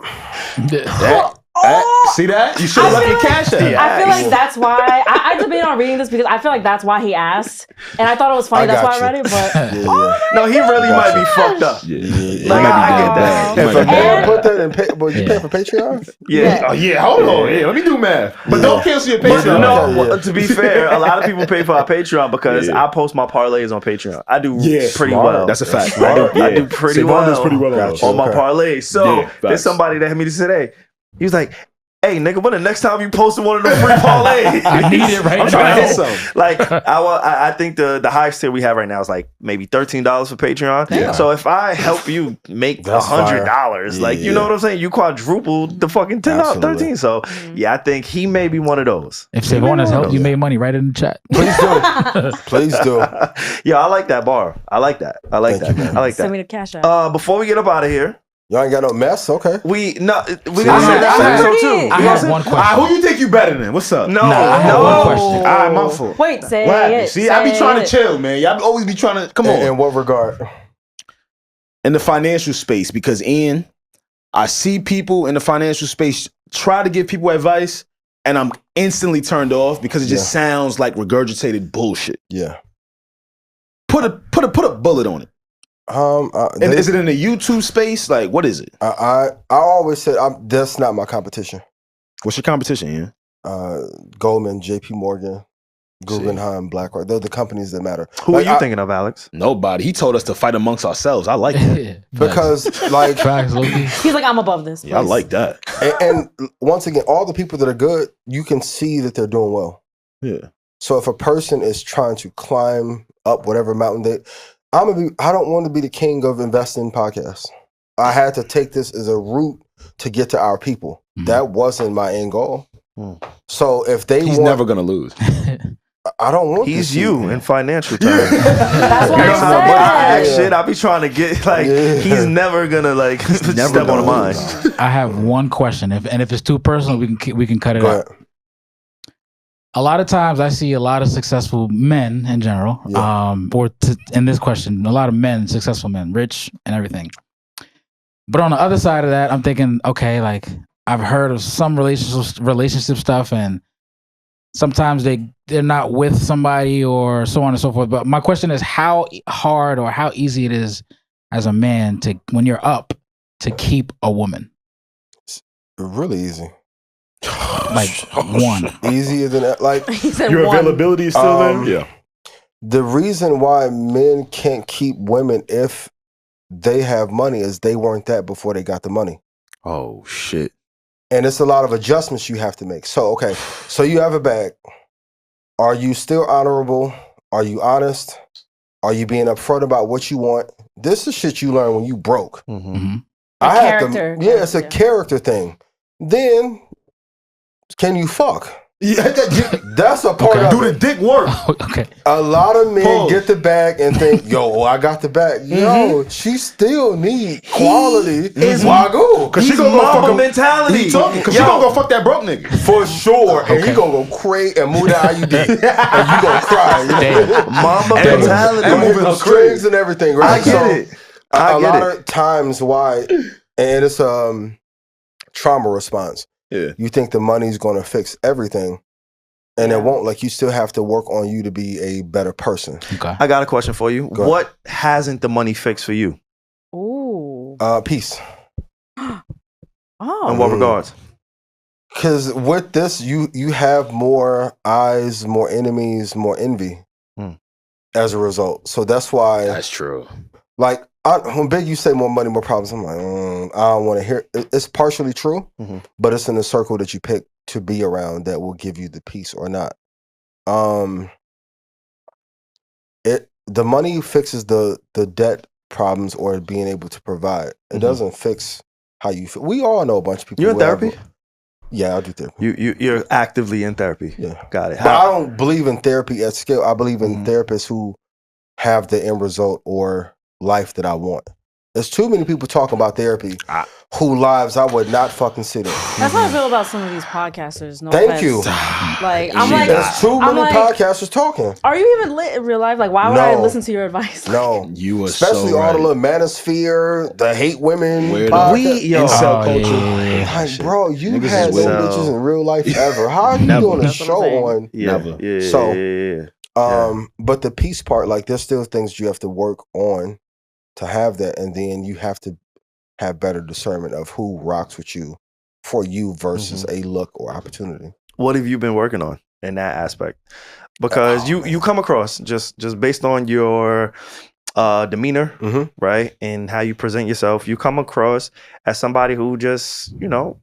See that? You should have left your cash out. I feel like that's why I debate on reading this because I feel like that's why he asked, and I thought it was funny. That's why I read it. But No, he really might be fucked up. Like, I get that. If a man put that in you pay for Patreon? Yeah. Oh, yeah. Hold on. Yeah, let me do math. But don't cancel your But Patreon. no, to be fair, a lot of people pay for our Patreon because I post my parlays on Patreon. I do pretty well. That's a fact. I do pretty SaVon well, does pretty well on my parlays. So Yeah, there's facts. somebody that hit me today. He was like, "Hey, nigga, when the next time you posting one of the free parlays?" I need it right I'm trying to now. hit some. Like, I think the highest tier we have right now is like maybe $13 for Patreon. Yeah. So if I help you make That's $100, like, you know what I'm saying? You quadrupled the fucking $10, Absolutely. 13. So yeah, I think he may be one of those. If SaVon has helped you make money, write it in the chat. Please do. Please do. Yeah, I like that bar. I like that. I like Thank that. you, man. I like send me that. the cash out. Before we get up out of here, Y'all ain't got no mess? Okay. we gonna say I that have- episode too. I have one All right, question. who you think you better than? What's up? No, I have one question. All right, my fault. Wait, say What happened? it. See, I be say trying it. to chill, man. Y'all always be trying to come on. In what regard? In the financial space, because Ian, I see people in the financial space try to give people advice, and I'm instantly turned off because it just sounds like regurgitated bullshit. Yeah. Put a bullet on it. And is it in the YouTube space? Like, what is it? I always said that's not my competition. What's your competition, Ian? Goldman, JP Morgan, Guggenheim, BlackRock. They're the companies that matter. Who Like, are you thinking of, Alex? Nobody. He told us to fight amongst ourselves. I like that. Because like Facts, Loki. He's like, I'm above this. Yeah, I please. like that. and once again, all the people that are good, you can see that they're doing well. Yeah. So if a person is trying to climb up whatever mountain I don't want to be the king of investing podcasts. I had to take this as a route to get to our people. That wasn't my end goal. So if He's never gonna lose. I don't want He's to you in financial terms. That's what You know I how much I act said. shit, I be trying to get like he's never gonna like step on mine. I have one question. If it's too personal, we can cut it Go out. ahead. A lot of times I see a lot of successful men in general, in this question, a lot of men, successful men, rich and everything. But on the other side of that, I'm thinking, okay, like I've heard of some relationship stuff, and sometimes they're not with somebody or so on and so forth. But my question is how hard or how easy it is as a man to, when you're up, to keep a woman. Really easy. Like one. Easier than that. Like your availability is still there? Yeah. The reason why men can't keep women if they have money is they weren't that before they got the money. Oh, shit. And it's a lot of adjustments you have to make. So, okay, so you have a bag. Are you still honorable? Are you honest? Are you being upfront about what you want? This is shit you learn when you broke. Character. It's a character thing. Then, can you fuck? Yeah, that's a part of do the dick work. Okay. A lot of men get the bag and think, yo, I got the bag. Yo, she still need quality. Wagyu. Because she gonna go fuck him. Mentality. Because she gonna go fuck that broke nigga. For sure. And he gonna go crazy and move the IUD. And you gonna cry. Damn. Mama mentality. And moving the strings and everything, right? I get it. A lot of times why, and it's trauma response. Yeah. You think the money's going to fix everything, and it won't. Like, you still have to work on you to be a better person. Okay. I got a question for you. What hasn't the money fixed for you? Ooh. Peace. In what regards? Because with this, you have more eyes, more enemies, more envy as a result. So that's why. That's true. Like, when Big, you say more money, more problems, I'm like, I don't want to hear it. It's partially true, but it's in the circle that you pick to be around that will give you the peace or not. The money fixes the debt problems or being able to provide. It doesn't fix how you feel. We all know a bunch of people. You're in therapy? Yeah, I do therapy. You're actively in therapy. Yeah. Got it. But I don't believe in therapy at scale. I believe in therapists who have the end result or life that I want. There's too many people talking about therapy who lives I would not fucking sit in. That's how I feel about some of these podcasters. No Thank offense. you. Like, I'm like, there's too many podcasters talking. Are you even lit in real life? Like, why would I listen to your advice? No, you were especially so all the right. little manosphere, the hate women. Incel culture. Like, bro, you Niggas had is no wild. bitches in real life ever. How are you doing a That's show what I'm on? Never. But the peace part, like, there's still things you have to work on to have that, and then you have to have better discernment of who rocks with you for you versus a look or opportunity. What have you been working on in that aspect? Because you come across just based on your demeanor, right, and how you present yourself, you come across as somebody who just,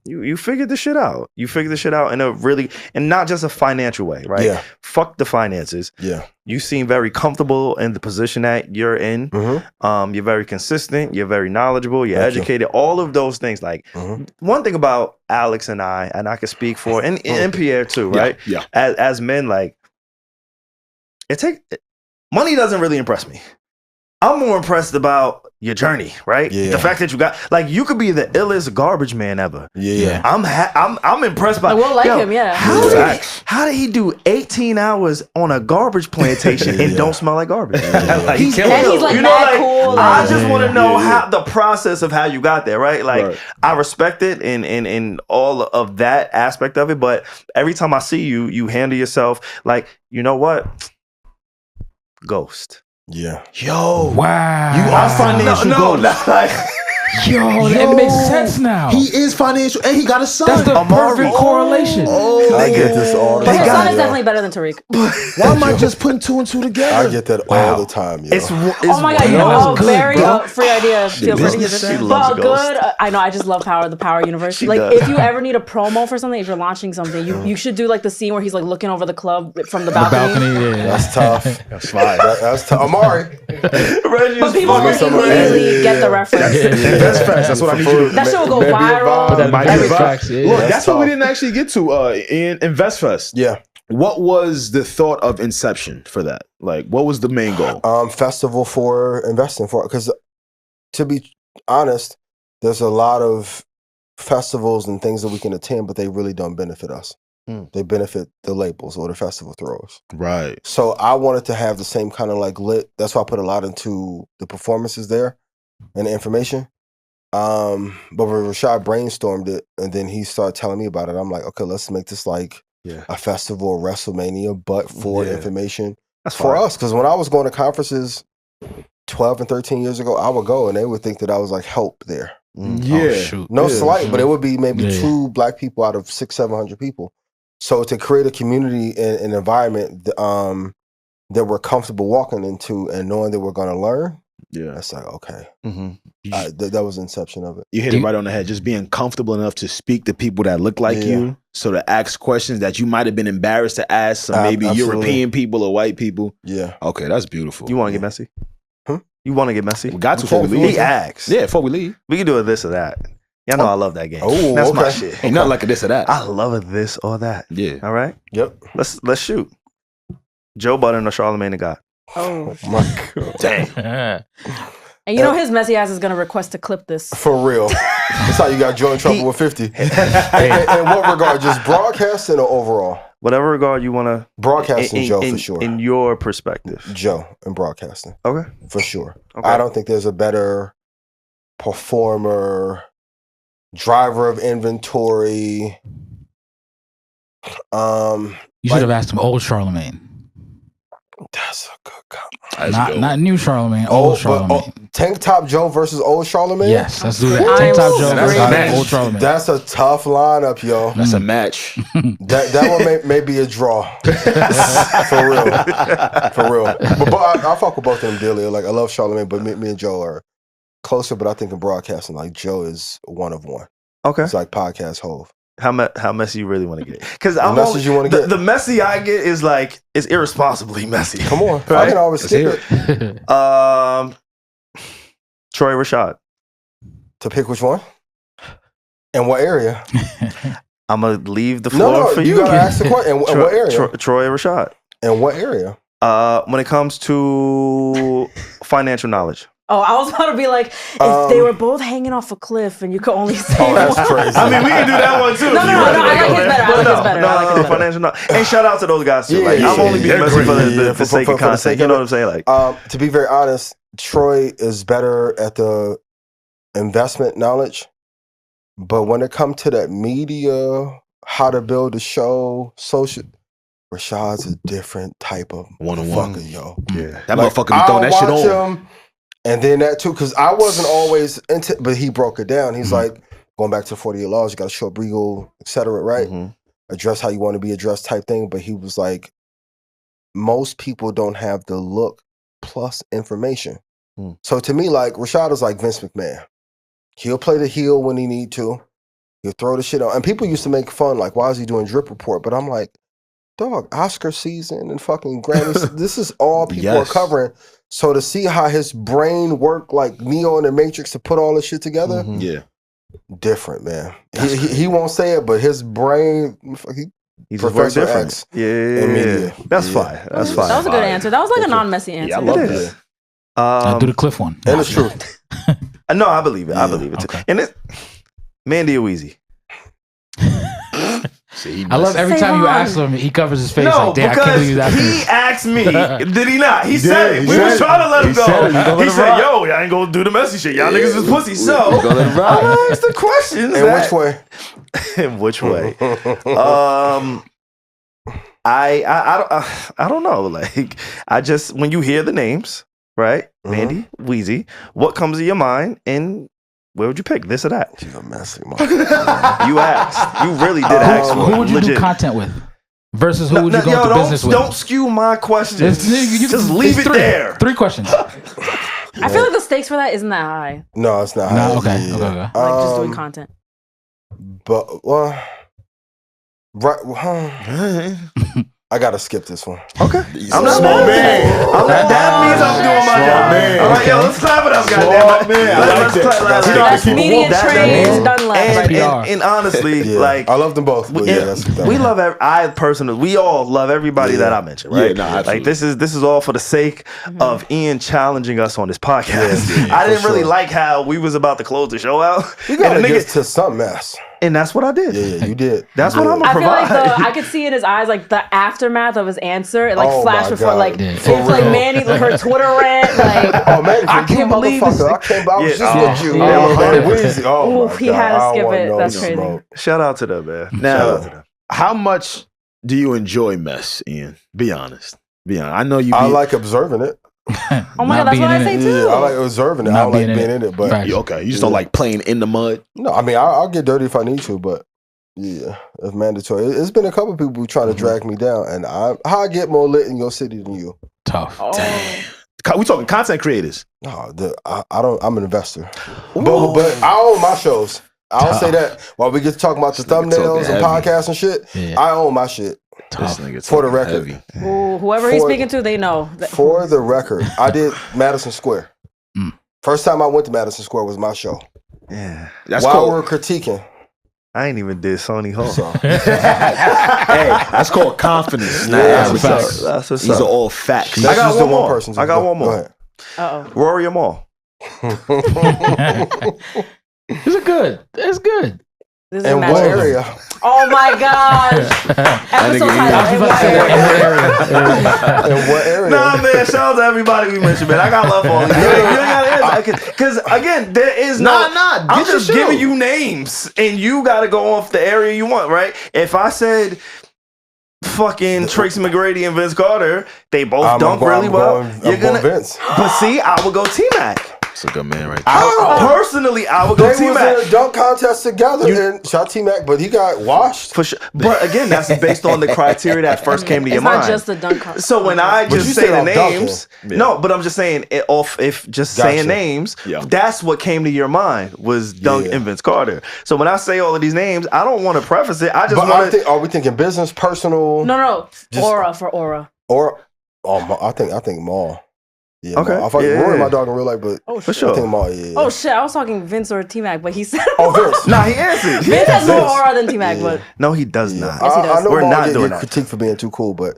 you figured the shit out. You figured the shit out in a really, and not just a financial way, right? Yeah. Fuck the finances. Yeah. You seem very comfortable in the position that you're in. You're very consistent. You're very knowledgeable. You're educated. All of those things. Like, one thing about Alex and I can speak for, and Pierre too, right? Yeah. As men, like, money doesn't really impress me. I'm more impressed about your journey, right? Yeah. The fact that you got, like, you could be the illest garbage man ever. Yeah. I'm impressed by. We'll like him, yeah. How did he do 18 hours on a garbage plantation and don't smell like garbage? Like, he's like mad cool. I just want to know how the process of how you got there, right? Like, I respect it in all of that aspect of it, but every time I see you, you handle yourself like, you know what? Ghost. Yeah. Yo. Wow. You are financial goals. Yo, it makes sense now. He is financial, and he got a son. That's the perfect correlation. I get this all the But time. your son is definitely better than Tariq. Why am I just putting two and two together? I get that all the time, yo. Oh my God, you know, very free idea. Feel free to use it. But Ghost. good, I know, I just love the Power Universe. Like, if you ever need a promo for something, if you're launching something, you should do like the scene where he's like looking over the club from the balcony. That's tough. That's fine. That's tough. Amari. But people will immediately get the reference. That's facts. That's what I need you to. That shit will go viral. Look, that's what we didn't actually get to in InvestFest. Yeah. What was the thought of inception for that? Like, what was the main goal? Festival for investing for, because to be honest, there's a lot of festivals and things that we can attend, but they really don't benefit us. They benefit the labels or the festival throwers. Right. So I wanted to have the same kind of like lit. That's why I put a lot into the performances there and the information. But when Rashad brainstormed it, and then he started telling me about it, I'm like, okay, let's make this like a festival or WrestleMania, but for information for us. Because when I was going to conferences 12 and 13 years ago, I would go and they would think that I was like help there. No slight, but it would be maybe 2 black people out of 600-700 people. So to create a community and an environment that we're comfortable walking into and knowing that we're going to learn, that's like, okay. That was the inception of it. You hit it right on the head. Just being comfortable enough to speak to people that look like you, so to ask questions that you might have been embarrassed to ask some maybe European people or white people. Yeah. Okay, that's beautiful. You want to get messy? You want to get messy? We got to before we leave. He asked. Yeah, before we leave. We can do a this or that. Y'all know I love that game. Oh, that's my shit. Ain't nothing like a this or that. I love a this or that. Yeah. All right? Yep. Let's shoot. Joe Budden or Charlamagne the God? Oh. My God. Dang. And you know his messy ass is going to request to clip this. For real. That's how you got Joe in trouble with 50. In what regard? Just broadcasting or overall? Whatever regard you want to. Broadcasting, Joe, for sure. In your perspective. Joe in broadcasting. Okay. For sure. Okay. I don't think there's a better performer, driver of inventory. You should have asked him old Charlamagne. That's a good comment. Not new Charlamagne, old Charlamagne. Tank Top Joe versus old Charlamagne? Yes, let's do that. Tank Top Joe versus old Charlamagne. That's a tough lineup, yo. That's a match. That one may be a draw. For real. But I fuck with both of them dearly. Like, I love Charlamagne, but me and Joe are closer, but I think in broadcasting, like, Joe is one of one. Okay. It's like podcast Hove. How messy you really want to get? Because the messy I get is like it's irresponsibly messy. Come on, right? I can always skip it. Troy Rashad. To pick which one? And what area? I'm gonna leave the floor for you. You gotta ask the question. And what area? Troy Rashad. And what area? When it comes to financial knowledge. Oh, I was about to be like, if they were both hanging off a cliff and you could only say that's crazy. I mean, we can do that one too. No, I like his better. Financial knowledge. And shout out to those guys too. I'm only being messy for the sake of content. You know what I'm saying? Like, to be very honest, Troy is better at the investment knowledge, but when it comes to that media, how to build a show, social, Rashad's a different type of motherfucker, yo. Yeah, that motherfucker be throwing that shit on. And then that too, because I wasn't always into, but he broke it down. He's like, going back to the 48 laws, you got to show up legal, et cetera, right? Address how you want to be addressed type thing. But he was like, most people don't have the look plus information. So to me, like, Rashad is like Vince McMahon. He'll play the heel when he need to. He'll throw the shit on. And people used to make fun, like, why is he doing Drip Report? But I'm like, dog, Oscar season and fucking Grammys, this is all people are covering. So to see how his brain worked like Neo in the Matrix to put all this shit together, different, man. He won't say it, but his brain, he's Professor X. Yeah. That's fine. That's fine. That was a good answer. That was like a non-messy answer. Yeah, I love that. I'll do the cliff one. And it's true. No, I believe it. I believe it too. And it, Mandy or Weezy? I love every time you ask him, he covers his face like, damn, I can't believe that. He asked me, did he not? He said it. We was trying to let him go. He said, yo, y'all ain't gonna do the messy shit. Y'all niggas is pussy. So I'm gonna ask the questions. In which way? In which way? I don't know. Like, I just, when you hear the names, right? Mandy, Weezy, what comes to your mind, and where would you pick, this or that? She's a messy mom. You asked. You really did ask. Who would you do content with? Versus who would you go into business with? Don't skew my questions. Just leave it there. 3 questions. I feel like the stakes for that isn't that high. No, it's not high. No, okay. Like just doing content. But, well, right. I gotta skip this one. Okay. I'm not small man. That means I'm doing my job. All right, yo, let's clap it up, goddamn. That's media trained, Dunlap. And honestly, like, I love them both. We love. I personally, we all love everybody that I mentioned, right? Like, this is all for the sake of Ian challenging us on this podcast. I didn't really like how we was about to close the show out. You gotta get to some mess. And that's what I did. Yeah, you did. That's you what did. I'm I feel like provide. I could see in his eyes like the aftermath of his answer. It like Oh flashed my before God. like Yeah. it's For like real. Manny her Twitter rant. Like Oh man, I can't believe this. I was just Yeah. with you. Yeah. Oh, Yeah. Weezy. Oh oof, my he God. had to I don't skip want it. no That's crazy. smoke. Shout out to them, man. Now- Shout out to them. How much do you enjoy mess, Ian? Be honest. I know you. I like observing it. Oh my God, that's what I say too. Yeah, I like observing it. I don't like being in it, but Facts. Okay, you just don't like playing in the mud. no, I mean I'll get dirty if I need to, but yeah, it's mandatory. It's been a couple people who trying to drag me down, and how I get more lit in your city than you. Tough. Oh. We talking content creators. No, I don't. I'm an investor, but I own my shows. I don't say that while we get to talk about the This nigga thumbnails talking and heavy. podcasts and shit. Yeah. I own my shit. This nigga For the talking record. heavy. Ooh, whoever he's For- speaking to, they know. For the record, I did Madison Square. Mm. First time I went to Madison Square was my show. Yeah. That's While called. we're critiquing, I ain't even did Sony Hall. so Hey, that's called confidence. Not Yeah, advertising. facts. That's what's These up. are all facts. that's got just one the one more. person. I got one more. Go Uh oh. Rory Amal. ahead. Is it good? It's good. This is In magic. what area? Oh my gosh. Episode I was title. about In to what say, area? In what area? Nah, man. Shout out to everybody we mentioned, man. I got love for all these. You ain't gotta answer. Because, again, there is no... Nah. I'm just giving you names, and you got to go off the area you want, right? If I said fucking Tracy McGrady and Vince Carter, they both dunk really well. You're going Vince. But see, I would go T-Mac. That's a good man right there. Personally, I would go They was T-Mac. in a dunk contest together and shot T-Mac, but he got washed. For sure. But again, that's based on the criteria that first came to your It's mind. not just the dunk contest. So when I But you just said say the off dunking. names, Yeah. no, but I'm just saying if just Gotcha. saying names, Yeah. that's what came to your mind was Dunk Yeah. and Vince Carter. So when I say all of these names, I don't want to preface it. I just But want to. are we thinking business, personal, No. Just- Aura for aura. or I think Maul. Yeah, Okay. Maul. I thought Yeah, Rory yeah. my dog in real life, but Oh, For shit. sure. I think Maul. Yeah. Oh shit, I was talking Vince or T-Mac, but he said Oh, Vince. Nah, he answered. Vince has more Vince. aura than T-Mac, Yeah. but No, he does Yeah. not. Yes, he does. I know We're Maul not get doing that. critiqued for being too cool, but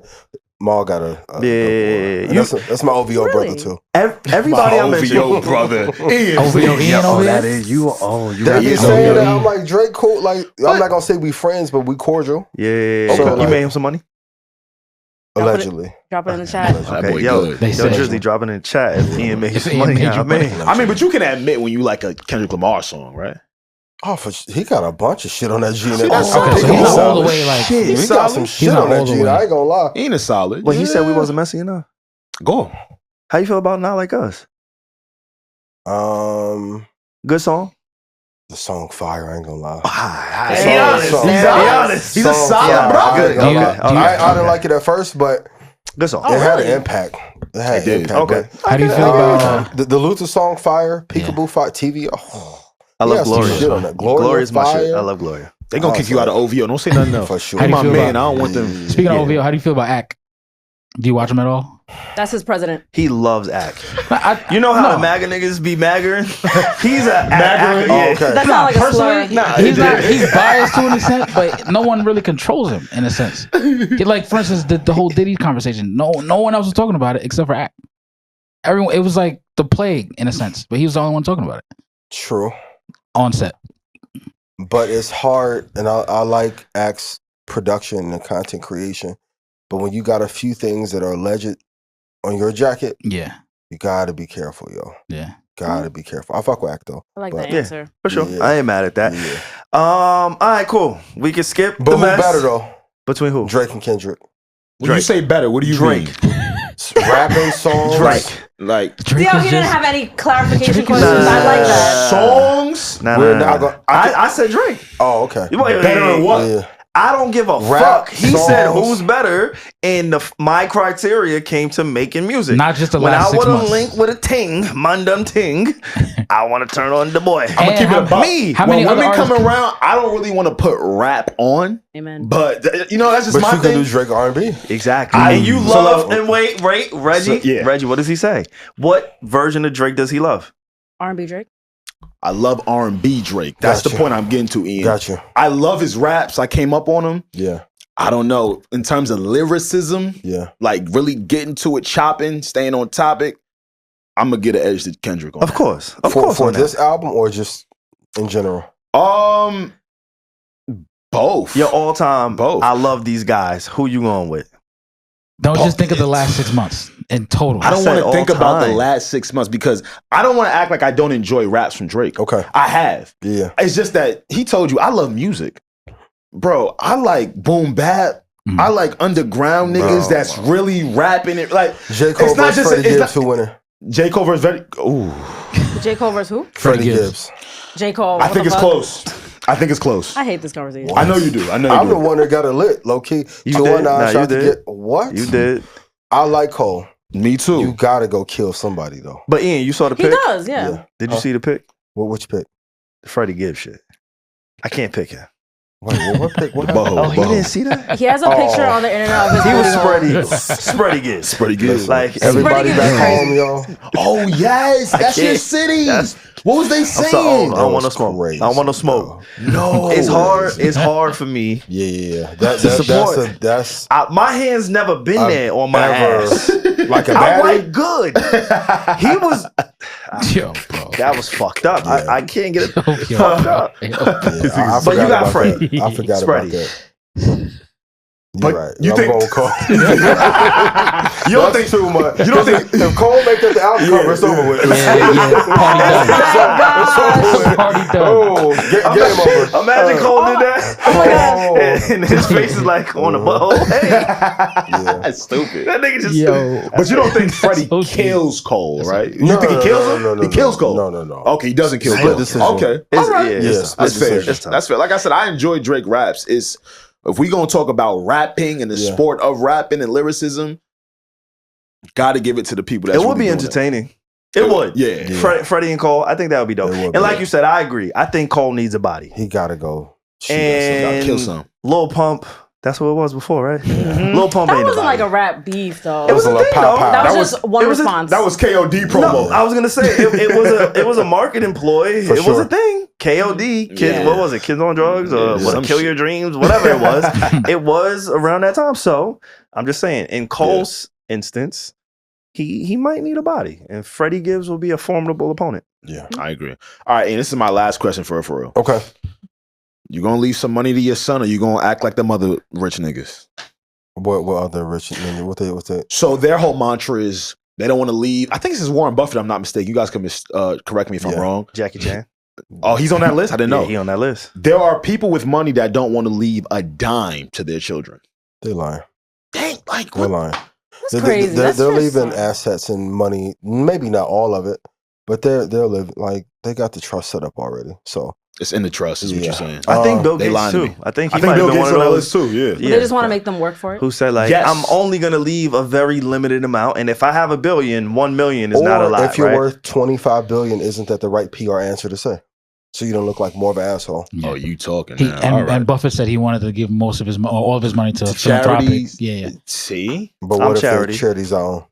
Maul got a Yeah. and that's my OVO brother Really? too. Everybody I mentioned. OVO brother. Ian. OVO Ian over that there? is you. Oh, you They got be Yeah, saying that OVO. I'm like Drake cool. Like I'm not gonna say we friends, but we cordial. Yeah. Okay. You made him some money. Allegedly. drop it in the chat. That Okay, boy yo, good. They yo, say- Drizzy dropping in the chat if Ian made If some Ian money. made I you mean, money. I mean, but you can admit when you like a Kendrick Lamar song, right? Oh, he got a bunch of shit on that G. See, that's Okay, so He he's not all solid. the way like. Shit. He He's got solid. some He's shit not on that all the G. way. I ain't gonna lie. He ain't a solid. well, he said we wasn't messy enough. Go. How you feel about Not Like Us? Good song. The song Fire. I ain't gonna lie. Be Song- honest. song- Be honest. He's a song solid Fire. brother. I ain't gonna lie. Do you- I didn't like it at first, but Good song. Oh, it had really? an impact. It had It an did. impact. Okay. How do you but, feel about? the Luther song Fire, Peekaboo Fire, TV? Oh, I he love had some Gloria. shit on that. Gloria Gloria's my shit. Fire. I love Gloria. They gonna kick you out of OVO. Don't say nothing else. For sure. How He do you my feel man. I about- don't want them. Speaking of Yeah. OVO, how do you feel about Ack? Do you watch him at all? That's his president. He loves Ack. I, You know how No. the MAGA niggas be maggering? He's a Maggering? yeah. Oh, okay. That's not like a slur. He's biased to an extent, but no one really controls him in a sense. He, like, for instance, the whole Diddy conversation. No one else was talking about it except for Ack. Everyone, it was like the plague in a sense, but he was the only one talking about it True. on set. But it's hard, and I like Axe production and content creation. But when you got a few things that are alleged on your jacket, Yeah, you gotta be careful, yo. yeah. Gotta be careful. I fuck with Act though. I like But- that Yeah. answer. For sure. Yeah. I ain't mad at that. Yeah. All right, cool. We can skip But the who mess. better though? Between who? Drake and Kendrick. When you say better, what do you Drake. mean? Rapping songs. Drake. Like Drake See how is he didn't just- have any clarification Drake is questions? I like Nah. that. songs. Nah, We're nah, not nah. gonna- I said Drake. Oh, okay. Better than what? Yeah. I don't give a Rap fuck. He said songs. who's better, and my criteria came to making music. Not just the when last I 6 want to months. link with a ting, mandum ting, I want to turn on the boy. I'm gonna And keep it how- a buck. me. How When many other women artists? come around, I don't really want to put rap on, Amen. but you know that's just But my you can do thing. Drake R&B. Exactly. I and you love- love and wait, Reggie. So, yeah. Reggie, what does he say? What version of Drake does he love? R&B Drake. I love R&B Drake. That's the Gotcha. point I'm getting to, Ian. Got you. I love his raps. I came up on him. Yeah. I don't know in terms of lyricism, Yeah. like really getting to it, chopping, staying on topic. I'm gonna get an edge to Kendrick on Of course. Of For course. on that. this album or just in general? that. Both. Your all time. Both. I love these guys. Who you going with? Don't just think of the last 6 months in total. I don't said want to think all about the time. last 6 months because I don't want to act like I don't enjoy raps from Drake. Okay. I have. Yeah. It's just that he told you I love music. Bro, I like boom bap. I like underground niggas that's really rapping it. Like J. Cole it's not versus just Freddie it's Gibbs, who winning? J. Cole versus very ooh. J. Cole versus who? Freddie Gibbs. J. Cole. I what think the it's fuck? close. I think it's close. I hate this conversation. I know you do. I know you I'm do. the one that got it lit, low key. You 219 did. Nah, tried you to did. get what? You did. I like Cole. Me too. You gotta go kill somebody though. But Ian, you saw the He pick? does, yeah. Did you see the pick? Which pick? The Freddie Gibbs shit. I can't pick him. Wait, what pick? What Boho, happened? Oh, he Boho. didn't see that? He has a picture on the internet of his He was booty hole. spready Gibbs. Pretty good. Like Everybody Freddie back Gibbs. home, y'all. Oh yes, that's your can't- city. that's- What was they I'm saying? sorry, I don't want no was smoke. crazy, I don't want no smoke. No, It's hard. It's hard for me. Yeah. support. That's My hand's never been there on my ever- ass. like a I baddie. like good. He was. Yo, bro. That was fucked up. Yeah. I can't get it Yo, fucked up. yo. Yeah, I But you forgot got about Freddie. that. I forgot Freddie. about that. But You're right. you I'm think- going Cole. You don't think too much? You don't think if Cole make that the album cover, it's over with. Party done. Oh, game over. Imagine Cole did that. Oh my God. And his face is like on the butthole. Hey, Yeah. that's stupid? that nigga just. Yo. But you don't think Freddie So kills Cole, right? You No, think no, he kills no, him? no, no, He no, kills Cole. No. Okay, he doesn't kill Split Cole. decision. Okay, It's, All right. yeah, Yeah, it's, that's fair. it's tough. That's fair. Like I said, I enjoy Drake raps. It's if we gonna talk about rapping and the Yeah. sport of rapping and lyricism, got to give it to the people. That's It would really be doing it. entertaining. It would. Yeah. Freddie and Cole, I think that would be dope. It would And be. like you said, I agree. I think Cole needs a body. He gotta go. Gotta And kill some. Lil Pump, that's what it was before, right? Lil Pump That ain't wasn't body. like a rap beef though. It was a like thing, pop though. pop. that was That just one it was a- response. That was KOD No, promo. I was gonna say it was a marketing ploy. For It was sure. a thing. KOD, kids. Yeah. What was it? Kids on drugs or Yeah, what? some Kill shit. Your Dreams, whatever it was. It was around that time. So I'm just saying, in Cole's instance, he might need a body, and Freddie Gibbs will be a formidable opponent. Yeah. I agree. All right, and this is my last question for real. Okay. You gonna leave some money to your son, or you gonna act like them other rich niggas? What other rich nigga? What's that? So their whole mantra is they don't want to leave. I think this is Warren Buffett. I'm not mistaken. You guys can correct me if I'm Yeah. wrong. Jackie Chan. Oh, he's on that list. I didn't know. Yeah, he on that list. There are people with money that don't want to leave a dime to their children. They lying. Dang, like They're what? lying. That's crazy. They're That's just leaving like- assets and money. Maybe not all of it, but they're living like they got the trust set up already. So It's in the trust, is what Yeah. you're saying. I think Bill they Gates lying to too. me. I think I he think might Bill have been Gates one on of that those list too. Yeah. They just want to make them work for it. who said like, Yes. I'm only gonna leave a very limited amount, and if I have $1 billion, 1 million is not a lot. if you're right? worth $25 billion, isn't that the right PR answer to say? So you don't look like more of an asshole. Oh, you talking He, now? All right. and Buffett said he wanted to give most of his or all of his money to philanthropic. charities. Yeah. See, But I'm what if charity. they're charities own?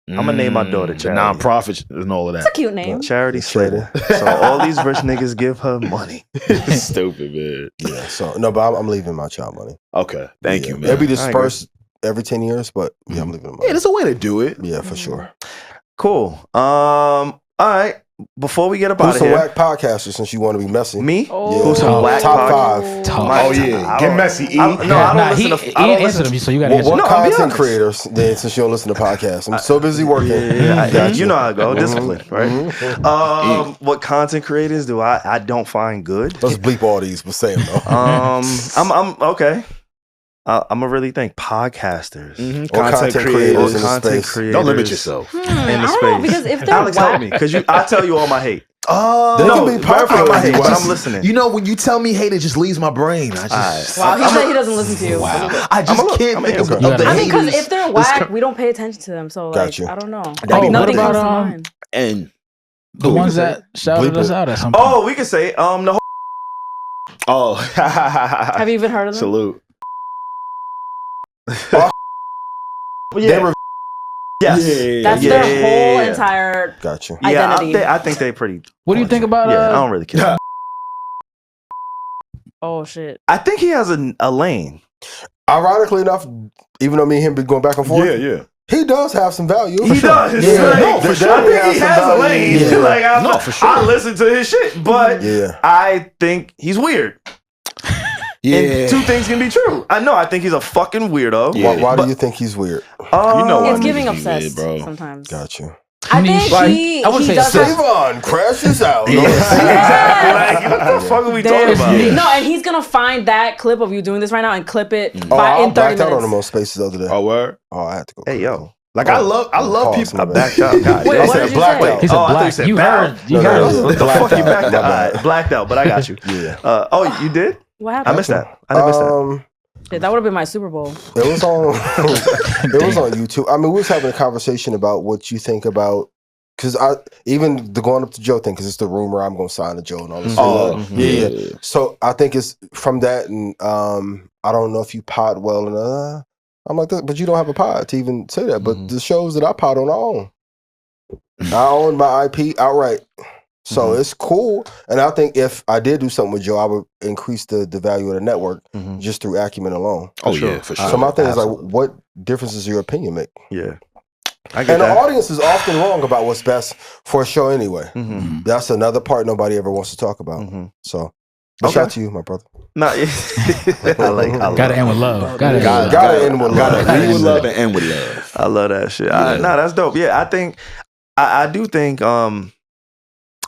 I'ma name my daughter the Charity. nonprofits and all of It's a that. cute name. Charity Charity. Slater. So all these rich niggas give her money. Stupid man. Yeah. So no, but I'm leaving my child money. Okay, thank you, man. It'll be I agree. dispersed every 10 years, but yeah, I'm leaving the money. Yeah, there's a way to do it. Yeah, for sure. Cool. All right. Before we get up out Who's of some here, whack podcasters since you want to be messy? me. Oh. Yeah. Who's some whack Top podcast- five. Top. My- Oh yeah, I get don't- messy. E. No, I don't listen to. I don't answered listen. him, so you got to What, answer. what No, I'll be content honest. creators then since you don't listen to podcasts? I'm so busy working. Yeah, Gotcha. you know how I go. Discipline, right? Mhm. What content creators do I don't find good? Let's bleep all these, but say them though. I'm okay. I'm gonna really think podcasters. Or content creators Or in the content space. creators. Don't limit yourself. in the I don't know, space. because if they're Alex, help whack, me, because I tell you all my hate. Oh, They No, can be popular. my hate, if you but want. I'm listening. You know, when you tell me hate, it just leaves my brain. I just, wow, he said he doesn't listen to you. wow. I just look. can't I'm think of, okay. of the I mean, because haters. if they're whack, we don't pay attention to them. So, like, Got you. I don't know. Oh, Like, nothing what comes to about, mind. And The ones that shouted Bleep us it. out at some point. Oh, we can say the whole. oh, Have you even heard of them? salute. They were Yes. Yeah. That's Yeah, their yeah, whole yeah. entire Gotcha. Yeah, identity. I think they pretty. What do you think about Yeah, I don't really care. Oh shit. I think he has a lane. Ironically enough, even though me and him be going back and forth, yeah. he does have some value. He does. Yeah. Like, No, for sure. I think he He has has some a lane. value. Yeah. Like, No, for sure. I listen to his shit, but Yeah. I think he's weird. Yeah. And two things can be true. I think he's a fucking weirdo. Yeah. Why do you think he's weird? You know It's why giving niggas be obsessed weird, bro. sometimes. Got you. I think Like, he I would say does SaVon crashes out. Exactly. Like, what the fuck are we talking about? No, and he's gonna find that clip of you doing this right now and clip it Oh, I in 30 blacked out on minutes. the most spaces the other day. Oh, word? Oh, I had to go. Hey, yo. Like, I love Pause, people. my I bad. backed out. God, Wait, I what said did you blacked say? out. He said I thought you black. said You bound. heard. You No, heard. no, it. no. What the fuck you backed My out? bad. Blacked out, but I got you. Yeah. You did? What I happened? missed that. I didn't miss that. Shit, that would have been my Super Bowl. It was on. It was on YouTube. I mean, we was having a conversation about what you think about. Because even the going up to Joe thing, because it's the rumor I'm going to sign to Joe and all this. Oh, yeah. So I think it's from that, and I don't know if you pod well enough. I'm like, but you don't have a pod to even say that. But the shows that I pod on, I own my IP outright. So it's cool. And I think if I did do something with Joe, I would increase the value of the network just through acumen alone. Oh, yeah, for sure. So my thing is like, what difference does your opinion make? Yeah. I get And that. the audience is often wrong about what's best for a show anyway. That's another part nobody ever wants to talk about. So, Okay. shout out to you, my brother. No, I like. Gotta end with love. Gotta end with love. Lead with love and end with love. I love that shit. No, that's dope. Yeah, I think, I do think,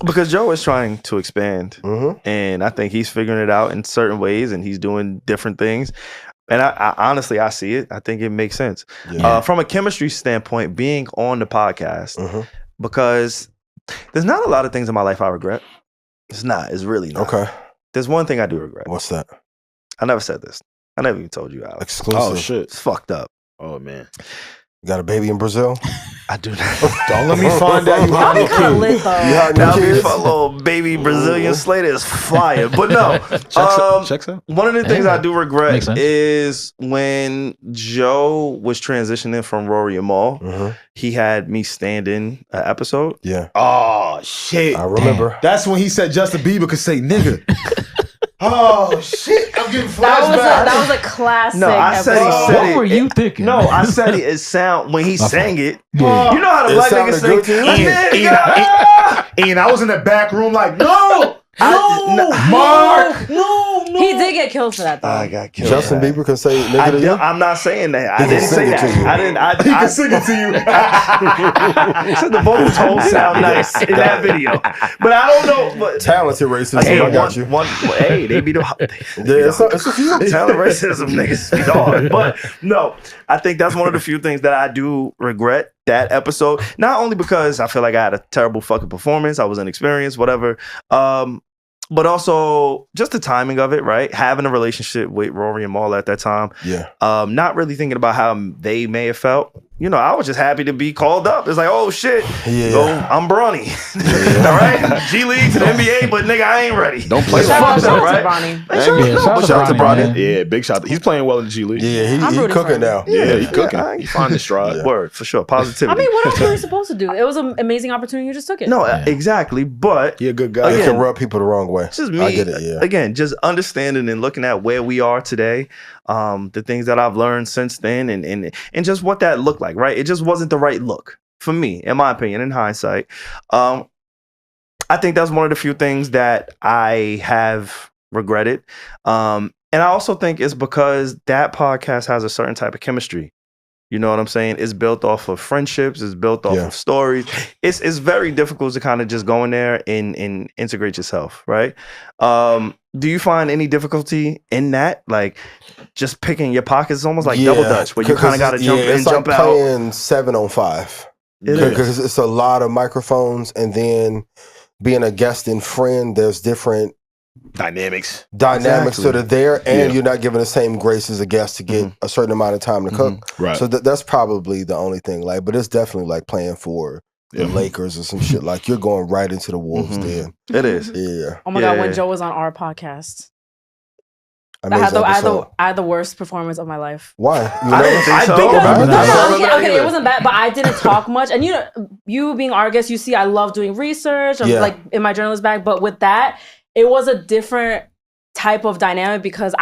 because Joe is trying to expand, and I think he's figuring it out in certain ways, and he's doing different things. And I honestly, I see it. I think it makes sense. Yeah. From a chemistry standpoint, being on the podcast, because there's not a lot of things in my life I regret. It's not. It's really not. Okay. There's one thing I do regret. What's that? I never said this. I never even told you, Alex. Exclusive. Oh, shit. It's fucked up. Oh, man. You got a baby in Brazil? I do not. Don't let me find out you That'd have be a kind of kid. lit though. That'll be a little baby Brazilian Slater is fire. But no. Checks out. One of the things I do regret Makes sense. is when Joe was transitioning from Rory and Maul, he had me stand in an episode. Yeah. Oh, shit. I remember. That's when he said Justin Bieber could say nigga. Oh, shit. I'm getting flashbacks. That was a classic. No, I said he episode. said What it. were you thinking? No, I said it sound when he sang it. Yeah. You know how the It black sounded niggas sing. good to you? Nigga! Ian, I was in the back room like, no, Mark! He did get killed for that though. I got killed. Justin for that. Bieber can say nigga to you? I'm not saying that. I He didn't can say sing it to that. you. I didn't. he can sing it to you. I said the vocals don't sound nice in that video, but I don't know. But Talented racism. hey, I got you. hey, they be the Yeah, it's a few. talent racism niggas be hard. But no, I think that's one of the few things that I do regret that episode. Not only because I feel like I had a terrible fucking performance, I was inexperienced, whatever. But also just the timing of it, right? Having a relationship with Rory and Maul at that time. Yeah. Not really thinking about how they may have felt. You know, I was just happy to be called up. It's like, oh shit, Yeah. I'm Bronny. All right, G League to the NBA, but nigga, I ain't ready. Don't play Shout out like to that, Bronny. Yeah, Shout out to Bronny, Bronny. Yeah, big shout. He's playing well in the G League. Yeah, I'm he rooting for cooking him. now. Yeah, he's cooking. I- He find his stride. Word, for sure. Positivity. I mean, what else were you supposed to do? It was an amazing opportunity. You just took it. No, exactly. But He a good guy. It Again, can rub people the wrong way. it's just me. I get it, yeah. Again, just understanding and looking at where we are today, the things that I've learned since then, and just what that looked like. Right, it just wasn't the right look for me, in my opinion. In hindsight, I think that's one of the few things that I have regretted. And I also think it's because that podcast has a certain type of chemistry. You know what I'm saying? It's built off of friendships. It's built off of stories. It's very difficult to kind of just go in there and integrate yourself, right? Do you find any difficulty in that? Like just picking your pockets? It's almost like double dutch, where you kind of got to jump in, it's jump like out. playing 7-on-5. It is. Because it's a lot of microphones, and then being a guest and friend, there's different Dynamics. dynamics Exactly. that are there, and Yeah. you're not given the same grace as a guest to get a certain amount of time to cook. Right. So that's probably the only thing. Like, but it's definitely like playing for the Lakers or some shit. Like you're going right into the Wolves den. It is. Yeah. Oh my Yeah. god, when Joe was on our podcast, I Amazing had episode. the worst performance of my life. Why? You I know? didn't think so. don't Because, remember that. no, okay, it wasn't bad, but I didn't talk much. And you being our guest, you see, I love doing research. I'm Yeah. like in my journalist bag, but with that, it was a different type of dynamic because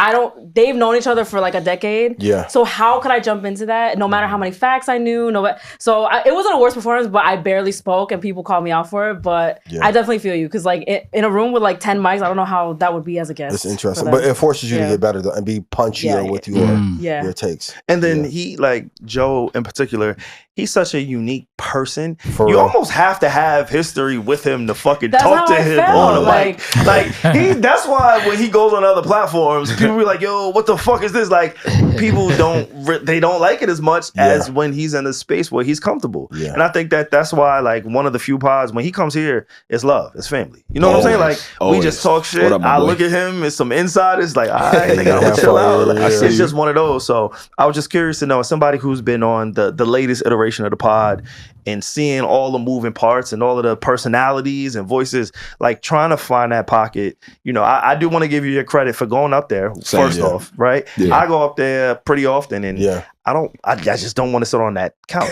they've known each other for like a decade. Yeah. So how could I jump into that? No matter how many facts I knew, it wasn't a worst performance, but I barely spoke and people called me out for it. But I definitely feel you because like in a room with like 10 mics, I don't know how that would be as a guest. It's interesting, but it forces you to get better though and be punchier with your takes. And then he, like Joe in particular, he's such a unique person. For you real. almost have to have history with him to fucking That's talk how to I him felt, on the mic. Like that's why when he goes on other platforms, people be like, "Yo, what the fuck is this?" Like people don't like it as much as when he's in a space where he's comfortable. Yeah. And I think that's why like one of the few pods when he comes here, it's love, it's family. You know what I'm saying? Like we just talk shit. I look at him, it's some insiders. Like, all right, nigga, I'm gonna chill out. It's just one of those. So I was just curious to know, as somebody who's been on the latest iteration of the pod and seeing all the moving parts and all of the personalities and voices, like trying to find that pocket. You know, I do want to give you your credit for going up there first off, right? Yeah. I go up there pretty often and I just don't want to sit on that couch.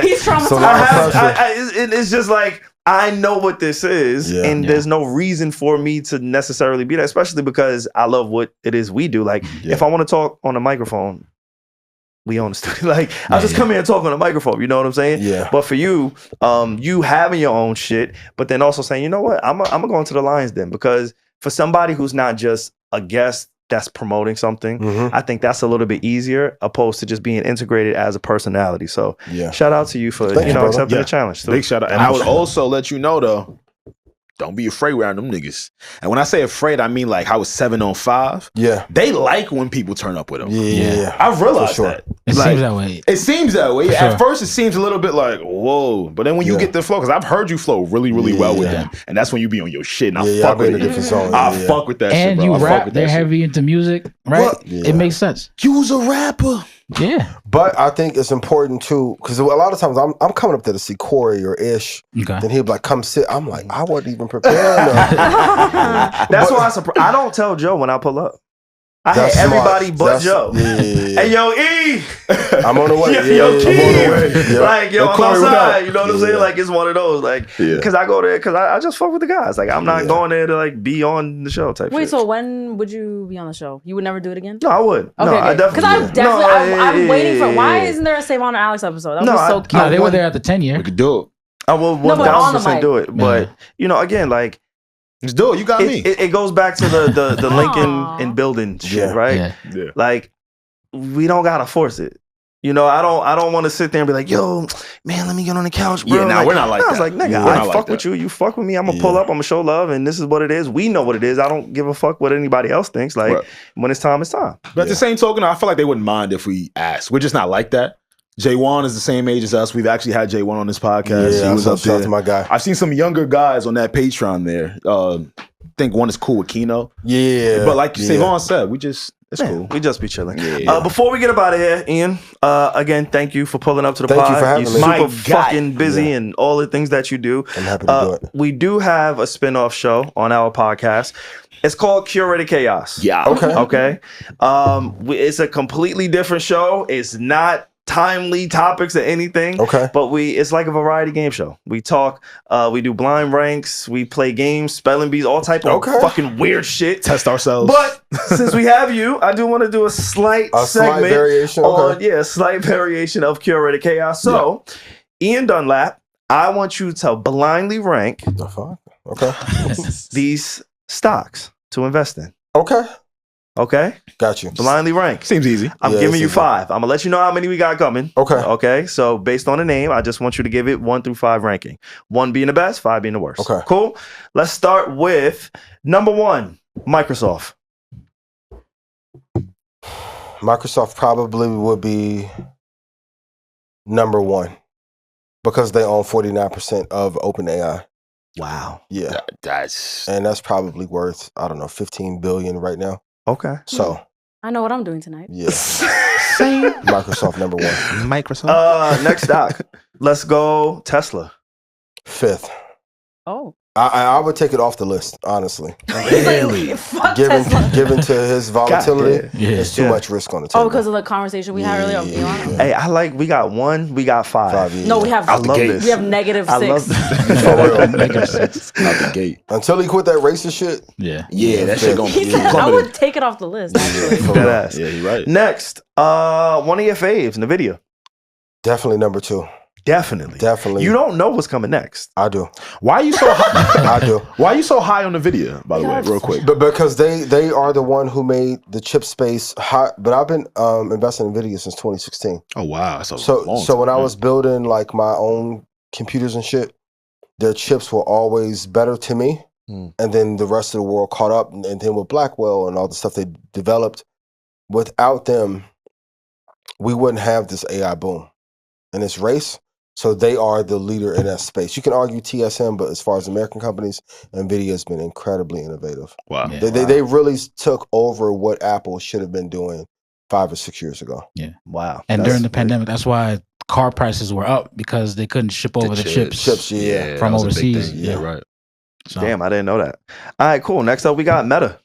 He's traumatized. It's just like, I know what this is, and there's no reason for me to necessarily be there, especially because I love what it is we do. Like, if I want to talk on a microphone, we own the studio. Like, I'll just come here and talk on a microphone. You know what I'm saying? Yeah. But for you, you having your own shit, but then also saying, you know what, I'm gonna go into the Lions Den, because for somebody who's not just a guest that's promoting something, I think that's a little bit easier opposed to just being integrated as a personality. So shout out to you for accepting the challenge. So. Big shout out. And I would also let you know though, don't be afraid around them niggas. And when I say afraid, I mean like how it's 7 on 5. Yeah. They like when people turn up with them. Yeah. I've realized that. It seems that way. It seems that way. At first it seems a little bit like, whoa. But then when you get the flow, because I've heard you flow really, really well with them. And that's when you be on your shit. And I fuck with it. I fuck with that shit, and bro. you rap, they're heavy into music, right? It makes sense. You's a rapper. Yeah. But I think it's important too, because a lot of times I'm coming up there to see Corey or Ish. Okay. Then he'll be like, come sit. I'm like, I wasn't even prepared. That's why I don't tell Joe when I pull up. I had everybody but Joe. Hey, yo, E! I'm on the way. Yo, Key! Like, yo, I'm outside. You know what I'm saying? Like, it's one of those. Like, because I go there, because I just fuck with the guys. Like, I'm not going there to, like, be on the show type shit. So when would you be on the show? You would never do it again? No, I would. Okay, no, I definitely would. Because I'm waiting for, why isn't there a SaVon and Alex episode? That was so cute. No, they were there at the 10 year. We could do it. I will 1,000% do it. But, you know, again, like, just do it. You got me. It goes back to the Lincoln and building shit, right? Yeah. Like, we don't gotta force it. You know, I don't want to sit there and be like, yo, man, let me get on the couch, bro. Yeah, we're not like that. I was like, nigga, I fuck with you. You fuck with me. I'm gonna pull up. I'm gonna show love, and this is what it is. We know what it is. I don't give a fuck what anybody else thinks. Like, when it's time, it's time. But at the same token, I feel like they wouldn't mind if we asked. We're just not like that. J1 is the same age as us. We've actually had J1 on this podcast. Yeah, he was up there. To my guy. I've seen some younger guys on that Patreon there. I think one is cool with Kino. Yeah. But like SaVon said, it's cool. We just be chilling. Before we get up out of here, Ian, again, thank you for pulling up to the pod. Thank you for having me. You're super fucking busy and all the things that you do. I'm happy to do it. We do have a spinoff show on our podcast. It's called Curated Chaos. Yeah. Okay. It's a completely different show. It's not timely topics or anything. Okay. But it's like a variety game show. We talk, we do blind ranks, we play games, spelling bees, all type of fucking weird shit. Test ourselves. But since we have you, I do want to do a slight segment variation. a slight variation of Curated Chaos. So, Ian Dunlap, I want you to blindly rank these stocks to invest in. Okay? Got you. Blindly rank. Seems easy. I'm giving you 5. I'm going to let you know how many we got coming. Okay? So based on the name, I just want you to give it 1 through 5 ranking. 1 being the best, 5 being the worst. Okay. Cool? Let's start with number 1, Microsoft. Microsoft probably would be number 1 because they own 49% of OpenAI. Wow. Yeah. That's probably worth, I don't know, $15 billion right now. Okay. So I know what I'm doing tonight. Yeah. Microsoft number 1. Microsoft. Next stock. Let's go Tesla. 5th. Oh. I would take it off the list, honestly. Really? Fuck Tesla. Given to his volatility, it's too much risk on the table. Oh, because of the conversation we had earlier on Elon? Hey, I like, we got 1, we got 5. No, we have, I love this. We have -6. I love this. Out the gate. Until he quit that racist shit. Yeah. Yeah, that shit gonna be I would take it off the list, actually. Dead ass. Yeah, you're right. Next, one of your faves, NVIDIA. Definitely number 2. Definitely. You don't know what's coming next. I do. Why are you so high? I do. Why are you so high on the video, by the way, real quick? But because they are the one who made the chip space hot. But I've been investing in NVIDIA since 2016. Oh wow. So when I was building like my own computers and shit, their chips were always better to me. And then the rest of the world caught up. And then with Blackwell and all the stuff they developed, without them, we wouldn't have this AI boom and this race. So they are the leader in that space. You can argue TSM, but as far as American companies, NVIDIA has been incredibly innovative. Wow. Yeah. They really took over what Apple should have been doing 5 or 6 years ago. Yeah. Wow. And during the pandemic, that's why car prices were up, because they couldn't ship over the chips from overseas. Yeah, right. So, Damn, I didn't know that. All right, cool. Next up, we got Meta.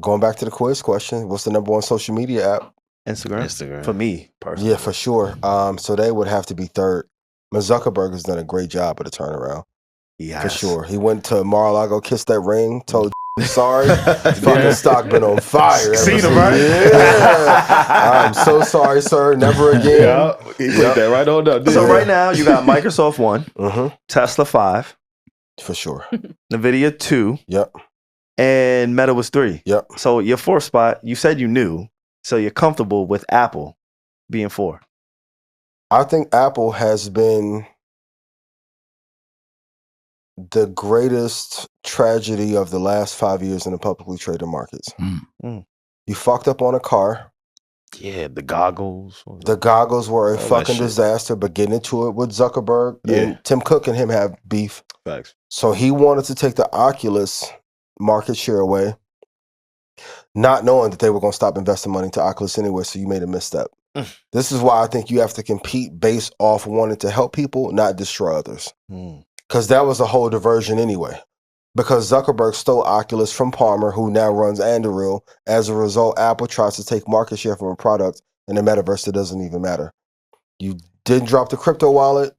Going back to the quiz question, what's the number 1 social media app? Instagram. For me, personally. Yeah, for sure. So they would have to be third. Zuckerberg has done a great job of the turnaround. Yes. For sure. He went to Mar-a-Lago, kissed that ring, told sorry. Fucking stock been on fire. Seen him, right? Yeah. I'm so sorry, sir. Never again. Yeah, he put that right on up. So right now, you got Microsoft 1, Tesla 5. For sure. NVIDIA 2. Yep. And Meta was 3. Yep. So your 4th spot, you said you knew. So you're comfortable with Apple being 4. I think Apple has been the greatest tragedy of the last 5 years in the publicly traded markets. You fucked up on a car. Yeah, the goggles. The goggles were a fucking disaster, but getting into it with Zuckerberg and Tim Cook and him have beef. Facts. So he wanted to take the Oculus market share away, not knowing that they were going to stop investing money into Oculus anyway, so you made a misstep. This is why I think you have to compete based off wanting to help people, not destroy others. Because that was a whole diversion anyway. Because Zuckerberg stole Oculus from Palmer, who now runs Anduril. As a result, Apple tries to take market share from a product in the metaverse that doesn't even matter. You didn't drop the crypto wallet.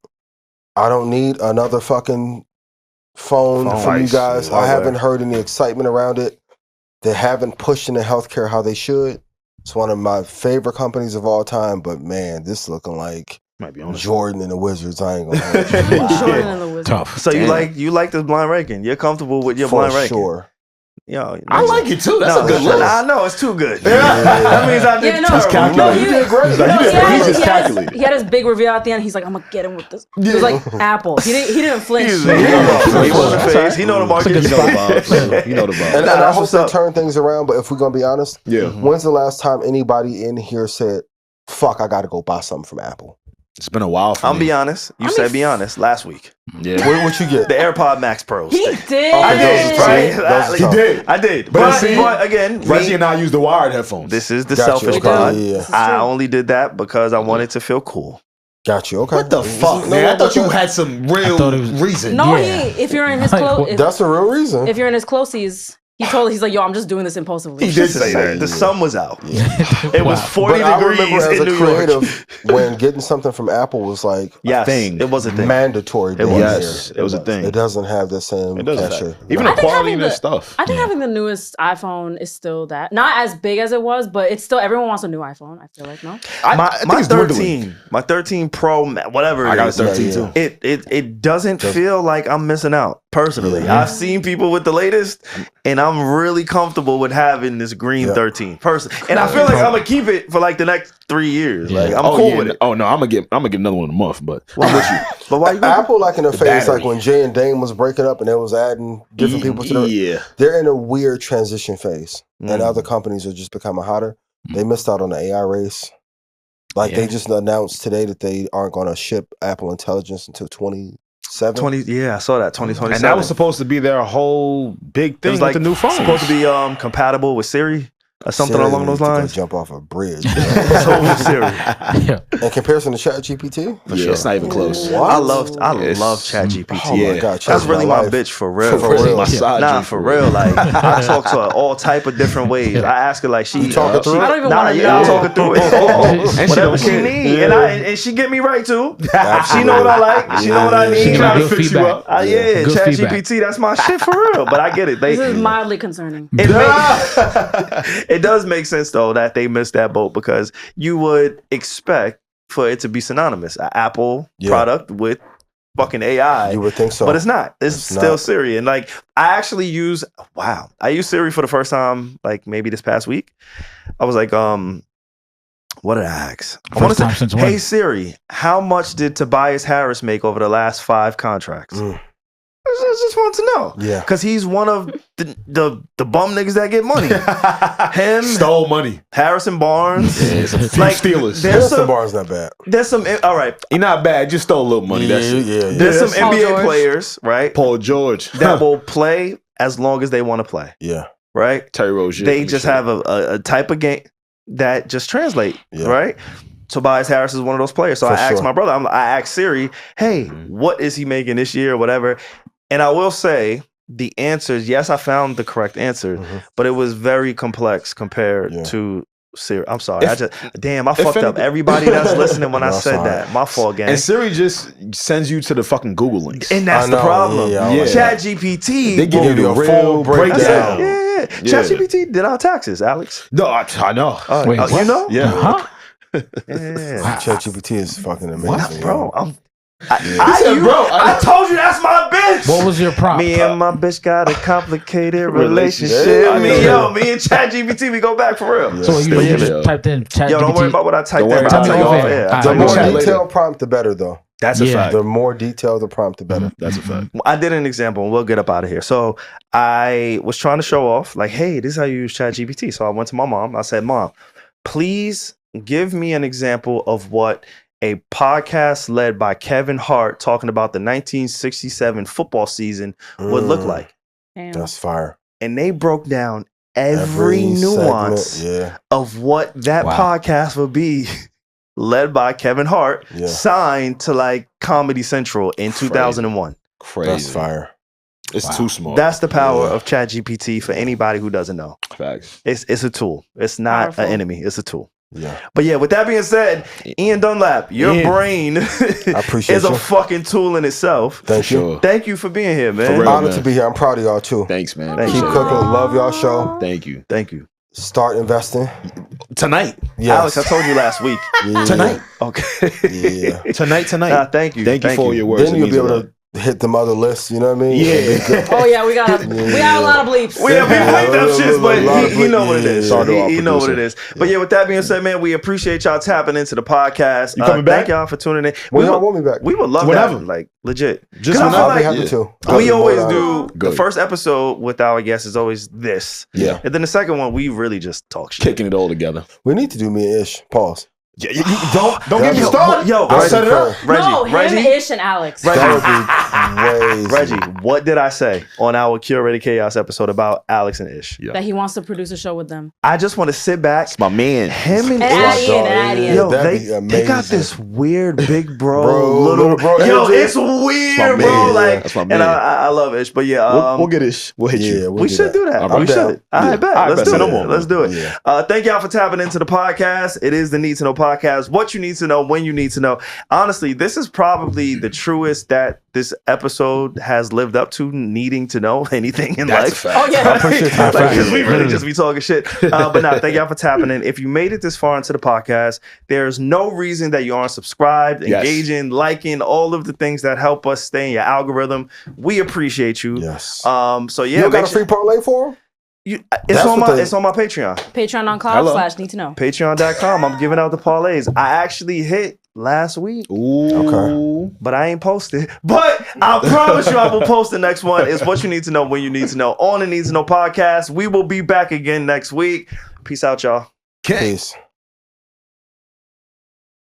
I don't need another fucking phone from you guys. I haven't heard any excitement around it. They haven't pushed into healthcare how they should. It's one of my favorite companies of all time, but man, this looking like might be on Jordan and the Wizards. I ain't gonna hold you. Jordan and the Wizards. tough. So you like this blind ranking. You're comfortable with your blind ranking. Sure. Yo, I like it too. That's a good list. I know it's too good. That means I did terrible. No, you did great. He's just calculating. He had his big reveal at the end. He's like, I'm gonna get him with this. He was like Apple. He didn't flinch. He wasn't phased. He know the market. You know the vibes. You know the vibes. And I hope they turn things around, but if we're gonna be honest, when's the last time anybody in here said, fuck, I gotta go buy something from Apple? It's been a while for me. I'm be honest. You said be honest last week. Yeah. What you get? The AirPod Max Pros. He did. I did. Right? He did. I did. But again, Reggie and I use the wired headphones. This is the selfish pod. Yeah. I only did that because I wanted to feel cool. Got you. Okay. What the fuck, man? I thought you had some real reason. No, if you're in his close, that's a real reason. If you're in his closies, he's like, yo, I'm just doing this impulsively. He did say that. The sun was out. It was 40 degrees I remember as in a New creative York. when getting something from Apple was like a thing. It was a thing. Mandatory. It was. Yes, it was a thing. It doesn't have the same cachet. Even the quality of this stuff. I think having the newest iPhone is still that. Not as big as it was, but it's still, everyone wants a new iPhone. I feel like, no? My 13 Pro, whatever it is. I got a 13 too. It doesn't feel like I'm missing out, personally. I've seen people with the latest, and I'm really comfortable with having this green 13 person. And I feel like I'm gonna keep it for like the next 3 years. Like I'm cool with it. Oh no, I'm gonna get another one in a month, but I'm with you. But why you Apple like in the phase like when Jay and Dame was breaking up and they was adding different people to they're in a weird transition phase. And other companies are just becoming hotter. They missed out on the AI race. Like they just announced today that they aren't gonna ship Apple Intelligence until 2027. I saw that 2027. And that was supposed to be their whole big thing with the new phone. Supposed to be compatible with Siri. something Siri along those needs to go lines. jump off a bridge. So Siri. Yeah. In comparison to ChatGPT, Yeah, it's not even close. I love It's- ChatGPT. Oh my Yeah. God, That's changed really my life. bitch for real. For real. Massage For real. Like I talk to her all type of different ways. I ask her like she talk her through it? I don't even Nah, want to yeah, I know. talk her through it. And Whatever she she don't need, care. and she get me right too. She Absolutely. know what I like. She know what I She need. give Trying me to good fix you feedback. up. Yeah, Good Chat feedback. GPT, that's my shit for real. But I get it. This is mildly concerning. It does make sense though that they missed that boat because you would expect for it to be synonymous, an Apple product with fucking AI. You would think so. But it's not. It's still not. Siri. And like I actually use Siri for the first time like maybe this past week. I was like, what did I ask? I want to say, since hey when? Siri, how much did Tobias Harris make over the last 5 contracts? I just want to know. Yeah. Because he's one of the bum niggas that get money. Him, Stole money. Harrison Barnes. Yeah, some few Like, stealers. there's Harrison some, Barnes not bad. there's some, all right. He not bad. Just stole a little money. That's it. Yeah. There's some Paul NBA George. players, right, Paul George. that will play as long as they want to play, Yeah. right? Terry Rozier. They just have a type of game that just translate, Yeah. right? Tobias Harris is one of those players. So For I asked sure. my brother, I asked Siri, hey, what is he making this year or whatever? And I will say the answers, yes, I found the correct answer, but it was very complex compared to Siri. I'm sorry. I fucked up everybody that's listening when I said sorry. that. My fault, gang. And Siri just sends you to the fucking Google links. And that's I the know, problem. yeah, Yeah. ChatGPT. They give you a the full real breakdown. breakdown. Yeah. ChatGPT did our taxes, Alex. No, I know. Wait, You what? know? Yeah. Huh? Yeah. ChatGPT is fucking amazing. What, bro? yo. I told you that's my bitch. What was your prompt? Me and my bitch got a complicated Relationship. relationship. Yeah. Me and ChatGPT, we go back for real. So you Yeah. just typed in chat Yo, don't worry GPT? about what I typed Don't worry in. about I'll it. tell you Tell me off off air. air. I'll The tell you more off air. detailed prompt, the better, though. That's a Yeah. fact. The more detailed the prompt, the better. That's a fact. I did an example and we'll get up out of here. So I was trying to show off, like, hey, this is how you use ChatGPT. So I went to my mom. I said, Mom, please give me an example of what a podcast led by Kevin Hart talking about the 1967 football season would look like. Damn. That's fire. And they broke down every nuance segment, of what that podcast would be led by Kevin Hart, Yeah. signed to like Comedy Central in 2001. Crazy. That's fire. It's too small. That's the power of ChatGPT for anybody who doesn't know. facts. It's a tool. It's not Powerful. an enemy. It's a tool. Yeah. But yeah, with that being said, Ian Dunlap, your Ian. brain appreciate is a you. fucking tool in itself. Thank you. Sure. Thank you for being here, man. real. Honored man. to be here. I'm proud of y'all, too. Thanks, man. Thank Keep you. cooking. Love y'all show. Thank you. Thank you. Start investing. Tonight. Yes. Alex, I told you last week. Yeah. Tonight. Okay. Yeah. Tonight. Nah, thank you. Thank you for all your words. Then It you'll means be a able lot. to hit them other lists, you know what I mean? Yeah. Oh yeah, we got a lot of bleeps. We bleeped them shits, but lot of he know what it is. Shout out to our He know what it producer. is. But yeah, with that being said, man, we appreciate y'all tapping into the podcast. You coming back? Thank y'all for tuning in. When y'all want me back? We would love Whenever. that, like legit. Just 'Cause I feel I'll be like happy to. we always I'll be do the Good. first episode with our guests is always this. Yeah. And then the second one, we really just talk shit. Kicking it all together. We need to do me and Ish. Pause. Yeah, you don't get me Yo, started. Yo, I'll set it up. Reggie, No, him, Reggie, Ish, and Alex. That would be crazy. Reggie, what did I say on our Curated Chaos episode about Alex and Ish? Yeah. That he wants to produce a show with them. I just want to sit back. It's my man. Him and And Ish. add Ian, and add Ian. Yo, That'd be they got amazing. this weird big bro, Bro, little bro Yo, energy. it's weird, That's my bro. man. Like, That's my and man. I love Ish, but yeah, We'll get it. We'll hit Yeah, you. we'll we should do that. I'm We down. should. I bet. All right, Let's bet. do Say it. no more. Let's do it. Yeah. Thank y'all for tapping into the podcast. It is the Need to Know podcast. What you need to know when you need to know. Honestly, this is probably the truest that this episode has lived up to, needing to know anything in That's a life. fact. Oh yeah. Because we really just be talking shit. But now, thank y'all for tapping in. If you made it this far into the podcast, there's no reason that you aren't subscribed, Yes. engaging, liking, all of the things that help us stay in your algorithm. We appreciate you. Yes. So yeah, You got make a free parlay for him? it's That's on what my they- it's on my Patreon. Patreon.com/need to know. Patreon.com. I'm giving out the parlays. I actually hit last week, Ooh. but I ain't posted. But I promise you I will post the next one. It's what you need to know when you need to know on the Need to Know podcast. We will be back again next week. Peace out, y'all. Okay. Peace.